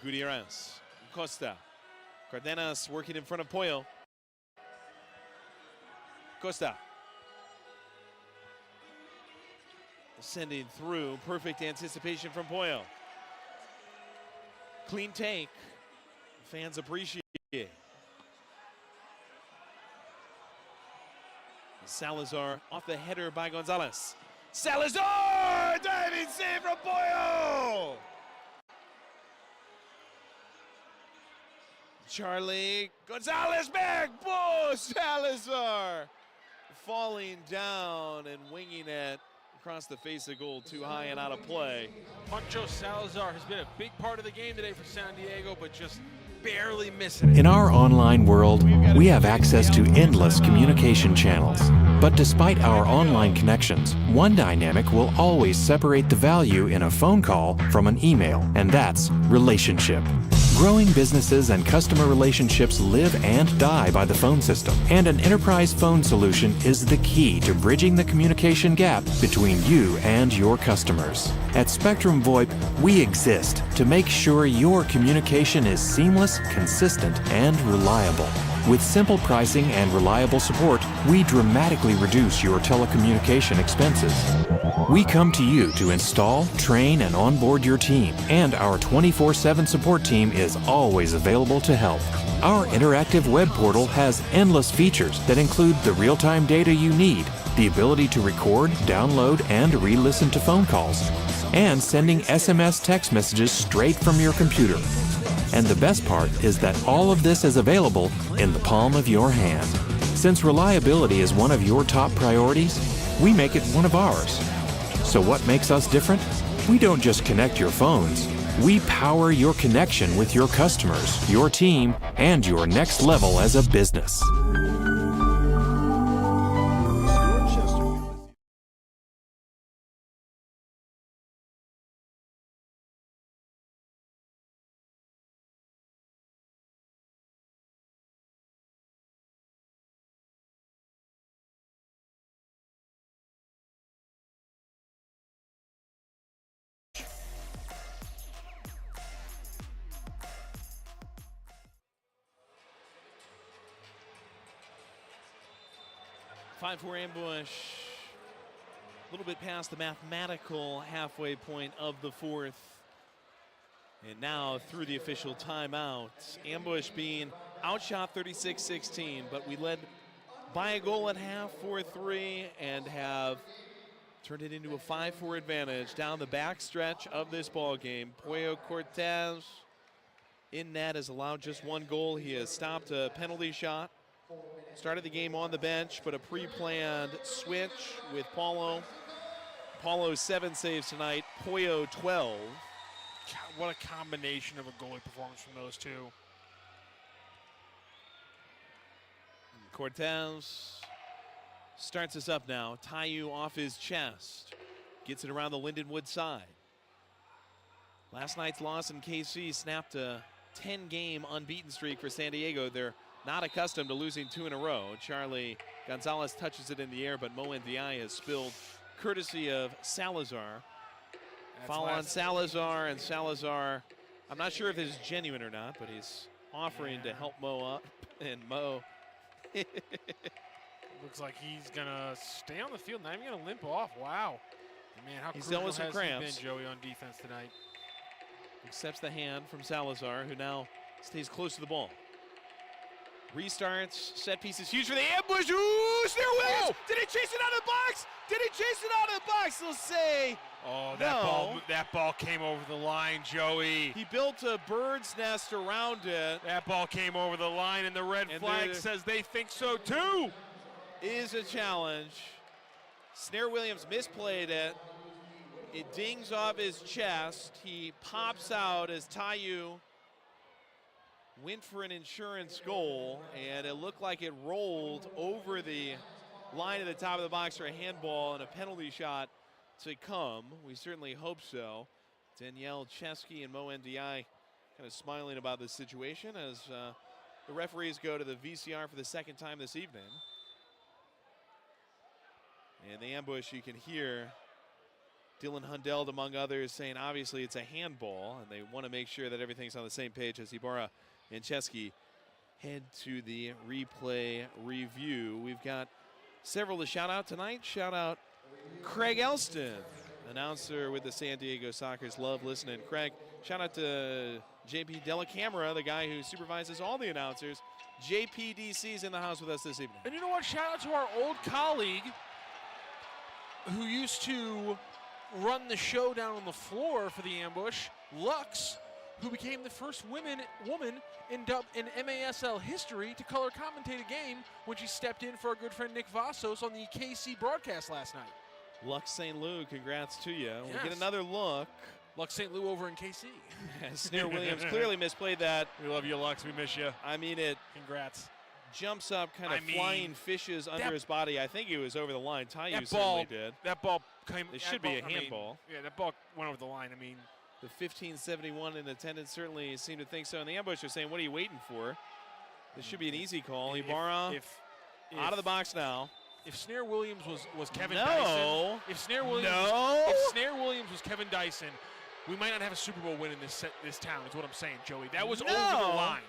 Gutierrez. Costa. Cardenas working in front of Pollo. Costa. Sending through. Perfect anticipation from Pollo. Clean take. Fans appreciate it. Salazar off the header by Gonzalez. Salazar! Diving save from Pollo! Charlie. Gonzalez back! Boom! Salazar! Falling down and winging it across the face of goal, too high and out of play. Pancho Salazar has been a big part of the game today for San Diego, but just barely missing it. In our online world, we have access to endless communication channels. But despite our online connections, one dynamic will always separate the value in a phone call from an email, and that's relationship. Growing businesses and customer relationships live and die by the phone system, and an enterprise phone solution is the key to bridging the communication gap between you and your customers. At Spectrum VoIP, we exist to make sure your communication is seamless, consistent, and reliable. With simple pricing and reliable support, we dramatically reduce your telecommunication expenses. We come to you to install, train, and onboard your team, and our 24/7 support team is always available to help. Our interactive web portal has endless features that include the real-time data you need, the ability to record, download, and re-listen to phone calls, and sending SMS text messages straight from your computer. And the best part is that all of this is available in the palm of your hand. Since reliability is one of your top priorities, we make it one of ours. So what makes us different? We don't just connect your phones. We power your connection with your customers, your team, and your next level as a business. Five-four ambush, a little bit past the mathematical halfway point of the fourth. And now through the official timeout. Ambush being outshot 36-16, but we led by a goal at half, 4-3, and have turned it into a 5-4 advantage down the back stretch of this ball game. Pollo Cortez in net has allowed just one goal. He has stopped a penalty shot. Started the game on the bench, but a pre-planned switch with Paulo. Paulo 7 saves tonight, Pollo 12. God, what a combination of a goalie performance from those two. Cortez starts us up now. Tayu off his chest. Gets it around the Lindenwood side. Last night's loss in KC snapped a 10-game unbeaten streak for San Diego. They're not accustomed to losing 2 in a row. Charlie Gonzalez touches it in the air, but Mo Ndiaye has spilled courtesy of Salazar. Foul on Salazar, and Salazar, I'm not sure if this is genuine or not, but he's offering to help Mo up, and Mo. Looks like he's gonna stay on the field, not even gonna limp off. Wow. Man, how He's crucial dealt with some has cramps. he been, Joey, on defense tonight? Accepts the hand from Salazar, who now stays close to the ball. Restarts, set pieces, huge for the ambush. Ooh, steer away! box? Did he chase it out of the box? Did he chase it out of the box? They'll say Oh, no. that ball came over the line, Joey. He built a bird's nest around it. That ball came over the line, and the red flag says they think so too. Is a challenge. Snare Williams misplayed it. It dings off his chest. He pops out as Tayu went for an insurance goal, and it looked like it rolled over the line at the top of the box for a handball and a penalty shot to come. We certainly hope so. Danielle Chesky and Mo Ndi kind of smiling about this situation as the referees go to the VCR for the second time this evening. And the ambush, you can hear Dylan Hundeld, among others, saying obviously it's a handball, and they want to make sure that everything's on the same page as Ibarra and Chesky head to the replay review. We've got several to shout out tonight. Shout out Craig Elston, announcer with the San Diego Sockers. Love listening. Craig, shout out to JP Della Camera, the guy who supervises all the announcers. JPDC's in the house with us this evening. And you know what? Shout out to our old colleague who used to run the show down on the floor for the ambush, Lux, who became the first woman in MASL history to color commentate a game when she stepped in for our good friend Nick Vassos on the KC broadcast last night. Lux St. Lou, congrats to you. Yes. We'll get another look. Lux St. Lou over in KC. Snare Williams clearly misplayed that. We love you, Lux. We miss you. I mean, it Congrats. Jumps up, kind of flying fishes under his body. I think he was over the line. Tayu certainly did. That ball came. It should be a handball. That ball went over the line. I mean, the 1571 in attendance certainly seemed to think so. And the ambush are saying, what are you waiting for? This should be an easy call. Ibarra out of the box now. If Snare Williams was Kevin No. Dyson, if Snare Williams was Kevin Dyson, we might not have a Super Bowl win in this town. Is what I'm saying, Joey. That was over the line.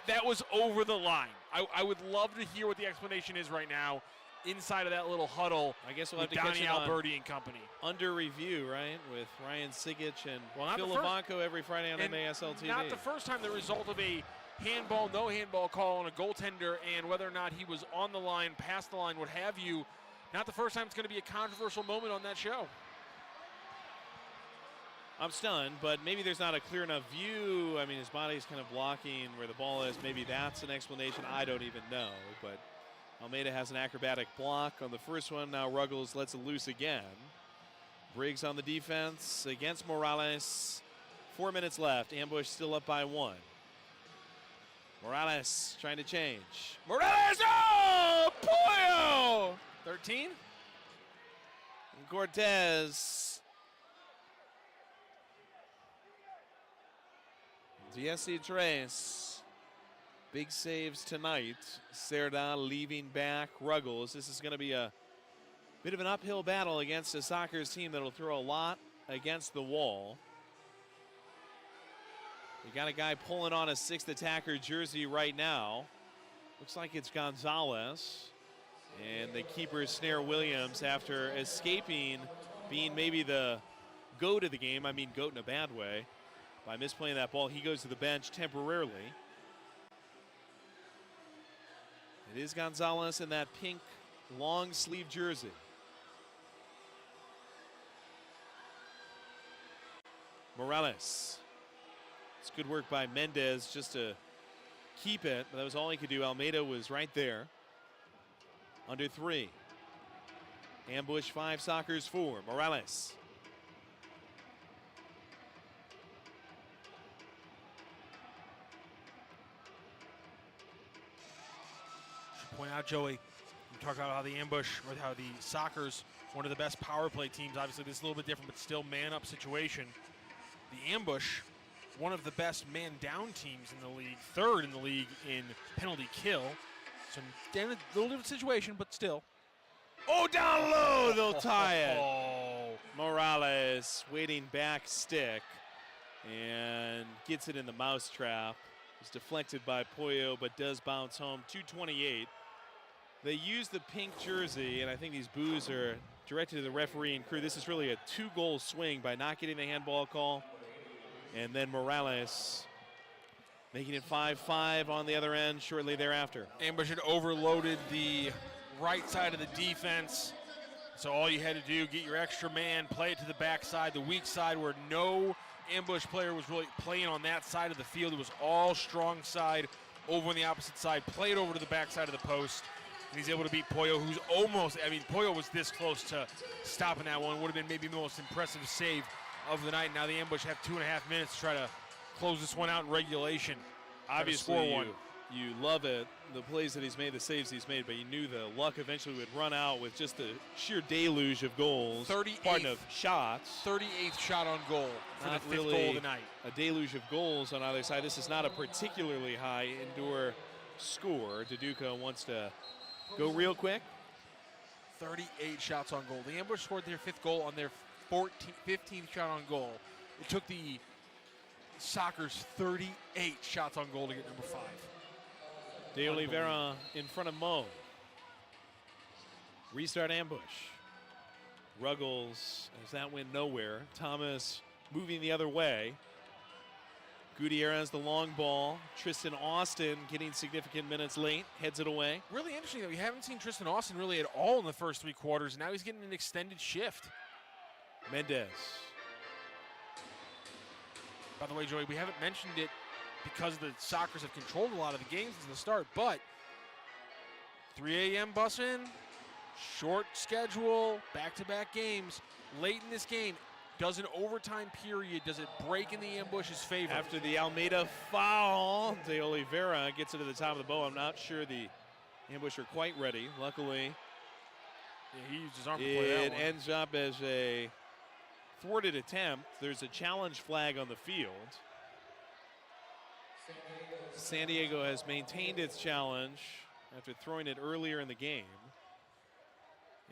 That was over the line. I would love to hear what the explanation is right now inside of that little huddle. I guess we'll have to Donnie catch it Alberti and company. Under review, right, with Ryan Sigich and not Phil the first- Levanco every Friday on and MASL TV. Not the first time the result of a handball, no handball call on a goaltender, and whether or not he was on the line, past the line, what have you. Not the first time it's going to be a controversial moment on that show. I'm stunned, but maybe there's not a clear enough view. I mean, his body's kind of blocking where the ball is. Maybe that's an explanation. I don't even know. But Almeida has an acrobatic block on the first one. Now Ruggles lets it loose again. Briggs on the defense against Morales. 4 minutes left. Ambush still up by 1. Morales trying to change. Morales! Oh! Pollo! 13? And Cortez. DSC Trace. Big saves tonight. Serda leaving back Ruggles. This is going to be a bit of an uphill battle against a Sockers team that'll throw a lot against the wall. We got a guy pulling on a 6th attacker jersey right now. Looks like it's Gonzalez. And the keeper, Snare Williams, after escaping being maybe the goat of the game, I mean goat in a bad way, by misplaying that ball, he goes to the bench temporarily. It is Gonzalez in that pink long sleeve jersey. Morales. It's good work by Mendez just to keep it, but that was all he could do. Almeida was right there. Under 3. Ambush 5, Sockers 4. Morales. Point out, Joey, we talk about how the ambush, or how the Sockers, one of the best power play teams. Obviously, this is a little bit different, but still man-up situation. The ambush, one of the best man-down teams in the league, 3rd in the league in penalty kill. So, a little different situation, but still. Oh, down low, they'll tie it. Morales waiting back stick and gets it in the mousetrap. It's deflected by Pollo, but does bounce home. 2:28. They use the pink jersey, and I think these boos are directed to the referee and crew. This is really a 2-goal swing by not getting the handball call. And then Morales making it 5-5 on the other end shortly thereafter. Ambush had overloaded the right side of the defense. So all you had to do, get your extra man, play it to the backside, the weak side where no ambush player was really playing on that side of the field. It was all strong side over on the opposite side. Play it over to the backside of the post. And he's able to beat Pollo, who's almost, I mean, Pollo was this close to stopping that one. Would have been maybe the most impressive save of the night. Now the ambush have 2.5 minutes to try to close this one out in regulation. Obviously, score one. You love it, the plays that he's made, the saves he's made, but you knew the luck eventually would run out with just the sheer deluge of goals. 38th of shots. 38th shot on goal for Not the 5th really goal of the night. A deluge of goals on either side. This is not a particularly high indoor score. Duduka wants to go real quick. 38 shots on goal. The ambush scored their 5th goal on their 15th shot on goal. It took the Soccer's 38 shots on goal to get number 5. De Oliveira in front of Mo. Restart ambush. Ruggles, as that went nowhere. Thomas moving the other way. Gutierrez, the long ball. Tristan Austin getting significant minutes late, heads it away. Really interesting that we haven't seen Tristan Austin really at all in the first 3 quarters. Now he's getting an extended shift. Mendez. By the way, Joey, we haven't mentioned it because the Sockers have controlled a lot of the games since the start, but 3 a.m. bus in, short schedule, back-to-back games. Late in this game, does an overtime period, does it break in the ambush's favor? After the Almeida foul, De Oliveira gets it to the top of the bow. I'm not sure the ambush are quite ready. Luckily, yeah, he used his arm to play that one. It ends up as a thwarted attempt. There's a challenge flag on the field. San Diego has maintained its challenge after throwing it earlier in the game.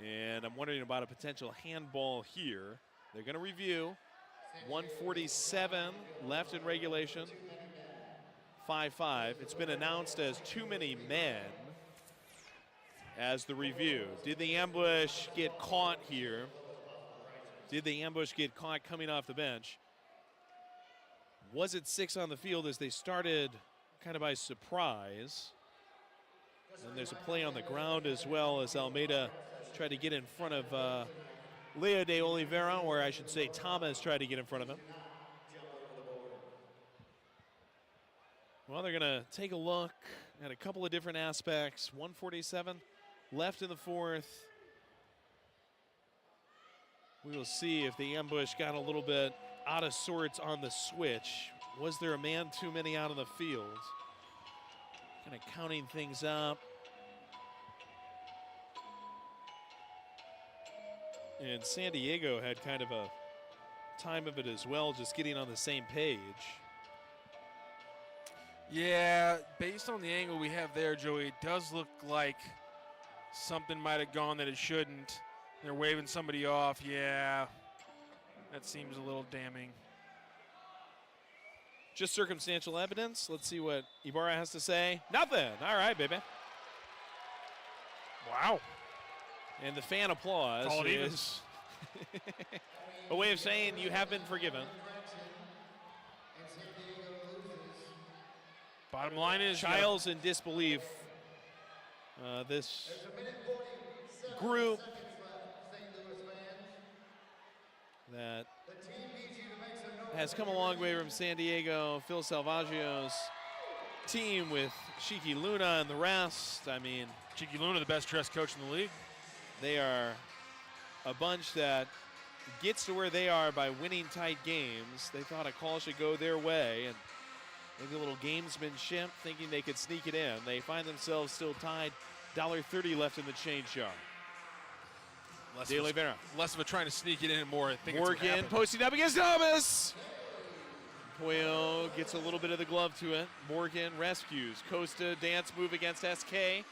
And I'm wondering about a potential handball here. They're going to review. 1:47 left in regulation. 5-5. It's been announced as too many men as the review. Did the ambush get caught here? Did the ambush get caught coming off the bench? Was it 6 on the field as they started kind of by surprise? And there's a play on the ground as well as Almeida tried to get in front of Leo de Oliveira, or I should say Thomas tried to get in front of him. Well, they're going to take a look at a couple of different aspects. 1:47 left in the 4th. We will see if the ambush got a little bit out of sorts on the switch. Was there a man too many out on the field? Kind of counting things up. And San Diego had kind of a time of it as well, just getting on the same page. Yeah, based on the angle we have there, Joey, it does look like something might have gone that it shouldn't. They're waving somebody off. Yeah, that seems a little damning. Just circumstantial evidence. Let's see what Ibarra has to say. Nothing. All right, baby. Wow. And the fan applause is a way of saying you have been forgiven. Bottom line is Childs in disbelief. This group that has come a long way from San Diego. Phil Salvaggio's team with Shiki Luna and the rest. I mean, Shiki Luna, the best dressed coach in the league. They are a bunch that gets to where they are by winning tight games. They thought a call should go their way, and maybe a little gamesmanship, thinking they could sneak it in. They find themselves still tied. $1.30 left in the change jar. De Oliveira. Less of a trying to sneak it in and more. I think Morgan posting up against Thomas. Pollo gets a little bit of the glove to it. Morgan rescues. Costa dance move against SK.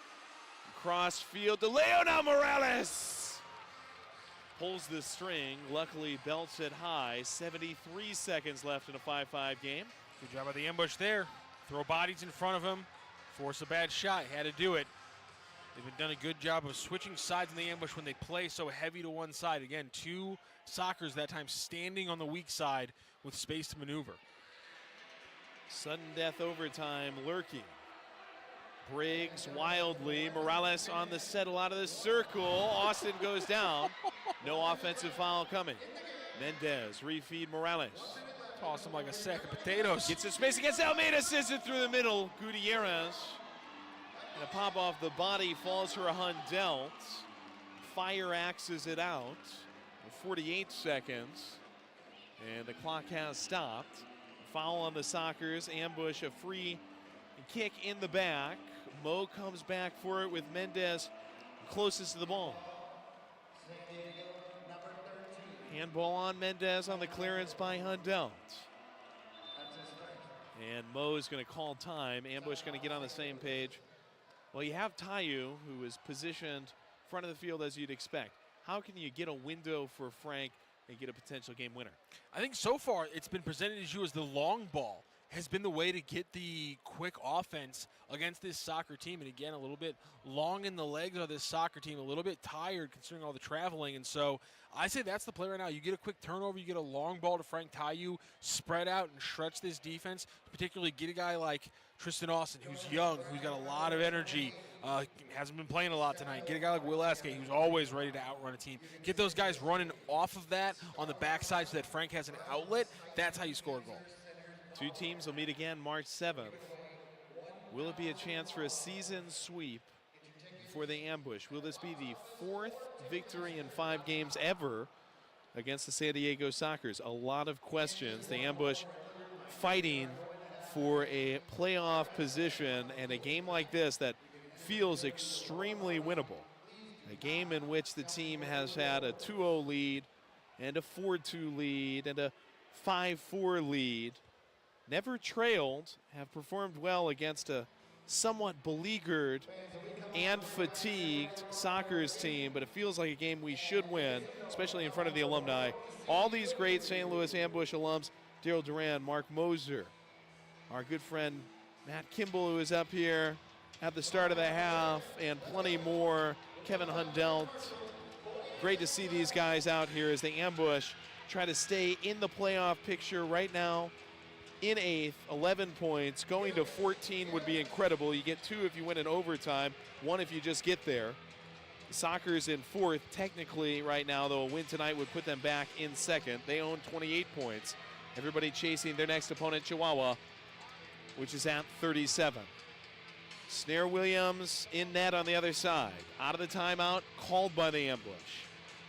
Cross field to Leonel Morales. Pulls the string. Luckily belts it high. 73 seconds left in a 5-5 game. Good job by the ambush there. Throw bodies in front of him. Force a bad shot. Had to do it. They've done a good job of switching sides in the ambush when they play so heavy to one side. Again, 2 Sockers that time standing on the weak side with space to maneuver. Sudden death overtime lurking. Briggs wildly. Morales on the settle out of the circle. Austin goes down. No offensive foul coming. Mendez refeed Morales. Toss him like a sack of potatoes. Gets some space against Almeida. Sends it through the middle. Gutierrez. And a pop off the body falls for a Hundelt. Fire axes it out. 48 seconds. And the clock has stopped. Foul on the Sockers. Ambush, a free kick in the back. Mo comes back for it with Mendez closest to the ball. Handball on Mendez on the clearance by Hundelt. And Mo is going to call time. Ambush going to get on the same page. Well, you have Tayu, who is positioned front of the field as you'd expect. How can you get a window for Frank and get a potential game winner? I think so far it's been presented as you as the long ball has been the way to get the quick offense against this soccer team. And again, a little bit long in the legs of this soccer team, a little bit tired considering all the traveling. And so I say that's the play right now. You get a quick turnover, you get a long ball to Frank Tayu, spread out and stretch this defense, particularly get a guy like Tristan Austin, who's young, who's got a lot of energy, hasn't been playing a lot tonight. Get a guy like Will Eskay, who's always ready to outrun a team. Get those guys running off of that on the backside so that Frank has an outlet. That's how you score a goal. Two teams will meet again March 7th. Will it be a chance for a season sweep for the Ambush? Will this be the 4th victory in 5 games ever against the San Diego Sockers? A lot of questions. The Ambush fighting for a playoff position, and a game like this that feels extremely winnable. A game in which the team has had a 2-0 lead and a 4-2 lead and a 5-4 lead. Never trailed, have performed well against a somewhat beleaguered and fatigued Sockers team, but it feels like a game we should win, especially in front of the Alumni. All these great St. Louis Ambush alums, Daryl Duran, Mark Moser, our good friend Matt Kimball, who is up here at the start of the half, and plenty more, Kevin Hundelt. Great to see these guys out here as the Ambush try to stay in the playoff picture right now. In 8th, 11 points. Going to 14 would be incredible. You get 2 if you win in overtime, 1 if you just get there. The Sockers in 4th. Technically, right now, though, a win tonight would put them back in 2nd. They own 28 points. Everybody chasing their next opponent, Chihuahua, which is at 37. Snare Williams in net on the other side. Out of the timeout, called by the Ambush.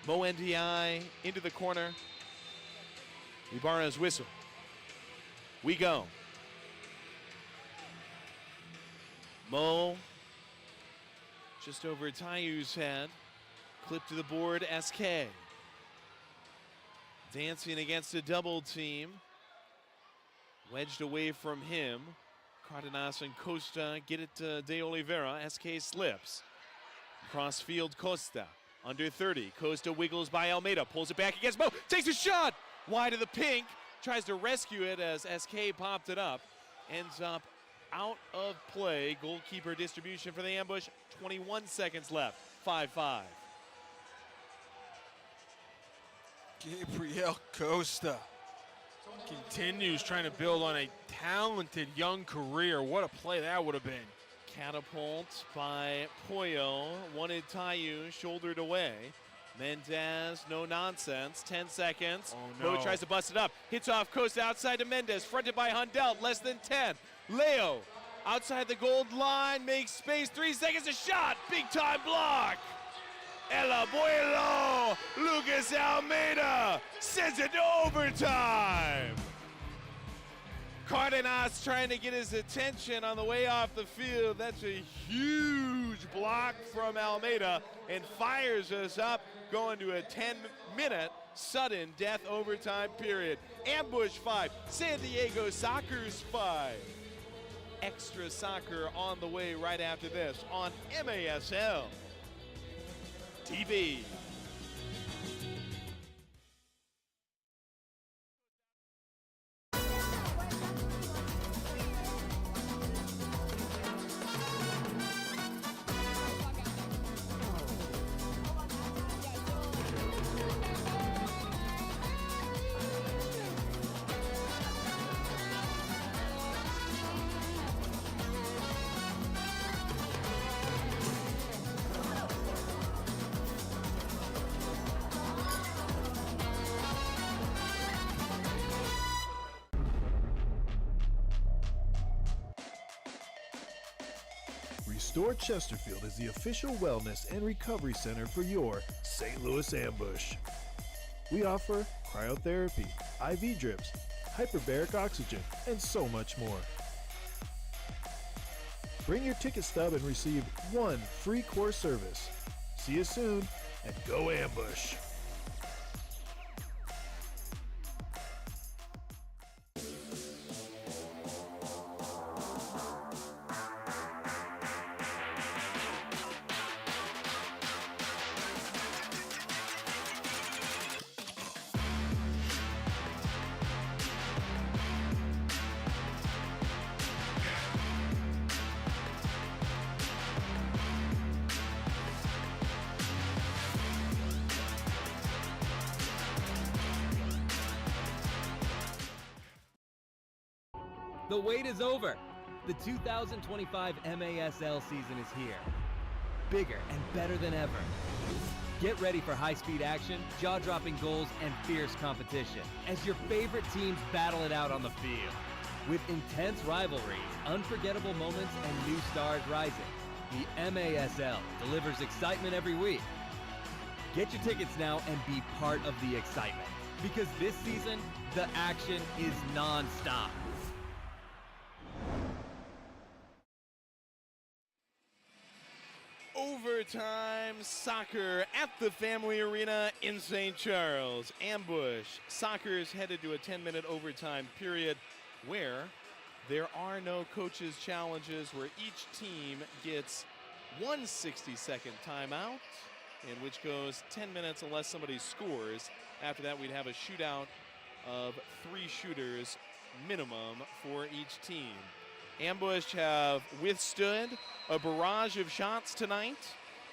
Mo NDI into the corner. Ibarra's whistle. We go. Mo just over Tayu's head. Clip to the board, SK. Dancing against a double team. Wedged away from him. Cardenas and Costa get it to De Oliveira. SK slips. Cross field, Costa. Under 30. Costa wiggles by Almeida. Pulls it back against Mo. Takes a shot. Wide of the pink. Tries to rescue it as SK popped it up. Ends up out of play. Goalkeeper distribution for the Ambush. 21 seconds left. 5-5. Gabriel Costa continues trying to build on a talented young career. What a play that would have been. Catapult by Pollo. Wanted Tayu, shouldered away. Mendez, no nonsense. 10 seconds. Oh, no. Mo tries to bust it up. Hits off Costa outside to Mendez. Fronted by Hundelt. Less than 10. Leo outside the gold line. Makes space. 3 seconds. A shot. Big time block. El Abuelo. Lucas Almeida sends it to overtime. Cardenas trying to get his attention on the way off the field. That's a huge block from Almeida and fires us up, going to a 10-minute sudden death overtime period. Ambush 5, San Diego Sockers 5. Extra soccer on the way right after this on MASL TV. Restore Chesterfield is the official wellness and recovery center for your St. Louis Ambush. We offer cryotherapy, IV drips, hyperbaric oxygen, and so much more. Bring your ticket stub and receive 1 free core service. See you soon, and go Ambush! The wait is over. The 2025 MASL season is here. Bigger and better than ever. Get ready for high-speed action, jaw-dropping goals, and fierce competition as your favorite teams battle it out on the field. With intense rivalries, unforgettable moments, and new stars rising, the MASL delivers excitement every week. Get your tickets now and be part of the excitement, because this season, the action is non-stop. Overtime soccer at the Family Arena in St. Charles. Ambush Soccer is headed to a 10-minute overtime period where there are no coaches' challenges, where each team gets 1 60-second timeout, in which goes 10 minutes unless somebody scores. After that, we'd have a shootout of 3 shooters minimum for each team. Ambush have withstood a barrage of shots tonight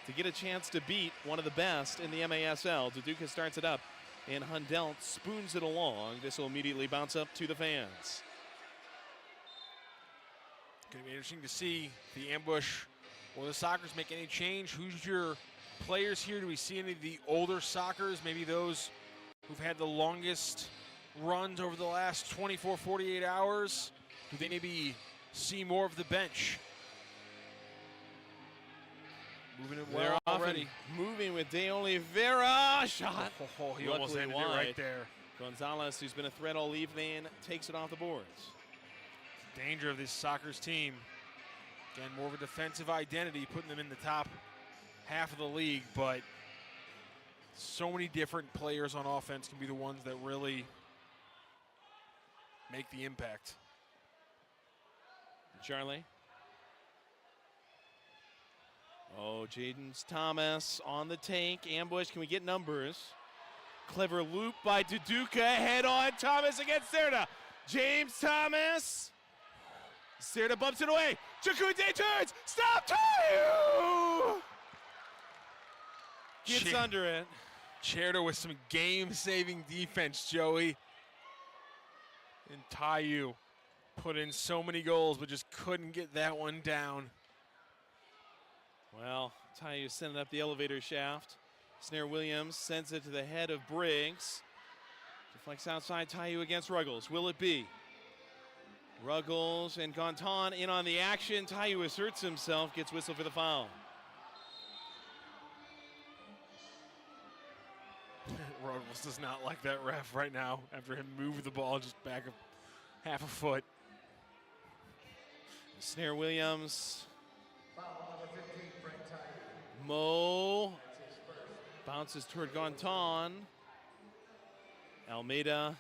to get a chance to beat one of the best in the MASL. Duduka starts it up, and Hundelt spoons it along. This will immediately bounce up to the fans. Going to be interesting to see the Ambush or the Sockers make any change. Who's your players here? Do we see any of the older Sockers, maybe those who've had the longest runs over the last 24, 48 hours? Do they maybe see more of the bench? Moving it well already. Moving with De Oliveira. Shot. Oh, he almost ended it right there. Gonzalez, who's been a threat all evening, takes it off the boards. Danger of this Sockers team. Again, more of a defensive identity, putting them in the top half of the league, but so many different players on offense can be the ones that really make the impact. Charlie. Oh, Jaden Thomas on the take. Ambush, can we get numbers? Clever loop by Duduka. Head on Thomas against Serta. James Thomas. Serta bumps it away. Chakute turns. Stop Tayu! Gets under it. Cherda with some game-saving defense, Joey. And Tayu put in so many goals, but just couldn't get that one down. Well, Tayu sending up the elevator shaft. Snare Williams sends it to the head of Briggs. Deflects outside, Tayu against Ruggles. Will it be? Ruggles and Gonton in on the action. Tayu asserts himself, gets whistled for the foul. Ruggles does not like that ref right now after him move the ball just back a half a foot. Snare Williams. Mo bounces toward Gonton. Almeida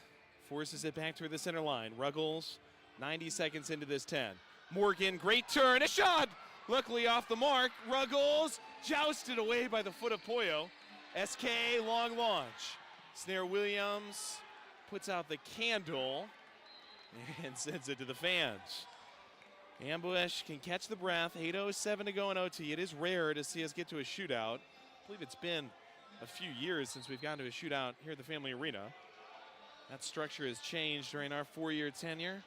forces it back toward the center line. Ruggles, 90 seconds into this 10. Morgan, great turn, a shot! Luckily off the mark. Ruggles jousted away by the foot of Pollo. SK, long launch. Snare Williams puts out the candle and sends it to the fans. Ambush can catch the breath. 8:07 to go in OT. It is rare to see us get to a shootout. I believe it's been a few years since we've gotten to a shootout here at the Family Arena. That structure has changed during our 4-year tenure.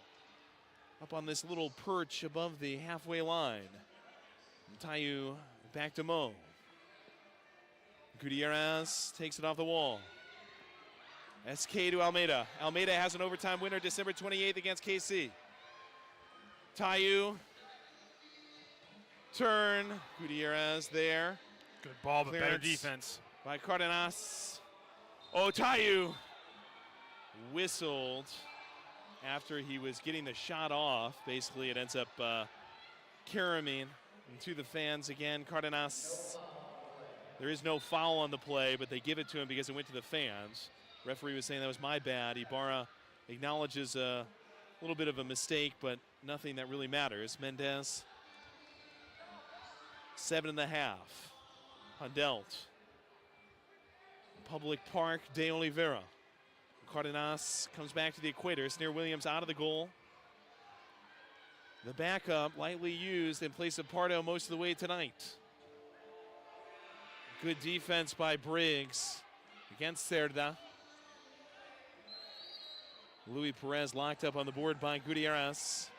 Up on this little perch above the halfway line. Tayu back to Mo. Gutierrez takes it off the wall. SK to Almeida. Almeida has an overtime winner December 28th against KC. Tayu turn. Gutierrez there. Good ball, but better Clearance defense. By Cardenas. Oh, Tayu whistled after he was getting the shot off. Basically, it ends up caroming to the fans again. Cardenas. There is no foul on the play, but they give it to him because it went to the fans. Referee was saying that was my bad. Ibarra acknowledges a little bit of a mistake, but nothing that really matters. Mendez, 7.5. Hundelt. Public Park, De Oliveira. Cardenas comes back to the equator. Sneer Williams out of the goal. The backup lightly used in place of Pardo most of the way tonight. Good defense by Briggs against Cerda. Luis Perez locked up on the board by Gutierrez.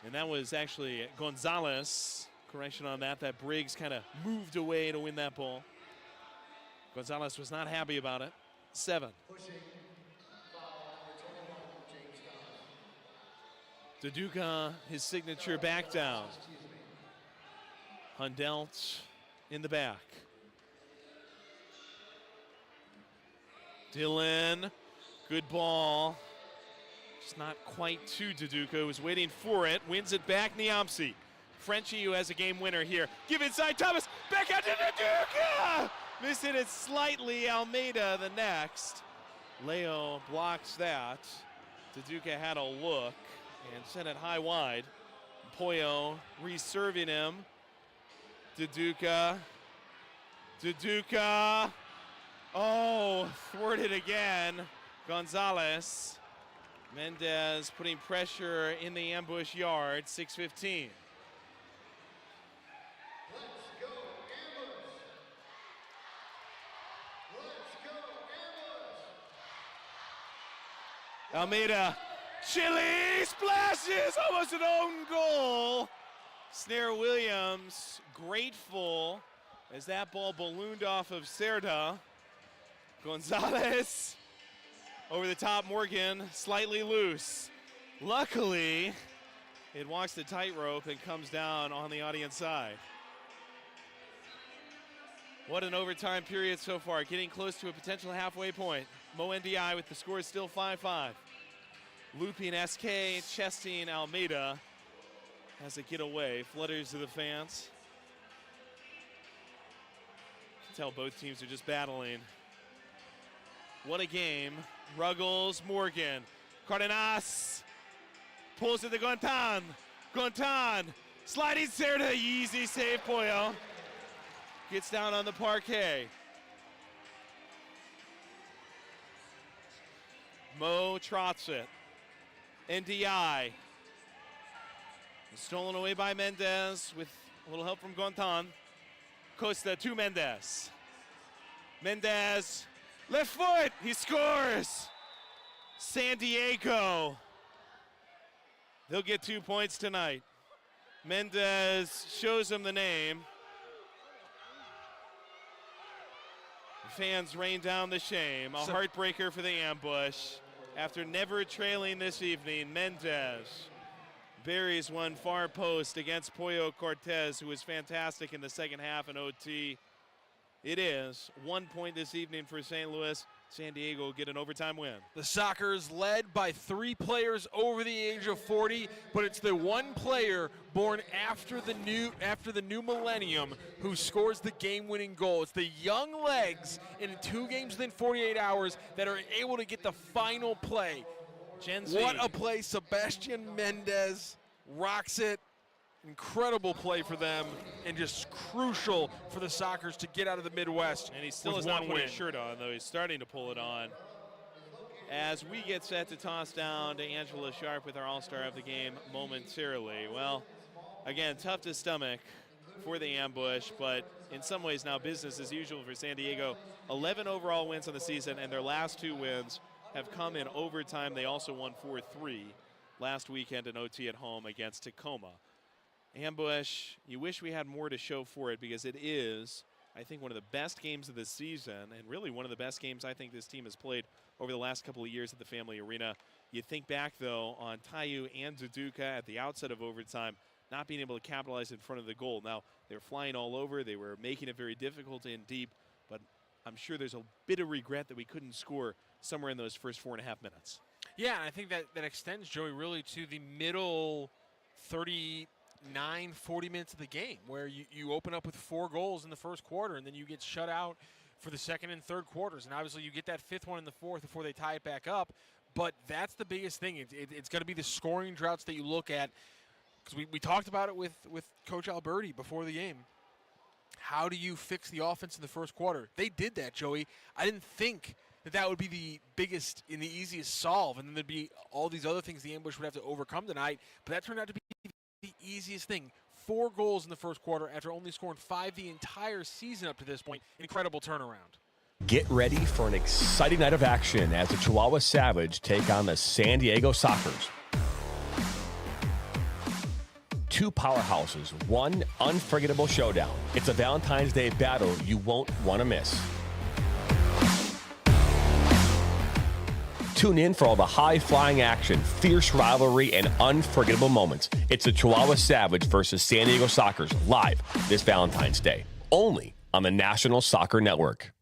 And that was actually Gonzalez. Correction on that. That Briggs kind of moved away to win that ball. Gonzalez was not happy about it. 7. Duduka, his signature back down. Hundelt in the back. Dylan, good ball. Just not quite to Duduka, was waiting for it. Wins it back, Niamsi. Frenchie, who has a game winner here. Give inside, Thomas, back out to Duduka! Missing it slightly, Almeida the next. Leo blocks that. Duduka had a look and sent it high wide. Pollo reserving him. Duduka. Duduka. Oh, thwarted again. Gonzalez. Mendez putting pressure in the ambush yard. 6:15. Almeida, Chile splashes, almost an own goal. Snare Williams, grateful as that ball ballooned off of Cerda. Gonzalez, over the top, Morgan, slightly loose. Luckily, it walks the tightrope and comes down on the audience side. What an overtime period so far, getting close to a potential halfway point. Mo NDI with the score still 5-5. Looping SK, chesting Almeida has a getaway, flutters to the fans. You can tell both teams are just battling. What a game. Ruggles, Morgan. Cardenas pulls it to Gontan. Gontan, sliding Cerda, easy save, Pollo. Gets down on the parquet. Mo trots it. NDI. Stolen away by Mendez with a little help from Gontan. Costa to Mendez. Mendez, left foot, he scores! San Diego. They'll get 2 points tonight. Mendez shows him the name. The fans rain down the shame. A heartbreaker for the ambush. After never trailing this evening, Mendez buries one far post against Pollo Cortez, who was fantastic in the second half in OT. It is 1 point this evening for St. Louis. San Diego will get an overtime win. The Sockers led by 3 players over the age of 40, but it's the one player born after the new millennium who scores the game-winning goal. It's the young legs in 2 games within 48 hours that are able to get the final play. Gen Z. What a play. Sebastian Mendez rocks it. Incredible play for them, and just crucial for the Sockers to get out of the Midwest. And he still has not put his shirt on, though he's starting to pull it on. As we get set to toss down to Angela Sharp with our All-Star of the game momentarily. Well, again, tough to stomach for the ambush, but in some ways now business as usual for San Diego. 11 overall wins on the season, and their last 2 wins have come in overtime. They also won 4-3 last weekend in OT at home against Tacoma. Ambush, you wish we had more to show for it because it is, I think, one of the best games of the season and really one of the best games I think this team has played over the last couple of years at the Family Arena. You think back, though, on Tayu and Duduka at the outset of overtime, not being able to capitalize in front of the goal. Now, they were flying all over. They were making it very difficult and deep, but I'm sure there's a bit of regret that we couldn't score somewhere in those first 4.5 minutes. Yeah, and I think that extends, Joey, really to the middle 39, 40 minutes of the game, where you open up with 4 goals in the first quarter, and then you get shut out for the second and third quarters. And obviously you get that 5th one in the 4th before they tie it back up. But that's the biggest thing. It's going to be the scoring droughts that you look at, because we talked about it with Coach Alberti before the game. How do you fix the offense in the first quarter? They did that, Joey. I didn't think that would be the biggest and the easiest solve, and then there'd be all these other things the Ambush would have to overcome tonight. But that turned out to be the easiest thing. 4 goals in the first quarter after only scoring 5 the entire season up to this point. Incredible turnaround. Get ready for an exciting night of action as the Chihuahua Savage take on the San Diego Sockers. 2 powerhouses, 1 unforgettable showdown. It's a Valentine's Day battle you won't want to miss. Tune in for all the high-flying action, fierce rivalry, and unforgettable moments. It's the Chihuahua Savage versus San Diego Sockers live this Valentine's Day, only on the National Soccer Network.